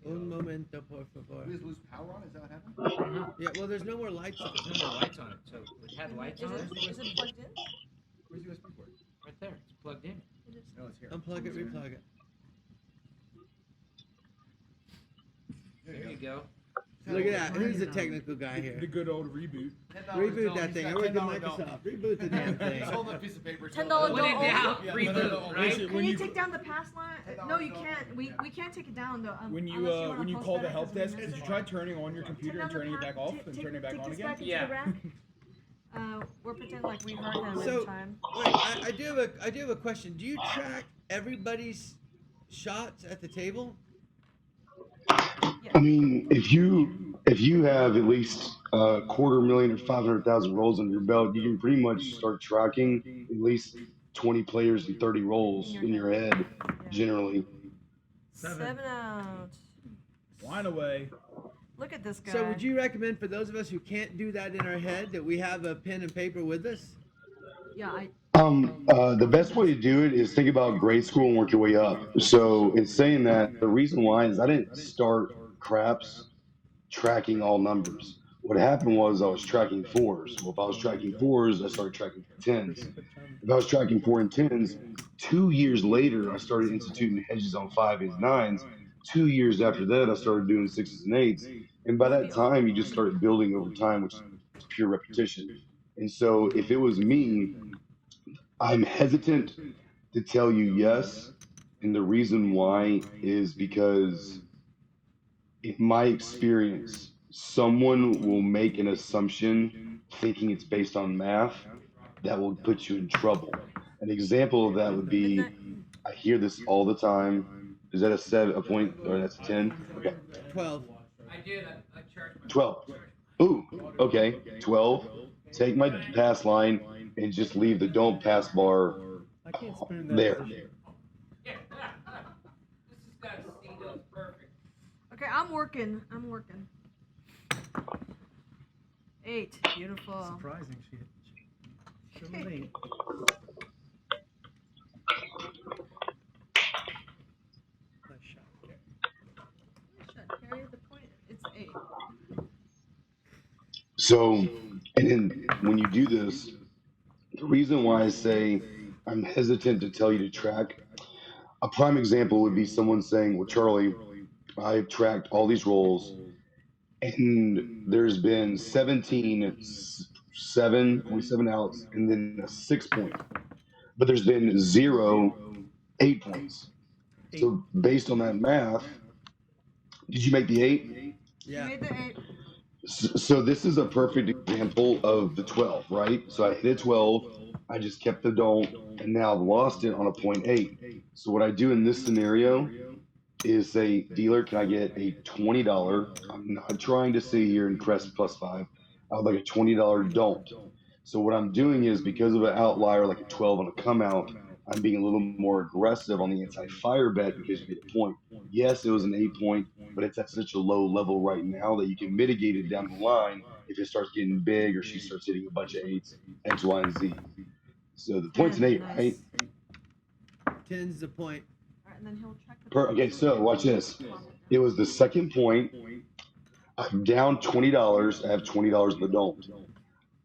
Un momento, por favor. We just lose power on it? Is that what happened? Yeah, well, there's no more lights on. There's no more lights on it. So it had lights on it. Is it plugged in? Where's the USB port? Right there. It's plugged in. No, it's here. Unplug it, replug it. There you go. Look at that. Who's the technical guy The here? good old reboot. Reboot that thing. I work at Microsoft. Reboot the damn thing. Just hold that piece of paper. $10 Put it don't down. own Yeah, Reboot. no, Right? Listen, Can you take down the pass line? No, you can't. We can't take it down though. When you unless wanna when you post call that the as help we desk, miss did it. you try turning on your computer and turning it back off and turning it back on this again? back into Yeah. the rack. We're pretending like we heard him So, every time. wait, I do have a question. Do you track everybody's shots at the table? I mean, if you have at least a 250,000 or 500,000 rolls under your belt, you can pretty much start tracking at least 20 players and 30 rolls in your head, generally. 7 out. Wine away. Look at this guy. So would you recommend for those of us who can't do that in our head that we have a pen and paper with us? Yeah, The best way to do it is think about grade school and work your way up. So in saying that, the reason why is I didn't start craps tracking all numbers. What happened was I was tracking fours. Well, if I was tracking fours, I started tracking tens. If I was tracking four and tens, 2 years later, I started instituting hedges on five and nines. 2 years after that, I started doing sixes and eights. And by that time, you just started building over time, which is pure repetition. And so if it was me, I'm hesitant to tell you yes. And the reason why is because in my experience, someone will make an assumption thinking it's based on math that will put you in trouble. An example of that would be I hear this all the time. Is that a seven, a point, or that's a 10? Okay. 12. I did. I charged my 12. Ooh, okay. 12. Take my pass line and just leave the don't pass bar I can't spoon that there. position. Yeah. This has got C does perfect. Okay, I'm working. I'm working. 8. Beautiful. Surprising, she hit an 8. Nice shot. Nice shot. Carry the point. It's 8. So, and then when you do this, the reason why I say I'm hesitant to tell you to track, a prime example would be someone saying, well, Charlie, I've tracked all these rolls and there's been 17 only 7 outs, and then a 6 point. But there's been 8 points. So based on that math, did you make the 8? You made the 8. So this is a perfect example of the 12, right? So I hit a 12, I just kept the don't, and now I've lost it on a .8. So what I do in this scenario is say, dealer, can I get a $20? I'm not trying to sit here and crest +5. I would like a $20 don't. So what I'm doing is because of an outlier like a 12 on a come out, I'm being a little more aggressive on the anti-fire bet because you made a point. Yes, it was an 8 point, but it's at such a low level right now that you can mitigate it down the line if it starts getting big or she starts hitting a bunch of eights, X, Y, and Z. So the point's an 8, right? 10's the point. Alright, and then he'll check the Okay, so watch this. It was the second point. I'm down $20. I have $20 in the don't.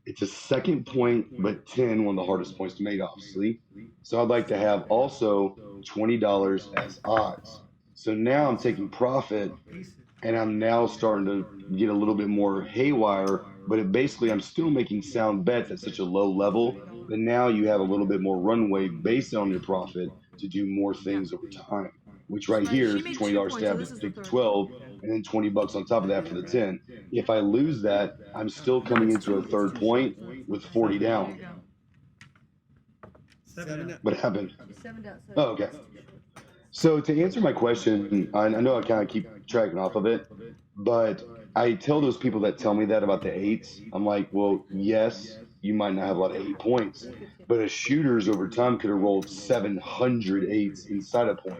It's a second point, but 10, one of the hardest points to make, obviously. So I'd like to have also $20 as odds. So now I'm taking profit, and I'm now starting to get a little bit more haywire, but basically I'm still making sound bets at such a low level that now you have a little bit more runway based on your profit to do more things over time. Which right here is $20 stab to take 12, and then $20 on top of that for the 10. If I lose that, I'm still coming into a third point with 40 down. 7 up. What happened? 7 down. Oh, okay. So to answer my question, I know I kind of keep tracking off of it, but I tell those people that tell me that about the eights, I'm like, well, yes, you might not have a lot of 8 points, but a shooter's over time could have rolled 700 eights inside a point.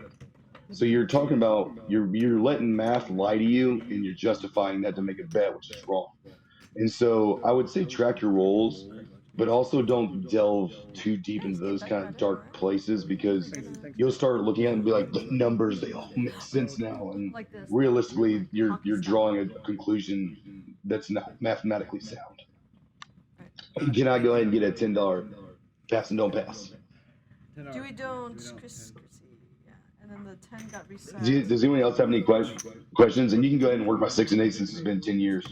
So you're talking about you're letting math lie to you, and you're justifying that to make a bet, which is wrong. And so I would say track your rolls, but also don't delve too deep into those kind of dark places because you'll start looking at it and be like, the numbers, they all make sense now. And realistically, you're drawing a conclusion that's not mathematically sound. Can I go ahead and get a $10 pass and don't pass? Do we don't, Chris, yeah, and then the 10 got reset. Does anyone else have any questions? And you can go ahead and work my 6 and 8 since it's been 10 years.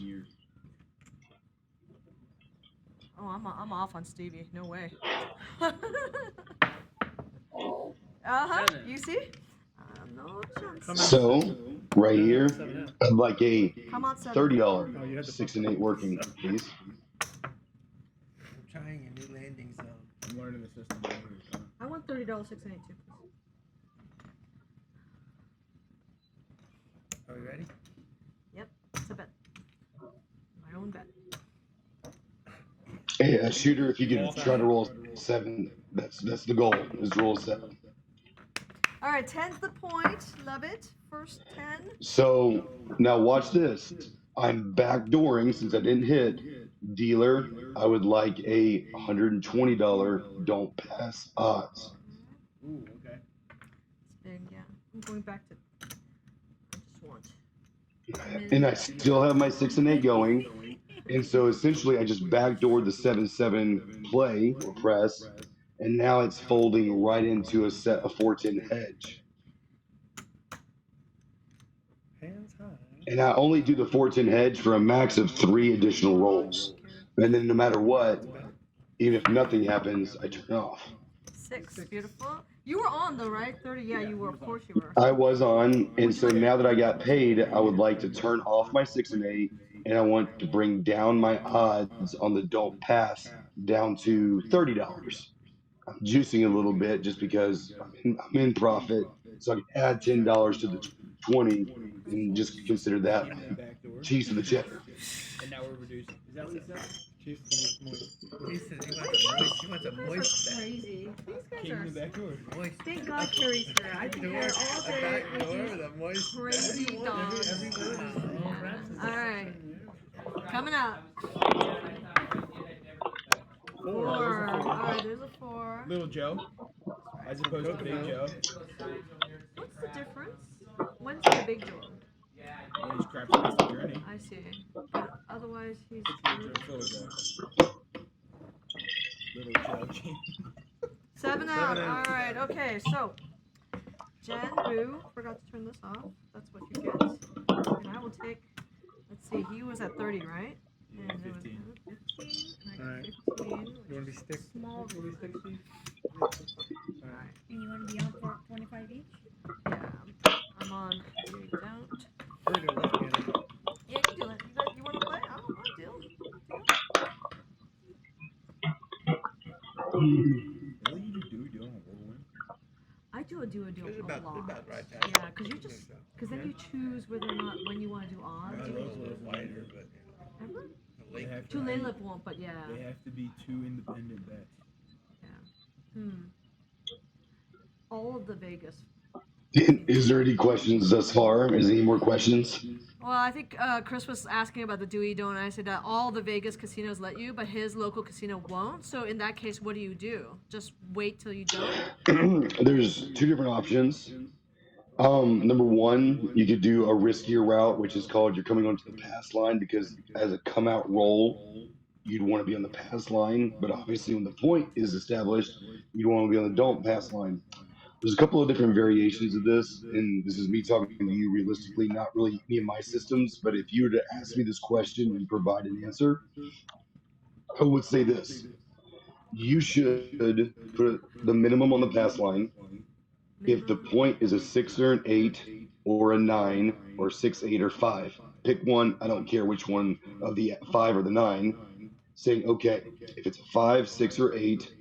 Oh, I'm off on Stevie. No way. You see? No chance. So, right here, I'd like a $30 6 and 8 working, please. I'm trying a new landing zone. I'm learning the system. I want $30 6 and 8 too. Are we ready? Yep, it's a bet. My own bet. Hey, a shooter, if you can try to roll 7, that's the goal, is to roll 7. All right, 10's the point. Love it. First 10. So, now watch this. I'm backdooring since I didn't hit. Dealer, I would like a $120 don't pass odds. Ooh, okay. It's big, yeah. I'm going back to. I just want. And I still have my 6 and 8 going. And so essentially, I just backdoored the 7-7 play or press, and now it's folding right into a 4-10 hedge. Hands high. And I only do the 4-10 hedge for a max of 3 additional rolls. And then no matter what, even if nothing happens, I turn off. 6, beautiful. You were on though, right? 30, yeah, you were, of course you were. I was on, and so now that I got paid, I would like to turn off my 6 and 8, and I want to bring down my odds on the don't pass down to $30. I'm juicing a little bit just because I'm in profit, so I can add $10 to the 20 and just consider that Came in the back door. cheese to the cheddar. And now we're reducing. Is that what he said? Cheers to this moist. He said he wants a moist. He wants a You guys moist are bet. crazy. These guys Came in the are. back door. Moist. Thank God Carrie's here. I'd be here all A day back with door these with a moist. crazy dogs. Alright. Coming up. 4. Alright, there's a 4. Little Joe, as opposed to Big Joe. What's the difference? When's the big Joe? When he's crap space the journey. I see. But otherwise, he's. Little Joe. Little Joe. 7 out. Alright, okay, so. Jen, Boo, forgot to turn this off. That's what you get. And I will take. Let's see, he was at 30, right? And it was 15. 15, and I got Alright. 15. You want to be stick? Small. You want to be stick, Steve? Alright. And you want to be on for 25 each? Yeah, I'm on. You don't. Pretty good left-handed. Yeah, you can do it. You want to play? I don't want to deal. Really? You just do a whirlwind? I do a It's a about lot. right there. Yeah, because you just, because then you choose whether or not when you want to do odds. It's a little wider, but Remember? the lake. Two lane lip won't, but yeah. They have to be 2 independent bets. All of the Vegas. Is there any questions thus far? Is there any more questions? Well, I think Chris was asking about the Dewey Don't. I said that all the Vegas casinos let you, but his local casino won't. So in that case, what do you do? Just wait till you don't? There's 2 different options. Number 1, you could do a riskier route, which is called you're coming onto the pass line, because as a come out roll, you'd want to be on the pass line. But obviously, when the point is established, you'd want to be on the don't pass line. There's a couple of different variations of this, and this is me talking to you realistically, not really any of my systems. But if you were to ask me this question and provide an answer, I would say this: you should put the minimum on the pass line. If the point is a 6 or an 8 or a 9 or 6, 8 or 5, pick one. I don't care which one of the 5 or the 9. Saying, okay, if it's a 5, 6 or 8,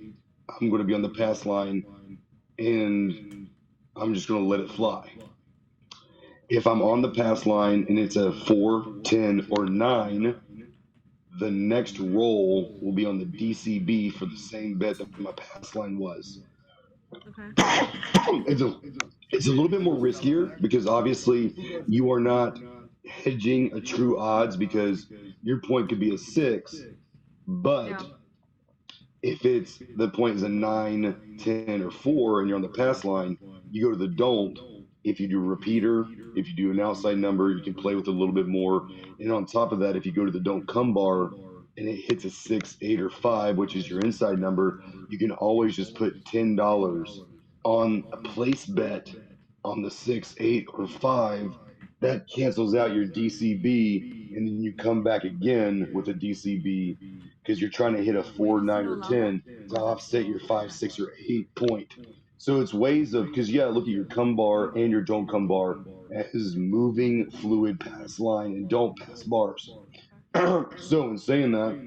I'm going to be on the pass line, and I'm just going to let it fly. If I'm on the pass line and it's a 4, 10, or 9, the next roll will be on the DCB for the same bet that my pass line was. Okay. It's a little bit more riskier because obviously you are not hedging a true odds, because your point could be a 6, but Yeah. if it's the point is a 9, 10, or 4 and you're on the pass line, you go to the don't. If you do a repeater, if you do an outside number, you can play with it a little bit more. And on top of that, if you go to the don't come bar and it hits a 6, 8, or 5, which is your inside number, you can always just put $10 on a place bet on the 6, 8, or 5. That cancels out your DCB, and then you come back again with a DCB because you're trying to hit a 4, 9, or 10 to offset your 5, 6, or 8 point. So it's ways of, because look at your come bar and your don't come bar as moving fluid pass line and don't pass bars. So in saying that,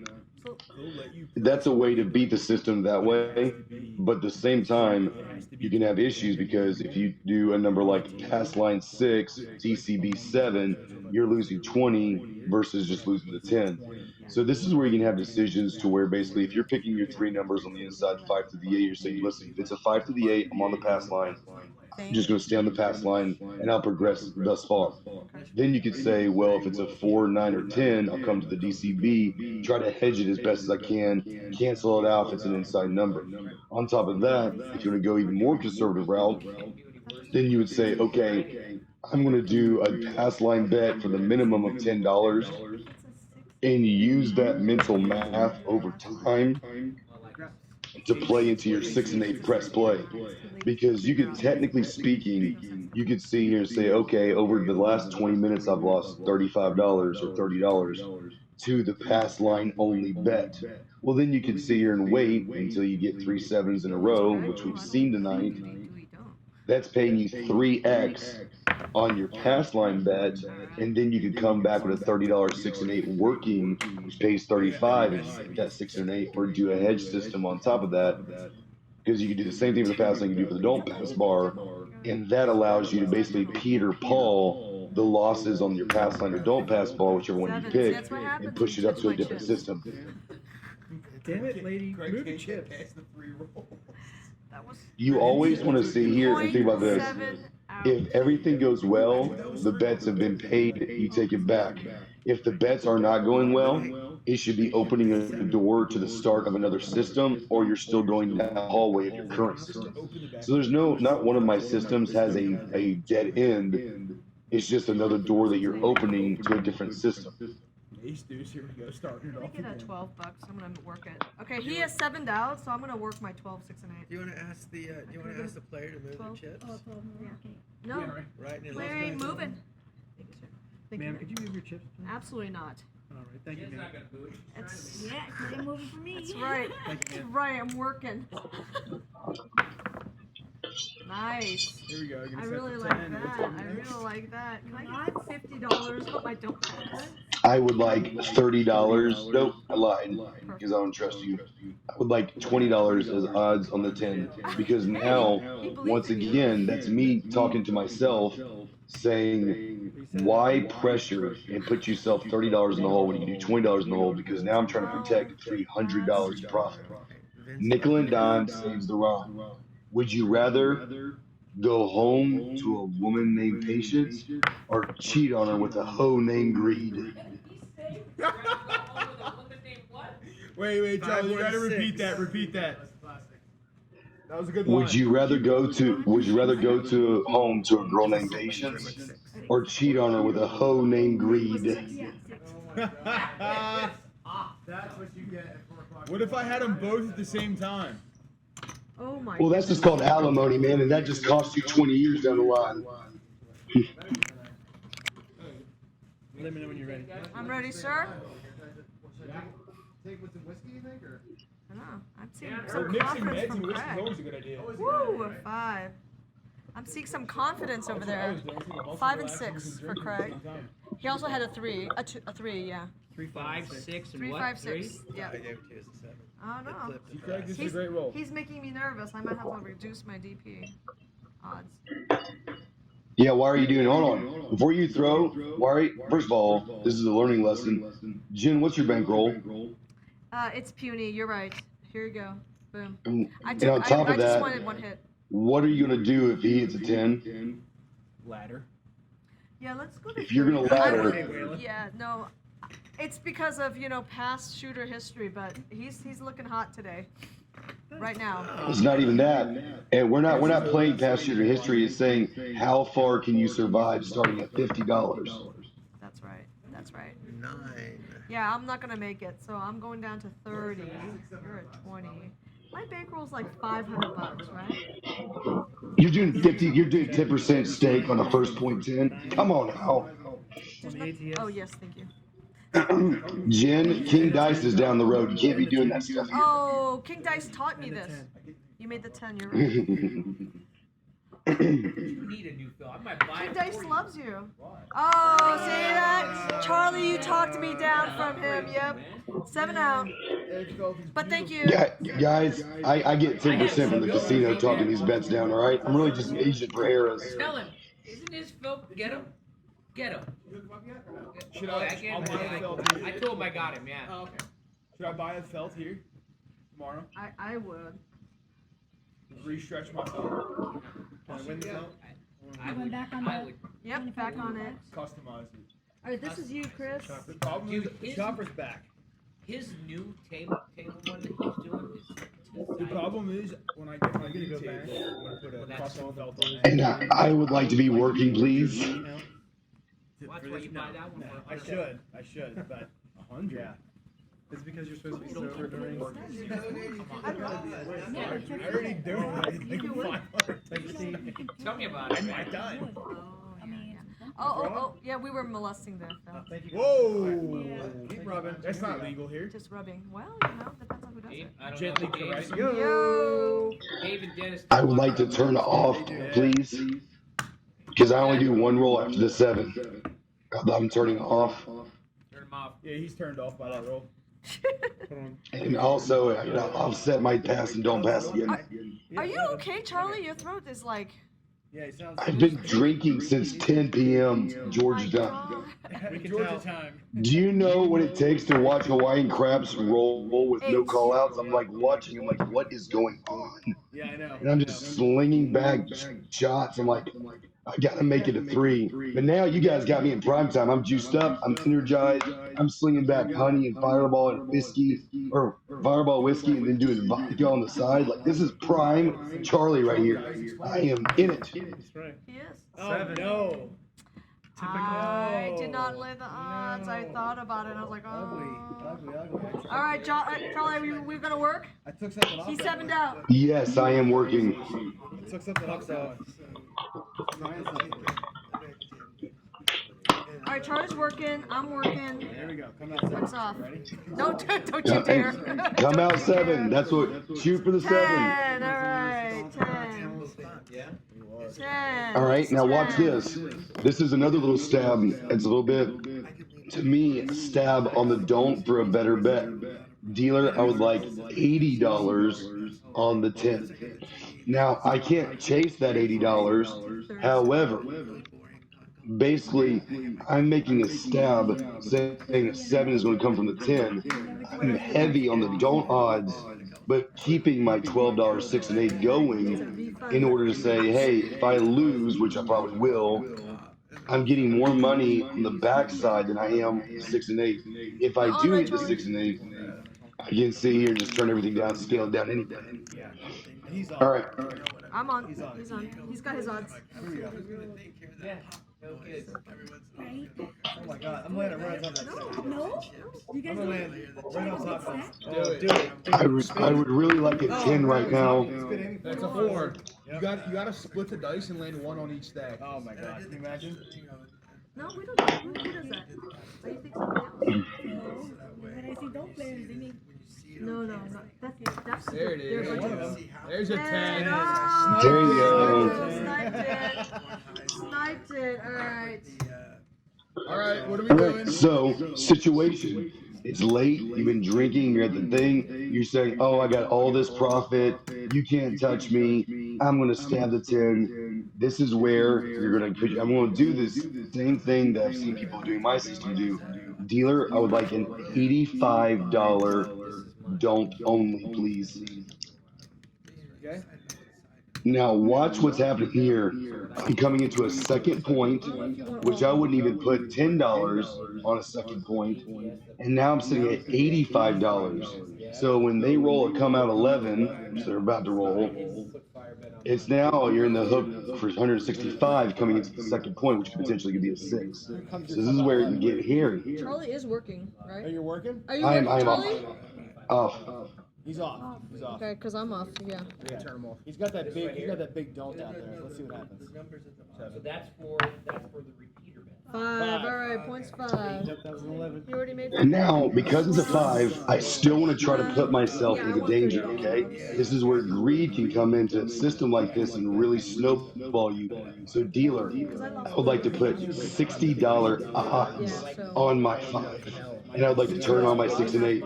that's a way to beat the system that way. But at the same time, you can have issues because if you do a number like pass line 6, DCB 7, you're losing 20 versus just losing the 10. So this is where you can have decisions to where basically if you're picking your 3 numbers on the inside 5 to the 8, you're saying, listen, if it's a 5 to the 8, I'm on the pass line. I'm just going to stay on the pass line and I'll progress thus far. Then you could say, well, if it's a 4, 9, or 10, I'll come to the DCB, try to hedge it as best as I can, cancel it out if it's an inside number. On top of that, if you want to go even more conservative route, then you would say, okay, I'm going to do a pass line bet for the minimum of $10. and you use that mental math over time to play into your 6 and 8 press play. Because you could, technically speaking, you could see here and say, okay, over the last 20 minutes, I've lost $35 or $30 to the pass line only bet. Well, then you could sit here and wait until you get 3 sevens in a row, which we've seen tonight. That's paying you 3x on your pass line bet, and then you could come back with a $30 6 and 8 working, which pays 35 and make that 6 and 8, or do a hedge system on top of that, because you can do the same thing for the pass line you do for the don't pass bar, and that allows you to basically Peter Paul the losses on your pass line or don't pass bar, whichever one you pick, and push it up to a different system. Damn it, lady. Greg Move your can't chips. pass the free roll. That was You always want to sit here and think about this. 0.7 out. If everything goes well, the bets have been paid, you take it back. If the bets are not going well, it should be opening a door to the start of another system, or you're still going down the hallway of your current system. So there's not one of my systems has a dead end. It's just another door that you're opening to a different system. Ace deuce, here we go, starting it Let me off get again. a 12 bucks. I'm gonna work it. Okay, he has 7 out, so I'm gonna work my 12, 6, and 8. Do you want to ask the player to move 12? the chips? Oh, 12 more. Okay. No, Right in player ain't moving. Thank Ma'am, you. could you move your chips, please? Absolutely not. All right, thank you, He's ma'am. not gonna boost. That's Yeah, they're moving for me. that's right. Thank you, That's ma'am. right. I'm working. Nice. Here we go. You're gonna I set really the like 10. What's that. up I next? really like that. Can I get $50 on my don't pass? I would like $30. Nope, I lied because I don't trust you. I would like $20 as odds on the 10, because now, once again, that's me talking to myself, saying, why pressure and put yourself $30 in the hole when you can do $20 in the hole? Because now I'm trying to protect $300 in profit. Nickel and dime saves the rhyme. Would you rather go home to a woman named Patience or cheat on her with a hoe named Greed? Wait, Charlie, you gotta 516. repeat that. Repeat that. That was a good Would line. you rather go to home to a girl named Patience or cheat on her with a hoe named Greed? Yeah, 6. That's what you get at 4 o'clock. What if I had them both at the same time? Oh my. Well, that's just called alimony, man, and that just costs you 20 years down the line. Let me know when you're ready. I'm ready, sir. Should I take with some whiskey, you think, or? I don't know. I'm seeing Or some mixing confidence meds from and whiskey is Craig. always a good idea. Woo, 5. I'm seeing some confidence over there. 5 and 6 for Craig. He also had a 3, a 3, yeah. 3, 5, 6, and 3, what? 5, 3? 6. Yeah. I gave it to you as a 7. I don't know. See, Craig, this is a great roll. He's making me nervous. I might have to reduce my DP odds. Yeah, why are you doing? Hold on. Before you throw, first of all, this is a learning lesson. Jen, what's your bankroll? It's puny. You're right. Here you go. Boom. And I on took. top I of just that, wanted 1 hit. what are you going to do if he hits a 10? Ladder. Yeah, let's go to. If you're gonna 30. I ladder- would- Yeah, no. It's because of past shooter history, but he's looking hot today. Right now. It's not even that. And we're not playing past shooter history. It's saying how far can you survive starting at $50? That's right. That's right. 9. Yeah, I'm not gonna make it, so I'm going down to 30. You're at 20. My bankroll's like $500, right? You're doing 50. You're doing 10% stake on the first point 10. Come on now. There's no- oh yes, thank you. Jen, King Dice is down the road. You can't be doing that stuff here. Oh, King Dice taught me this. You made the 10. You're right. You need a new fill. I might buy King it Dice for you. loves you. Oh, see that? Charlie, you talked me down from him. Yep. 7 out. But thank you. Guys, I get 10% from the casino talking these bets down, all right? I'm really just an agent for Harris. Tell him. Isn't his fill? Get him. Get him. Should Oh, I? I gave I'll him. buy a Yeah, felt I here. told him I got him. Yeah. Oh, okay. Should I buy a felt here tomorrow? I would. Re-stretch my felt. Can I win the felt? I You went would. back on I that? would. Yep, back on it. Customize it. Alright, this is you, Chris. The problem is, Dude, his- Chopper's back. His new table one that he's doing is. The problem is, when I get my new table, I'm gonna put Well, a that's custom felt on it. And I would like to be working, please. Well, that's why you buy that one. I should, but 100. Yeah. It's because you're supposed to be sober during. I love I already do. I think 500. Tell me about it. I done. Yeah, we were molesting there, Phil. Thank you. Whoa! Keep rubbing. That's not legal here. Just rubbing. Well, depends on who does Gabe, it. I don't Gently know. caress. Yo. Gabe and Dennis. I would like to turn off, please, because I only do one roll after the 7. I'm turning off. Turn him off. Yeah, he's turned off by that roll. Hold on. And also, I'll set my pass and don't pass again. Are you okay, Charlie? Your throat is like. Yeah, he sounds. I've been drinking since 10 p.m. Georgia time. God. We can Georgia tell. time. Do you know what it takes to watch Hawaiian Craps roll with no call outs? I'm like watching, I'm like, what is going on? Yeah, I know. And I'm just slinging back shots. I'm like, I gotta make it a 3. But now you guys got me in prime time. I'm juiced up. I'm energized. I'm slinging back honey and fireball and whiskey, or fireball whiskey, and then doing vodka on the side. Like, this is prime Charlie right here. I am in it. That's right. He is. Oh, 7. no. I did not lay the odds. I thought about it and I was like, Ugly. oh. All right, Charlie, we're gonna work. I took something off. He's 7'd out. Yes, I am working. I took something off that one. Trying something. All right, Charlie's working. I'm working. Here we go. Come out. What's off? Ready? Don't you dare. Come out 7. That's what. Shoot for the 7. 10. All right, 10. Yeah? 10. All right, now watch this. This is another little stab. It's a little bit, to me, a stab on the don't for a better bet. Dealer, I would like $80 on the 10. Now, I can't chase that $80. However, basically, I'm making a stab saying a 7 is going to come from the 10. I'm heavy on the don't odds, but keeping my $12 6 and 8 going in order to say, hey, if I lose, which I probably will, I'm getting more money on the backside than I am 6 and 8. If I do hit the 6 and 8, I can sit here and just turn everything down, scale it down anyway. He's on. All right. I'm on. He's on. He's got his odds. Here we go. Yeah. No kids. Oh my god, I'm landing right on that. No? You guys I'm gonna land right on top of that. Do it. I would really like a 10 right now. That's a 4. You gotta split the dice and land 1 on each stack. Oh my god, can you imagine? No, we don't. Who does that? Oh, you think somebody else? No. When I see don't players, they mean. No. That's There it is. They're One of buddies. them. There's a 10. There you go. Sniped it. All right. All right, what are we All doing? right, so situation. It's late. You've been drinking. You're at the thing. You're saying, "Oh, I got all this profit. You can't touch me. I'm gonna stab the 10." This is where you're gonna. I'm gonna do this same thing that I've seen people doing my system do. Dealer, I would like an $85 don't only, please. Okay. Now watch what's happening here. I'm coming into a second point, which I wouldn't even put $10 on a second point, and now I'm sitting at $85. So when they roll a come out 11, so they're about to roll, it's now you're in the hook for 165 coming into the second point, which potentially could be a 6. So this is where it can get hairy. Charlie is working, right? Are you working? Are you I am working, off. Charlie? Off. He's off. He's off. Okay, because I'm off. Yeah. Yeah. Turn him off. He's got that big don't out there. Let's see what happens. So that's for the repeater bet. 5. All right, points 5. Yep, that was an 11. You already made. And now, because it's a 5, I still want to try to put myself into danger, okay? This is where greed can come into a system like this and really snowball you. So, dealer, I would like to put $60 odds on my 5. And I would like to turn on my 6 and 8.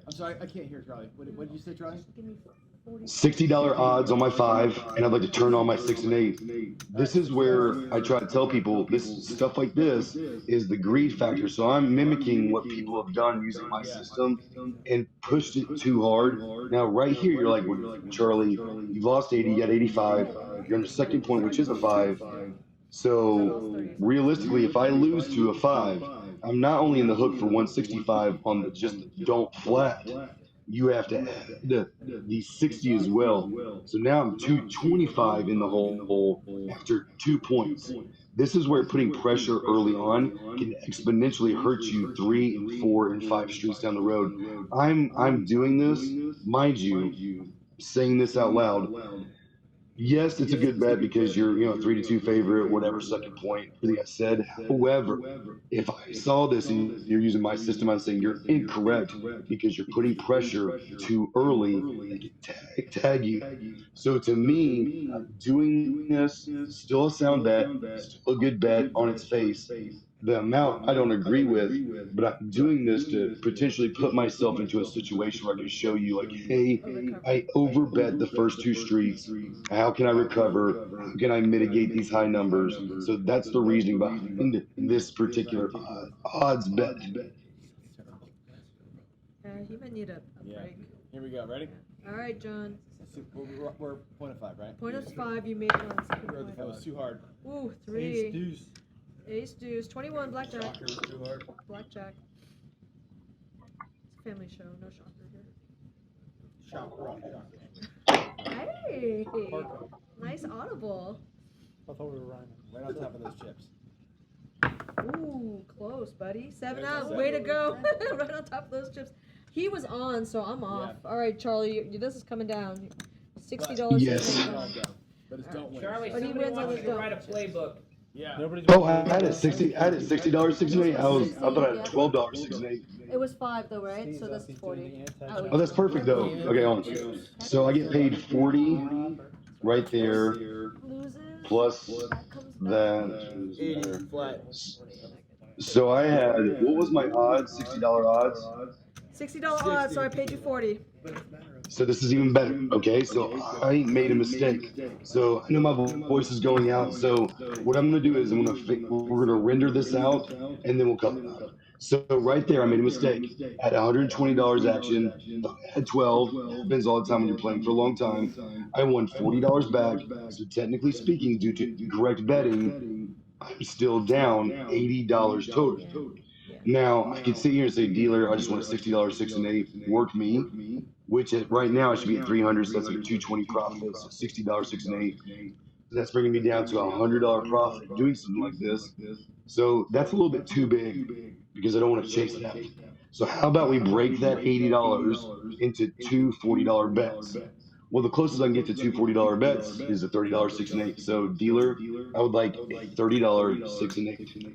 I'm sorry, I can't hear Charlie. What did you say, Charlie? $60 odds on my 5, and I'd like to turn on my 6 and 8. This is where I try to tell people this stuff like this is the greed factor. So I'm mimicking what people have done using my system and pushed it too hard. Now right here, you're like, well, Charlie, you've lost 80, you got 85. You're on the second point, which is a 5. So realistically, if I lose to a 5, I'm not only in the hook for 165 on the just don't flat. You have to add the 60 as well. So now I'm 225 in the hole after 2 points. This is where putting pressure early on can exponentially hurt you 3 and 4 and 5 streets down the road. I'm doing this, mind you, saying this out loud. Yes, it's a good bet because you're, 3-2 favorite, whatever, second point, everything I said. However, if I saw this and you're using my system, I'm saying you're incorrect because you're putting pressure too early. They can tag you. So to me, doing this still a sound bet, still a good bet on its face. The amount I don't agree with, but I'm doing this to potentially put myself into a situation where I can show you, like, hey, I overbet the first 2 streets. How can I recover? How can I mitigate these high numbers? So that's the reasoning behind this particular odds bet. He might need a break. Here we go. Ready? All right, John. We're point of 5, right? Point of 5, you made one. That was too hard. Ooh, 3. Ace deuce. Ace deuce. 21, blackjack. Shocker was too hard. Blackjack. It's a family show, no shocker here. Shocker. Hey! Nice audible. I thought we were rhyming. Right on top of those chips. Ooh, close, buddy. 7 There's out. the Way to 7. go. Right on top of those chips. He was on, so I'm off. Yeah. All right, Charlie, this is coming down. $60. Yes. But it's don't win. Charlie, But he somebody wins on wants the you to write a don't. playbook. Yeah. Oh, I had it $60.68. I thought I had $12.68. It was 5 though, right? So that's 40. Oh, that's perfect though. Okay, on. So I get paid 40 right there, Loses. plus That comes back. that. 80 flat. So I had, what was my odds? $60 odds. $60 odds, so I paid you 40. So this is even better. Okay, so I made a mistake. So I know my voice is going out. So what I'm gonna do is we're gonna render this out, and then we'll cut it out. So right there, I made a mistake. I had $120 action. I had 12. It happens all the time when you're playing for a long time. I won $40 back. So technically speaking, due to correct betting, I'm still down $80 total. Now I can sit here and say, dealer, I just want a $60 6 and 8. Work me. Which right now I should be at 300, so that's like a 220 profit, so $60 6 and 8. So that's bringing me down to a $100 profit doing something like this. So that's a little bit too big because I don't want to chase that. So how about we break that $80 into 2 $40 bets? Well, the closest I can get to 2 $40 bets is a $30 6 and 8. So dealer, I would like a $30 6 and 8.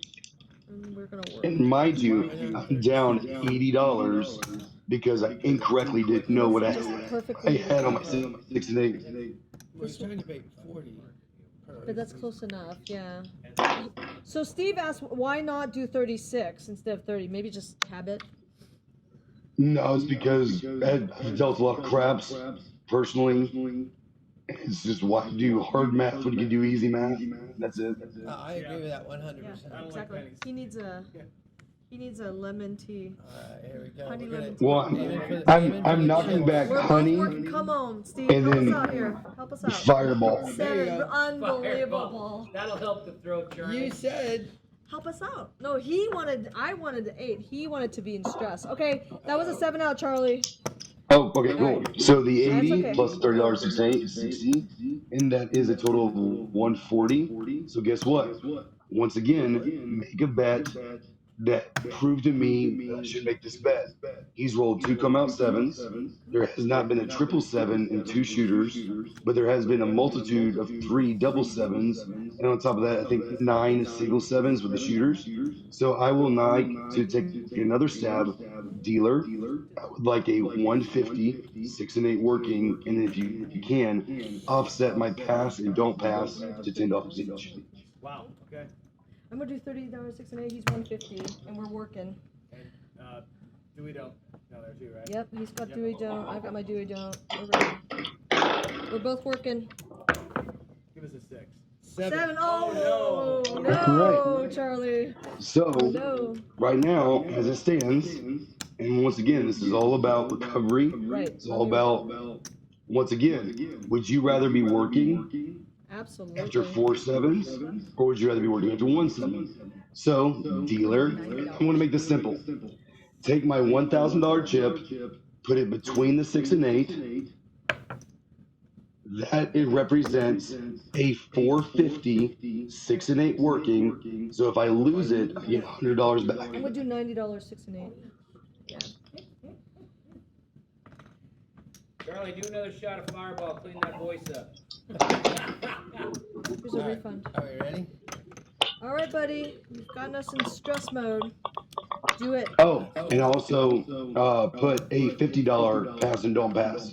And we're gonna work. And mind you, I'm down $80 because I incorrectly didn't know what I had on my 6 and 8. We're trying to make 40. But that's close enough, yeah. So Steve asked, why not do 36 instead of 30? Maybe just habit. No, it's because I've dealt a lot of craps personally. It's just why do hard math when you can do easy math. That's it. I agree with that 100%. Yeah, exactly. He needs a lemon tea. Here we go. Honey We're lemon gonna tea. Well, I'm knocking back We're honey both working. Come on, Steve. and Help then us out here. Help us out. fireball. 7. Unbelievable. Fireball. That'll help the throat, Charlie. You said. Help us out. No, I wanted the 8. He wanted to be in stress. Okay, that was a 7 out, Charlie. Oh, okay, cool. So the 80 okay. plus $30 6 and 8 is 60, and that is a total of 140. So guess what? Once again, make a bet that proved to me that I should make this bet. He's rolled 2 come out 7s. There has not been a triple 7 in 2 shooters, but there has been a multitude of 3 double 7s, and on top of that, I think 9 single 7s with the shooters. So I will like to take another stab, dealer. I would like a 150 6 and 8 working, and if you can, offset my pass and don't pass to $10 each. Wow. Okay. I'm gonna do $30 6 and 8. He's 150, and we're working. And do we don't? No, there too, right? Yep, he's got Dewey don't. I've got my Dewey don't. We're ready. We're both working. Give us a 6. 7. Oh no, Right. Charlie. So No. right now, as it stands, and once again, this is all about recovery. Right. It's all about, once again, would you rather be working Absolutely. after 4 7s, or would you rather be working after 1 7? So, dealer, I want to make this simple. Take my $1,000 chip, put it between the 6 and 8, That it represents a 450, 6 and 8 working. So if I lose it, I get $100 back. I'm gonna do $90, 6 and 8. Yeah. Charlie, do another shot of Fireball. Clean that voice up. Here's a refund. Are we ready? All right, buddy. You've gotten us in stress mode. Do it. Oh, and also put a $50 pass and don't pass.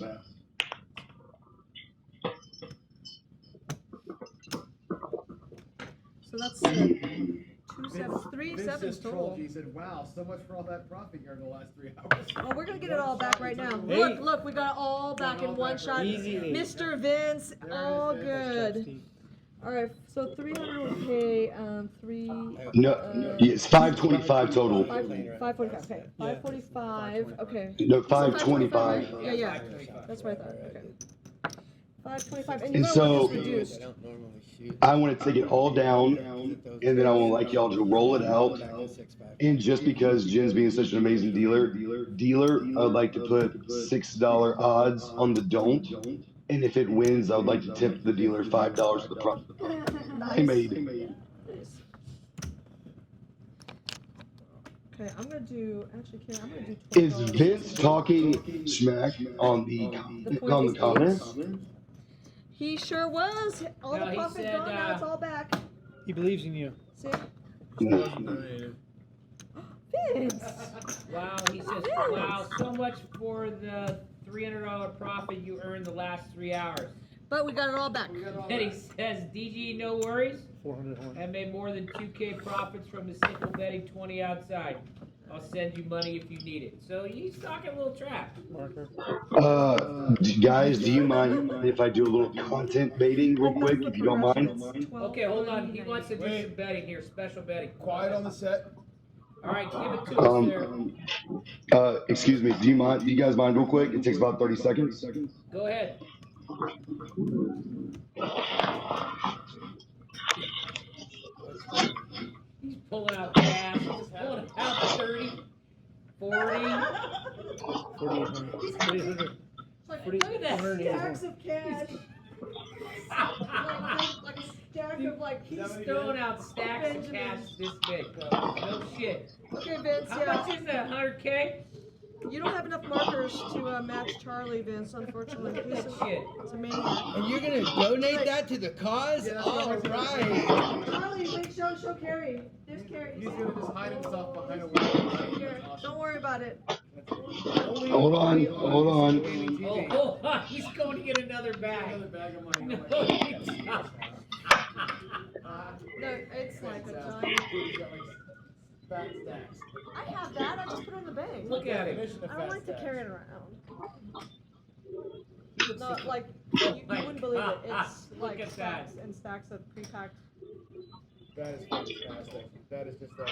So that's 2 7, 3 Vince 7s just total. trolled you. He said, "Wow, so much for all that profit here in the last 3 hours." Oh, we're gonna get it all back right now. Hey. Look, look, we got it all back in one shot. Easy. Mr. Vince, There it all is, good. All right, so 300 will pay 3. No, it's 525 total. 545. Okay, 545. Okay. No, So 525. right? Yeah. That's what I thought. Okay. 525. And you And know so- what is reduced? I don't normally shoot. I want to take it all down, and then I want like y'all to roll it out. And just because Jen's being such an amazing dealer, I'd like to put $6 odds on the don't. And if it wins, I would like to tip the dealer $5 for the profit I made. Nice. Okay, I'm gonna do. Actually, Karen, I'm gonna do. Is $12. Vince talking smack on the comments? He sure was. All No, the he profit said, gone. Now it's all back. He believes in you. See, No. Vince. Wow, he says, wow, so much for the $300 profit you earned the last 3 hours. But we got it all back. And he says, DGE, no worries. 400 horn. I made more than 2K profits from the simple betting 20 outside. I'll send you money if you need it. So he's talking a little trap. Marker. Guys, do you mind if I do a little content baiting real quick, if you don't mind? Okay, hold on. He wants to do some betting here, special betting. Quiet on the set. All right, give it to us there. Excuse me, do you guys mind real quick? It takes about 30 seconds. Go ahead. He's pulling out cash. He's pulling out 30, 40. 4,800. Look at that stacks of cash. like a stack of like. He's throwing out stacks of cash this big. No shit. Okay, Vince. How Yeah. much is that? 100K? You don't have enough markers to match Charlie, Vince. Unfortunately, he's Shit. a maniac. And you're gonna donate that to the cause? All right. Charlie, wait, show Carrie. There's Carrie. He's gonna just hide himself behind a Here, wall. don't worry about it. Hold on. Oh, hold on. He's going to get another bag. Another bag of money. No, he's not. No, it's like a giant. He's got like fat stacks. I have that. I just put it in the bank. Look at him. I don't like to carry it around. Not like you wouldn't believe it. It's Look like at that. stacks and stacks of pre-packed. That is fantastic. That is just like.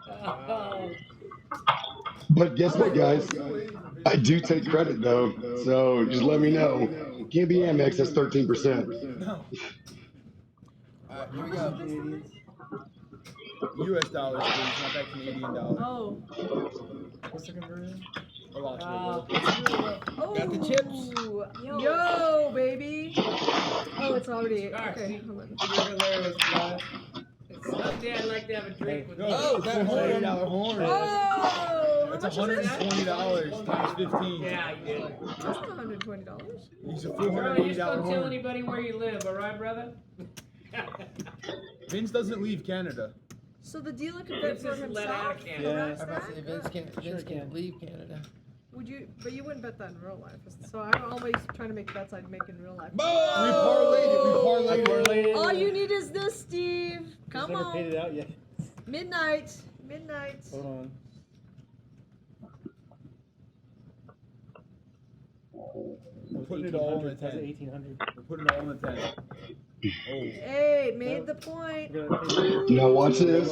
Oh. But guess what, guys? I do take credit though, so just let me know. Can't be Amex, that's 13%. No. Alright, here we go. US dollars, please, not that Canadian dollar. Oh. What's the conversion? A lot. Oh. Got the chips? Yo, baby. Oh, it's already. Sorry. Okay, hold on. You're hilarious, bud. Someday I'd like to have a drink with you. Oh, that horn. $400 horn. Oh, That's how much is this? $120 times 15. Yeah, you did. That's not $120. He's a Charlie, just $480 don't tell horn. anybody where you live, all right, brother? Vince doesn't leave Canada. So the dealer can bet Vince for is let out himself. of Canada. Correct I'm about to say that? Vince can't leave Canada. Would you? But you wouldn't bet that in real life. So I'm always trying to make bets I'd make in real life. We parlayed it. All you need is this, Steve. Come Never paid on. it out yet. Midnight. Hold on. We're putting it all in the tent. 1800. We're putting it all in the tent. Oh. Hey, made the point. Now watch this.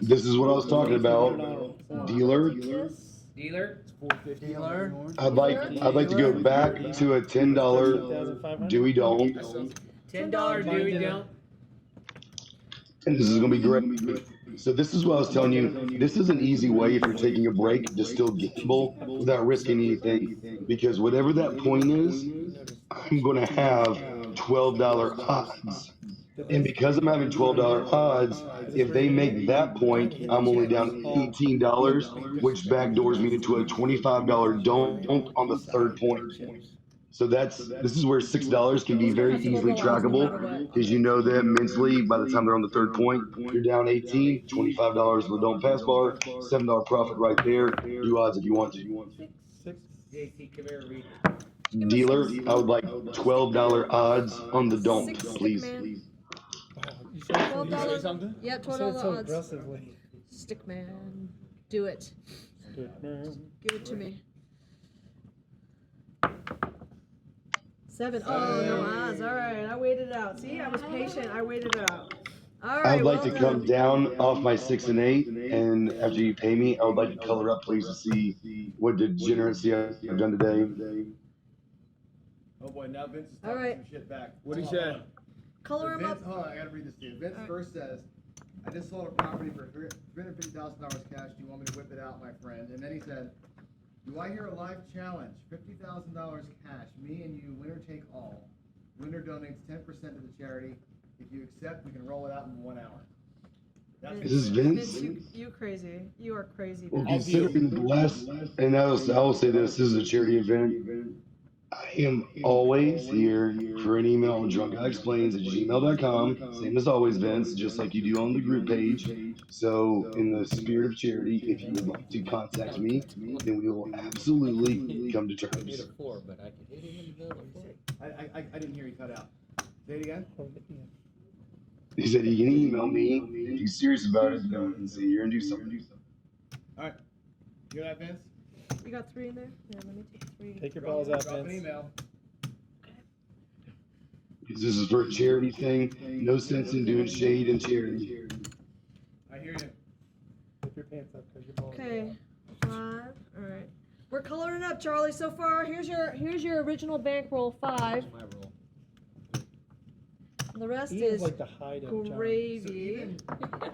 This is what I was talking about. Dealer, Yes. Dealer? Dealer. I'd like to go back to a $10 Dewey Dome, $10 Dewey don't. and this is gonna be great. So this is what I was telling you. This is an easy way if you're taking a break to still gamble without risking anything, because whatever that point is, I'm going to have $12 odds. And because I'm having $12 odds, if they make that point, I'm only down $18, which backdoors me into a $25 don't on the third point. So this is where $6 can be very easily trackable because you know that mentally by the time they're on the third point, you're down 18, $25 with the don't pass bar, $7 profit right there. Do odds if you want to. JC, come here, read. Dealer, I would like $12 odds on the don't, please. You said $12. something? Yeah, You said $12 it so odds. aggressively. Stickman, do it. Give it to me. 7. Oh, no odds. All right, I waited it out. See, I was patient. I waited it out. All right. I would like well to come done. down off my 6 and 8, and after you pay me, I would like to color up, please, to see what degeneracy I've done today. Oh boy, now Vince is All talking right. some shit back. What'd he Hold on, say? hold on. Color So him Vince, up. hold on, I gotta read this to you. Vince All right. first says, I just sold a property for $350,000 cash. Do you want me to whip it out, my friend? And then he said, do I hear a live challenge? $50,000 cash. Me and you, winner take all. Winner donates 10% to the charity. If you accept, we can roll it out in 1 hour. That's Is this Vince? You crazy. You are crazy, Well, Vince. considering the last, and I will say this is a charity event. I am always here for an email on drunkguyexplains@gmail.com. Same as always, Vince, just like you do on the group page. So, in the spirit of charity, if you would like to contact me, then we will absolutely come to I hit terms. a 4, but I can hit him in the middle of 4. I didn't hear you cut out. Say it again. He said he can email me if he's serious about it. And say you're gonna do something. All right. You hear that, Vince? You got 3 in there? Yeah, let me take 3. Take your balls out, Drop an Vince. email. Because this is for a charity thing. No sense in doing shade and charity. I hear you. Put your pants up because your balls are Okay, out. 5. All right. We're coloring up, Charlie. So far, here's your original bankroll 5. My roll. The rest Ian's is like the height of John. gravy.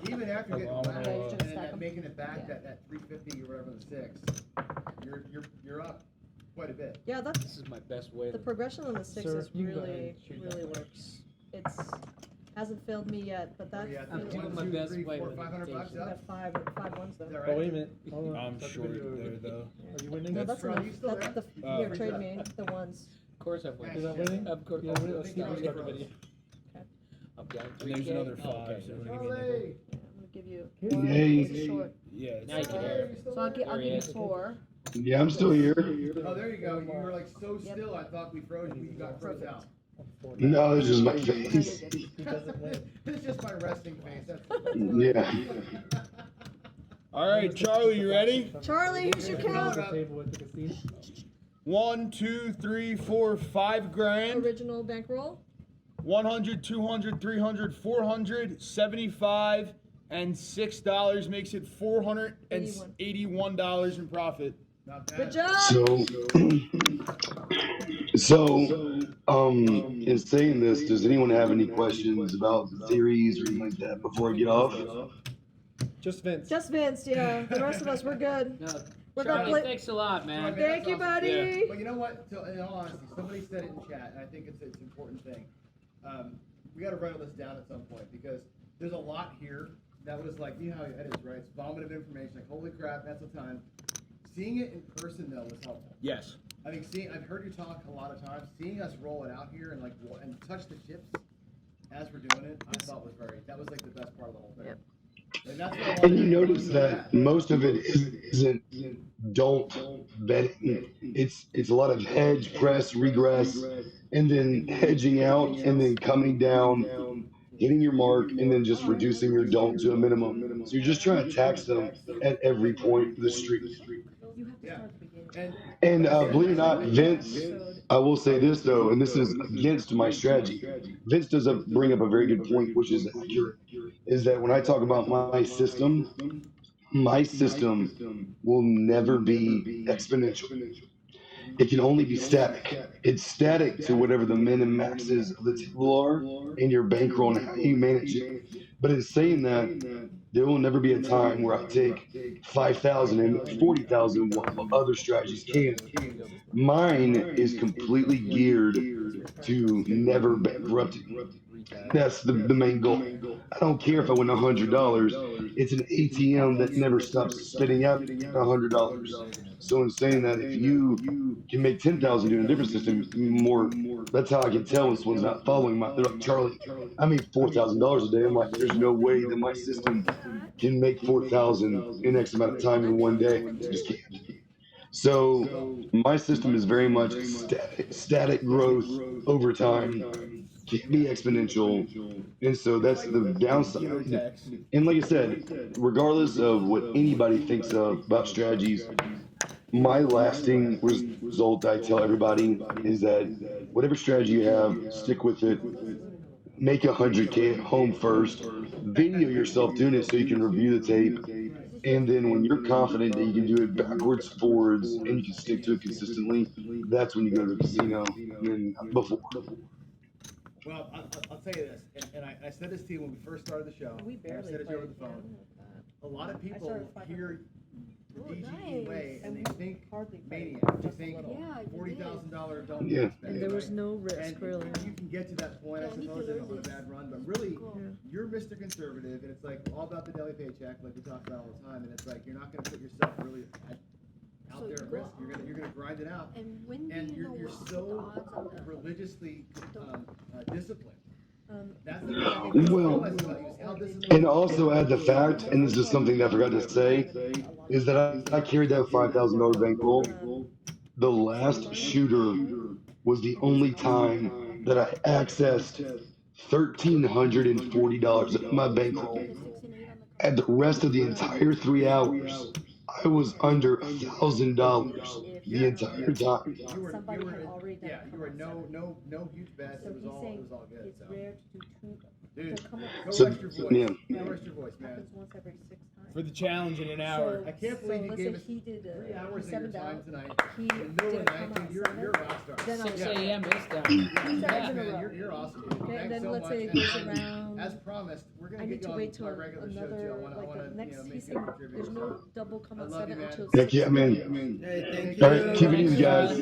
Even after getting Oh, whacked yeah, you and just then stack 'em. making it back Yeah. that 350 or whatever the 6, you're up quite a bit. Yeah, that's This is my best win. the progression on the 6 Sir, is you can go ahead really and shoot that. works. It's hasn't failed me yet, but that Where you at? I'm feels- doing my 1, 2, best 3, way 4, with $500 meditation. you got up. 5 ones Is though. that Oh, right? wait a minute. Hold on. I'm Start the short video there again. though. Are you winning? No, that's Charlie, enough. you still That's there? the here. Trade me the ones. Of course I'm winning. Is that winning? Of course. Yeah, I'm let's Think start about the it. video. I'm down And 3K. there's another Oh, 5, okay. so we're gonna give me Charlie! another. Yeah, I'm gonna give you Yay. one. Yay. It's short. Yeah, it's Now you can hear it. So I'll give you 4. Yeah, I'm still here. Oh, there you go. You were like so Yep. still, I thought we froze you. You got froze Perfect. out. No, it's just my No, you're face. good. He doesn't win. It's just my resting face. That's Yeah. All right, Charlie, you ready? Charlie, here's your count. Table at the casino. 1, 2, 3, 4, 5 grand. Original bankroll. 100, 200, 300, 400, 75, and $6 makes it $481 in profit. not bad. Good job. In saying this, does anyone have any questions about theories or anything like that before I get off? Just Vince. Just Vince, yeah. The rest of us, we're good. No, We're gonna Charlie, play. thanks a lot, man. Thank you, buddy. But you know what? So, in all honesty, somebody said it in chat, and I think it's an important thing. We got to write all this down at some point because there's a lot here that was like, you know how it is, right? It's vomitive information. Like, holy crap, that's a ton. Seeing it in person though was helpful. Yes. I think I've heard you talk a lot of times. Seeing us roll it out here and and touch the chips as we're doing it, I thought that was like the best part of the whole thing. Yep. And that's what I And wanted you to notice do. that most of it isn't don't betting. It's a lot of hedge, press, regress, and then hedging out, and then coming down, hitting your mark, and then just reducing your don't to a minimum. So you're just trying to tax them at every point of the street. You have to Yeah. start at the beginning. And believe it or not, Vince, I will say this though, and this is against my strategy. Vince does bring up a very good point, which is accurate, is that when I talk about my system will never be exponential. It can only be static. It's static to whatever the min and maxes of the table are in your bankroll and how you manage it. But in saying that, there will never be a time where I take 5,000 and 40,000 while other strategies can. Mine is completely geared to never bankrupting. That's the main goal. I don't care if I win $100. It's an ATM that never stops spitting out $100. So in saying that, if you can make 10,000 doing a different system, more, that's how I can tell when someone's not following my. They're like, Charlie, I made $4,000 a day. I'm like, there's no way that my system can make 4,000 in X amount of time in one day. It just can't. So my system is very much static growth over time, can't be exponential, and so that's the downside. And like I said, regardless of what anybody thinks of about strategies, my lasting result I tell everybody is that whatever strategy you have, stick with it. Make 100K at home first. Video yourself doing it so you can review the tape. And then when you're confident that you can do it backwards, forwards, and you can stick to it consistently, that's when you go to the casino. And before. Well, I'll tell you this, and I said this to you when we first started the show. We and I barely said it to you over played the phone. piano with that. A lot of people started 500. hear the DGE way and they think hardly played, maniac. They just a think little. Yeah, you $40,000 adult Yeah. tax And there was right? no risk, And really. you can get to that point, I Yeah, I need to suppose, learn on a this. bad run, but really, Cool. you're Mr. Conservative, and it's like all about the daily paycheck, like we talk about all the time, and it's like you're not going to put yourself really out So there you at go risk. You're going to grind it out, And when do and you know you're what the so odds on the religiously disciplined. That's the Um, thing I Well, realize about you is how disciplined. and also add the fact, and this is something that I forgot to say, is that I carried that $5,000 bankroll. The last shooter was the only time that I accessed $1,340 of my bankroll. And the rest of the entire 3 hours, I was under $1,000 the entire time. You were, Somebody you were, had already done yeah, a you were come-up no huge bets. So It was he's all, saying it was all good. it's So, rare to do two. dude, to come up go So, rest your voice. yeah. Go rest your voice, man. happens once every 6 times. For the challenge in an hour. I can't believe you let's gave say us he did 3 hours of your 7 time down. tonight. He In the middle did of a the night, come-up dude. You're a rock star. Then 6 I'll- a.m. his time. Two Yeah, times in a man, row. you're awesome, dude. Okay, Thanks and then so let's much. say it And- goes and around. As promised, we're gonna I get need you to on wait till my regular show too. another, I wanna, like the next, make he's you saying contribute. there's So, no double come I at love you, 7 man. until Heck 6. yeah, man. Hey, thank All you. right, keep it easy, guys.